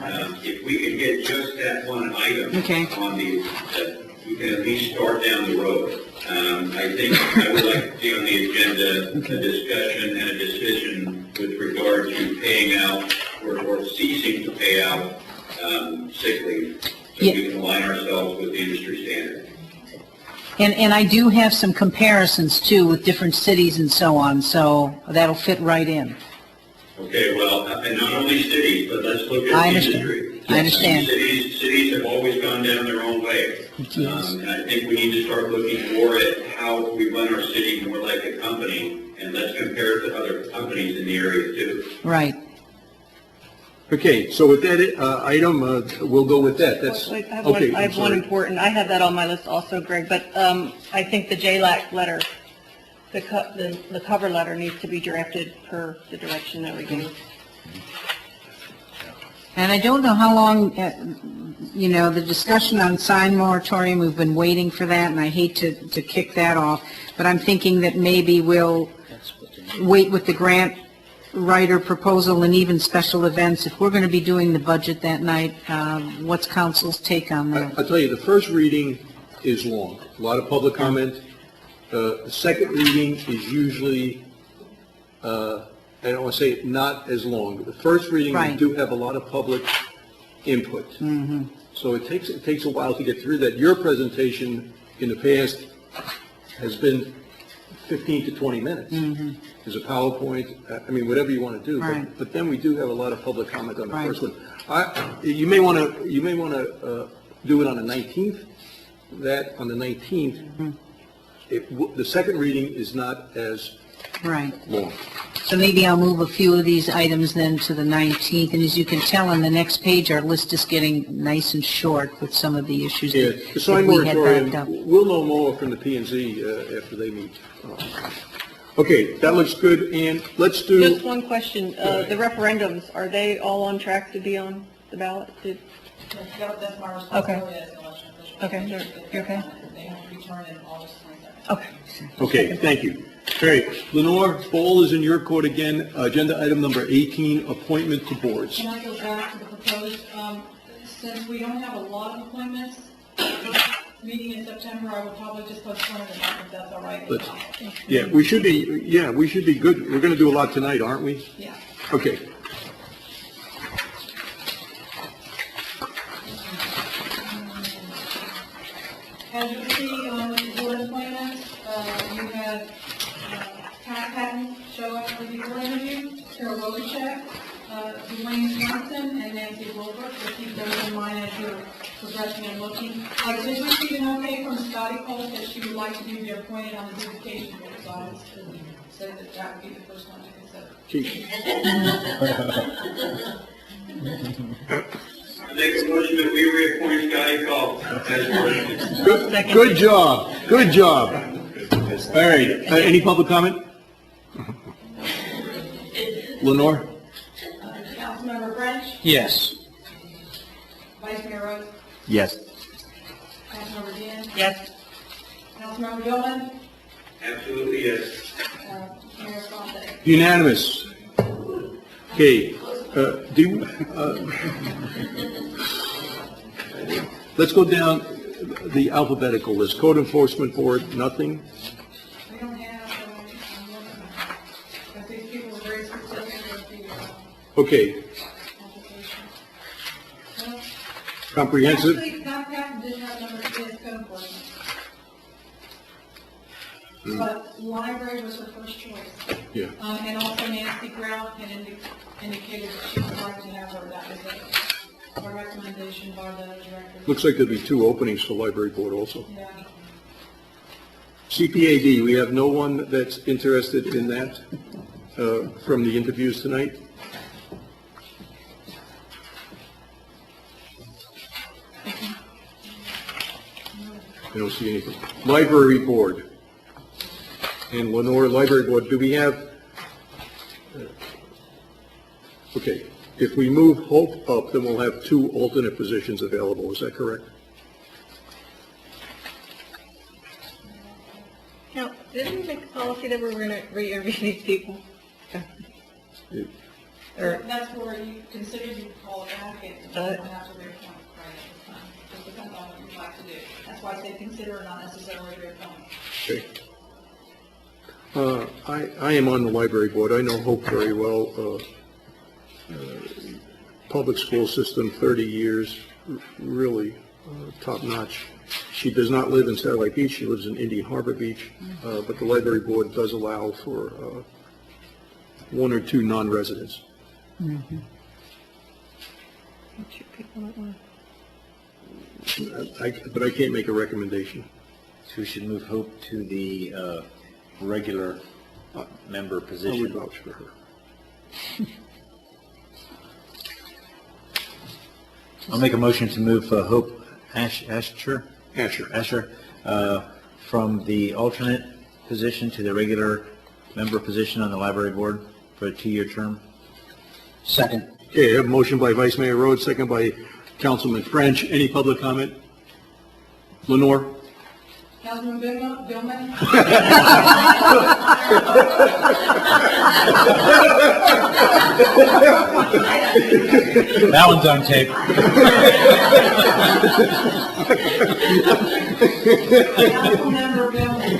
if we could get just that one item on the, we can at least start down the road. I think I would like to see on the agenda a discussion and a decision with regard to paying out or ceasing to pay out sick leave, so we can align ourselves with the industry standard. And I do have some comparisons too with different cities and so on, so that'll fit right in. Okay, well, and not only cities, but let's look at I the understand. industry. I understand. Cities have always gone down their own way. And I think we need to start looking more at how we run our city more like a company, and let's compare it to other companies in the area too. Right. okay, so with that item, we'll go with that. That's, Wait, I have okay. one, I have one important, I have that on my list also, Greg, but I think the JLAC letter, the cover letter needs to be drafted per the direction that we gave. And I don't know how long, the discussion on sign moratorium, we've been waiting for that, and I hate to kick that off, but I'm thinking that maybe we'll wait with the grant writer proposal and even special events. If we're going to be doing the budget that night, what's council's take on that? I'll tell you, the first reading is long, a lot of public comment. The second reading is usually, I don't want to say not as long, but the first reading, we Right. do have a lot of public input. Mm-hmm. So it takes a while to get through that. Your presentation in the past has been 15 to 20 minutes. Mm-hmm. There's a PowerPoint, I mean, whatever you want to do. Right. But then we do have a lot of public comment on the Right. first one. You may want to do it on the 19th. That, on the 19th, the second reading is not as Right. long. So maybe I'll move a few of these items then to the 19th, and as you can tell on the next page, our list is getting nice and short with some of the issues Yeah, that the sign we had moratorium, backed up. we'll know more from the P and Z after they meet. Okay, that looks good, and let's do, Just one question, the referendums, are they all on track to be on the ballot? That's my responsibility as an election official. Okay, you're okay? They have to return in August 22nd. Okay. okay, thank you. All right, Lenore, ball is in your court again. Agenda item number 18, appointment to boards. Can I go back to the proposed, since we don't have a lot of appointments, first meeting in September, I would probably just postpone it if that's all right. Let's- Yeah, we should be good. We're going to do a lot tonight, aren't we? Yeah. Okay. As you see on the board appointments, You had Pat Patton show up for the board interview, Carol Robichek, Dwayne Swanson, and Nancy Wilbur. So keep those in mind as you're progressing and looking. I did receive an okay from Scotty Cole that she would like to be appointed on the beautification board, so I was to say that that would be the first one to consider. I make a motion that we reappoint Scotty Cole. Good job, good job. All right, any public comment? Lenore? Councilmember French, Yes. Vice Mayor Rhodes, Yes. Councilmember Dean, Yes. Councilmember Gilman, Absolutely, yes. Mayor Swanson. Unanimous. Okay, let's go down the alphabetical list. Code Enforcement Board, nothing. We don't have, I think people were very specific with the Okay, comprehensive. Actually, Pat Patton did have number 3 as code enforcement. But library was her first choice. Yeah. And also Nancy Brown had indicated that she would like to have her. That was a recommendation by the director. Looks like there'll be 2 openings for library board also. Yeah. CPAD, we have no one that's interested in that from the interviews tonight? I don't see anything. Library board. And Lenore, library board, do we have, okay, if we move Hope up, then we'll have 2 alternate positions available, is that correct? Now, didn't we make a policy that we're going to re-interview these people? That's where you consider you call it applicant, and you don't have to reappoint right at this time. It depends on what you'd like to do. That's why I say consider, not necessarily reappoint. Okay. I am on the library board. I know Hope very well. Public school system, 30 years, really top notch. She does not live in Satellite Beach. She lives in Indian Harbor Beach. But the library board does allow for 1 or 2 non-residents. Mm-hmm. But I can't make a recommendation. So we should move Hope to the regular member position. I would vouch for her. I'll make a motion to move Hope Asher from the alternate position to the regular member position on the library board for a 2-year term. Second. Okay, I have a motion by Vice Mayor Rhodes, second by Councilman French. Any public comment? Lenore? Councilman Billman? That one's on tape. Councilmember Billman?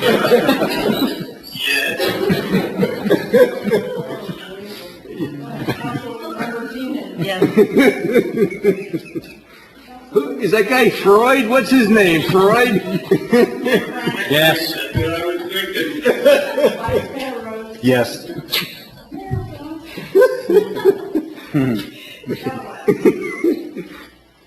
Councilmember Dean? Yes. Is that guy Freud? What's his name? Freud? Yes. Vice Mayor Rhodes? Yes.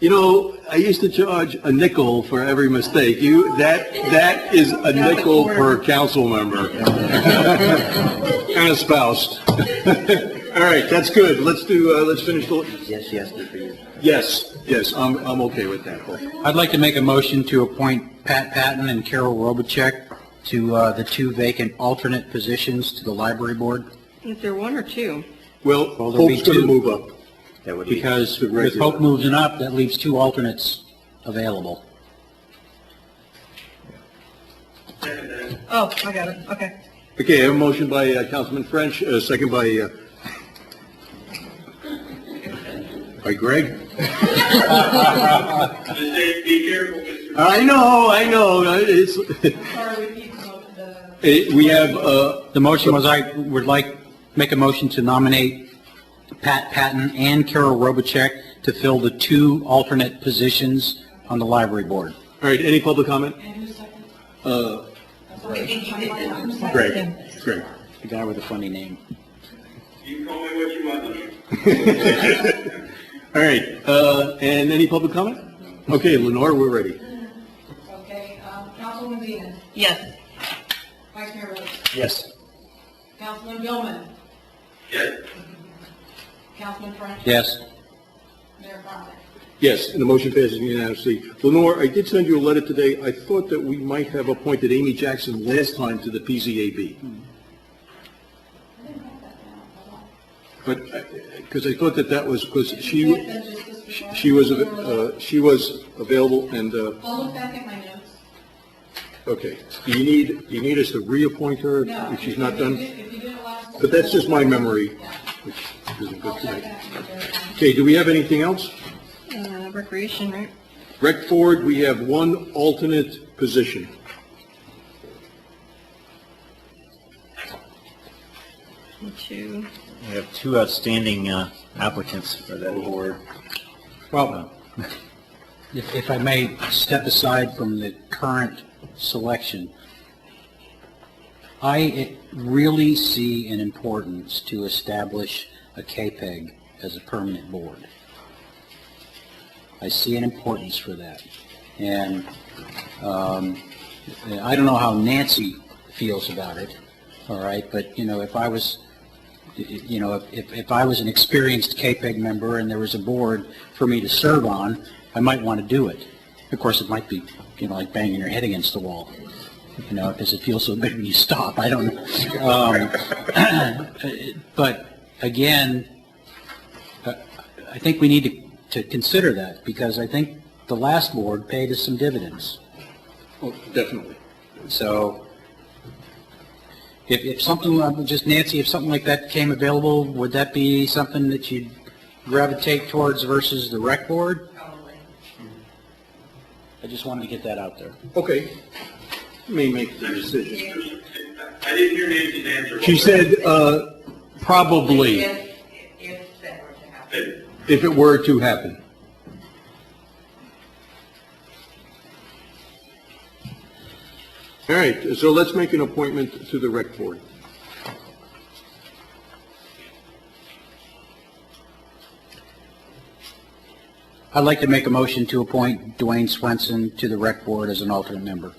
You know, I used to charge a nickel for every mistake. That is a nickel per council member. And a spouse. All right, that's good. Let's finish the... Yes, good for you. Yes, I'm okay with that. I'd like to make a motion to appoint Pat Patton and Carol Robichek to the 2 vacant alternate positions to the library board. Is there 1 or 2? Well, there'll be Hope's going to 2. move up. That would be Because the with regular. Hope moving up, that leaves 2 alternates available. Oh, I got it. Okay. Okay, I have a motion by Councilman French, second by Greg. Be careful, Mr. I know. It's, Sorry, we need to we have, The motion was I would make a motion to nominate Pat Patton and Carol Robichek to fill the 2 alternate positions on the library board. all right, any public comment? And who's second? Greg. Greg. The guy with the funny name. You can call me what you want. All right, and any public comment? Okay, Lenore, we're ready. Okay, Councilwoman Dean. Yes. Vice Mayor Rhodes. Yes. Councilman Billman. Yes. Councilman French. Yes. Mayor Condon. Yes, and the motion passes unanimously. Lenore, I did send you a letter today. I thought that we might have appointed Amy Jackson last time to the PZAB. But, because I thought that was, because she was available and, I'll look back at my notes. okay. Do you need us to reappoint her No. if she's not done? If you did it last. But that's just my memory, which isn't good tonight. Okay, do we have anything else? Recreation, right? Rec Board, we have one alternate position. Two. We have two outstanding applicants for that board. Well, if I may step aside from the current selection, I really see an importance to establish a KPEG as a permanent board. I see an importance for that. And I don't know how Nancy feels about it, all right, but, you know, if I was an experienced KPEG member and there was a board for me to serve on, I might want to do it. Of course, it might be, you know, like banging your head against the wall, you know, because it feels so big when you stop. I don't know. But again, I think we need to consider that, because I think the last board paid us some dividends. Oh, definitely. So if something, just Nancy, if something like that came available, would that be something that you'd gravitate towards versus the rec board? Probably. I just wanted to get that out there. Okay. May make the decision. I didn't hear Nancy's answer. She said, probably, If that were to happen. if it were to happen. All right, so let's make an appointment to the rec board. I'd like to make a motion to appoint Dwayne Swenson to the rec board as an alternate member.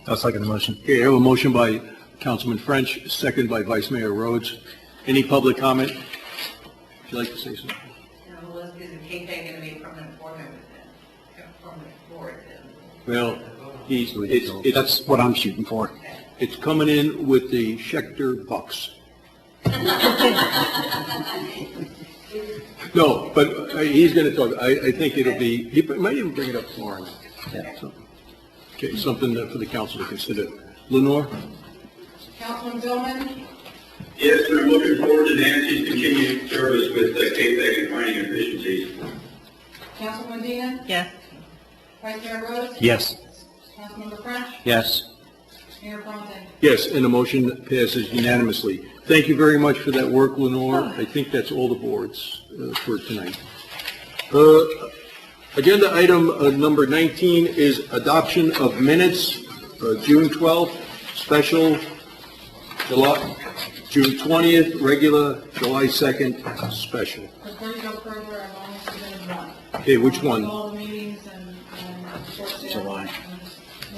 I'll second the motion. Okay, I have a motion by Councilman French, second by Vice Mayor Rhodes. Any public comment? Would you like to say something? No, is the KPEG going to be a permanent board member then? A permanent board then? Well, That's what I'm shooting for. it's coming in with the Schechter Bucks. No, but he's going to talk. I think it'll be, he might even bring it up tomorrow. Yeah. So, okay, something for the council to consider. Lenore? Councilman Billman. Yes, I'm looking forward to Nancy's continued service with KPEG and finding efficiencies. Councilman Dean. Yes. Vice Mayor Rhodes. Yes. Councilmember French. Yes. Mayor Condon. Yes, and the motion passes unanimously. Thank you very much for that work, Lenore. I think that's all the boards for tonight. Agenda item number 19 is adoption of minutes, June 12th, special, June 20th, regular, July 2nd, special. Before you go further, I've only submitted one. Okay, which one? All the meetings and short sale. July.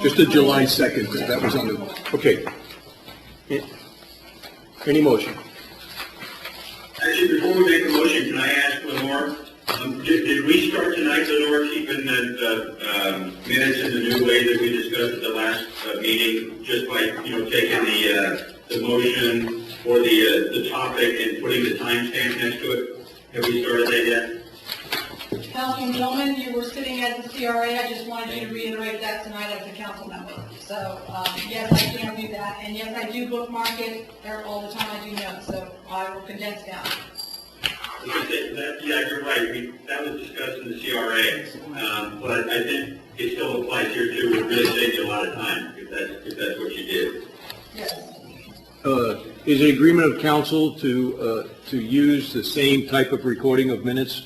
Just the July 2nd, because that was on the, okay. Any motion? Actually, before we make a motion, can I ask Lenore, did we start tonight, Lenore, keeping the minutes in the new way that we discussed at the last meeting, just by, taking the motion or the topic and putting the timestamp next to it? Have we started that yet? Councilman Billman, you were sitting as the CRA. I just wanted you to reiterate that tonight as a council member. So, yes, I can do that. And yes, I do bookmark it there all the time. I do notes, so I will condense down. Yeah, you're right. That was discussed in the CRA, but I think it still applies here too. It really saves you a lot of time if that's what you did. Yes. Is it agreement of council to use the same type of recording of minutes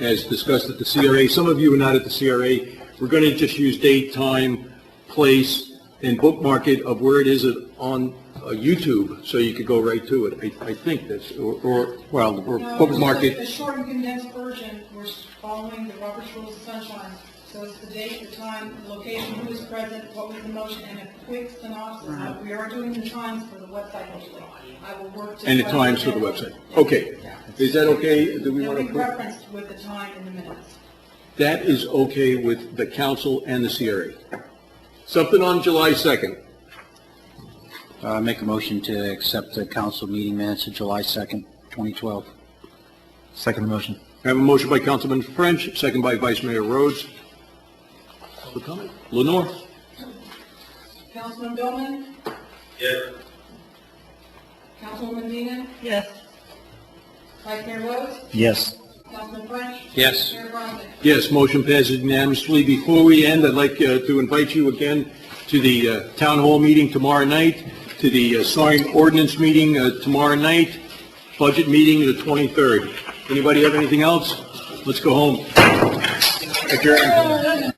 as discussed at the CRA? Some of you are not at the CRA. We're going to just use date, time, place, and bookmark it of where it is on YouTube, so you could go right to it. I think that's, or bookmark The it. short and condensed version, we're following the Robert's Rules of Sunshine. So it's the date, the time, the location, who is present, what was the motion, and a quick synopsis. We are doing the times for the website hopefully. I will work to... And the times for the website. Okay. Is that okay? Do we They'll want be to? referenced with the time in the minutes. That is okay with the council and the CRA. Something on July 2nd. Make a motion to accept the council meeting minutes of July 2nd, 2012. Second motion. I have a motion by Councilman French, second by Vice Mayor Rhodes. Public comment? Lenore? Councilman Billman? Yes. Councilwoman Dean? Yes. Vice Mayor Rhodes? Yes. Councilman French? Yes. Mayor Bromley? Yes, motion passes unanimously. Before we end, I'd like to invite you again to the town hall meeting tomorrow night, to the sign ordinance meeting tomorrow night, budget meeting the 23rd. Anybody have anything else? Let's go home. Adjourn.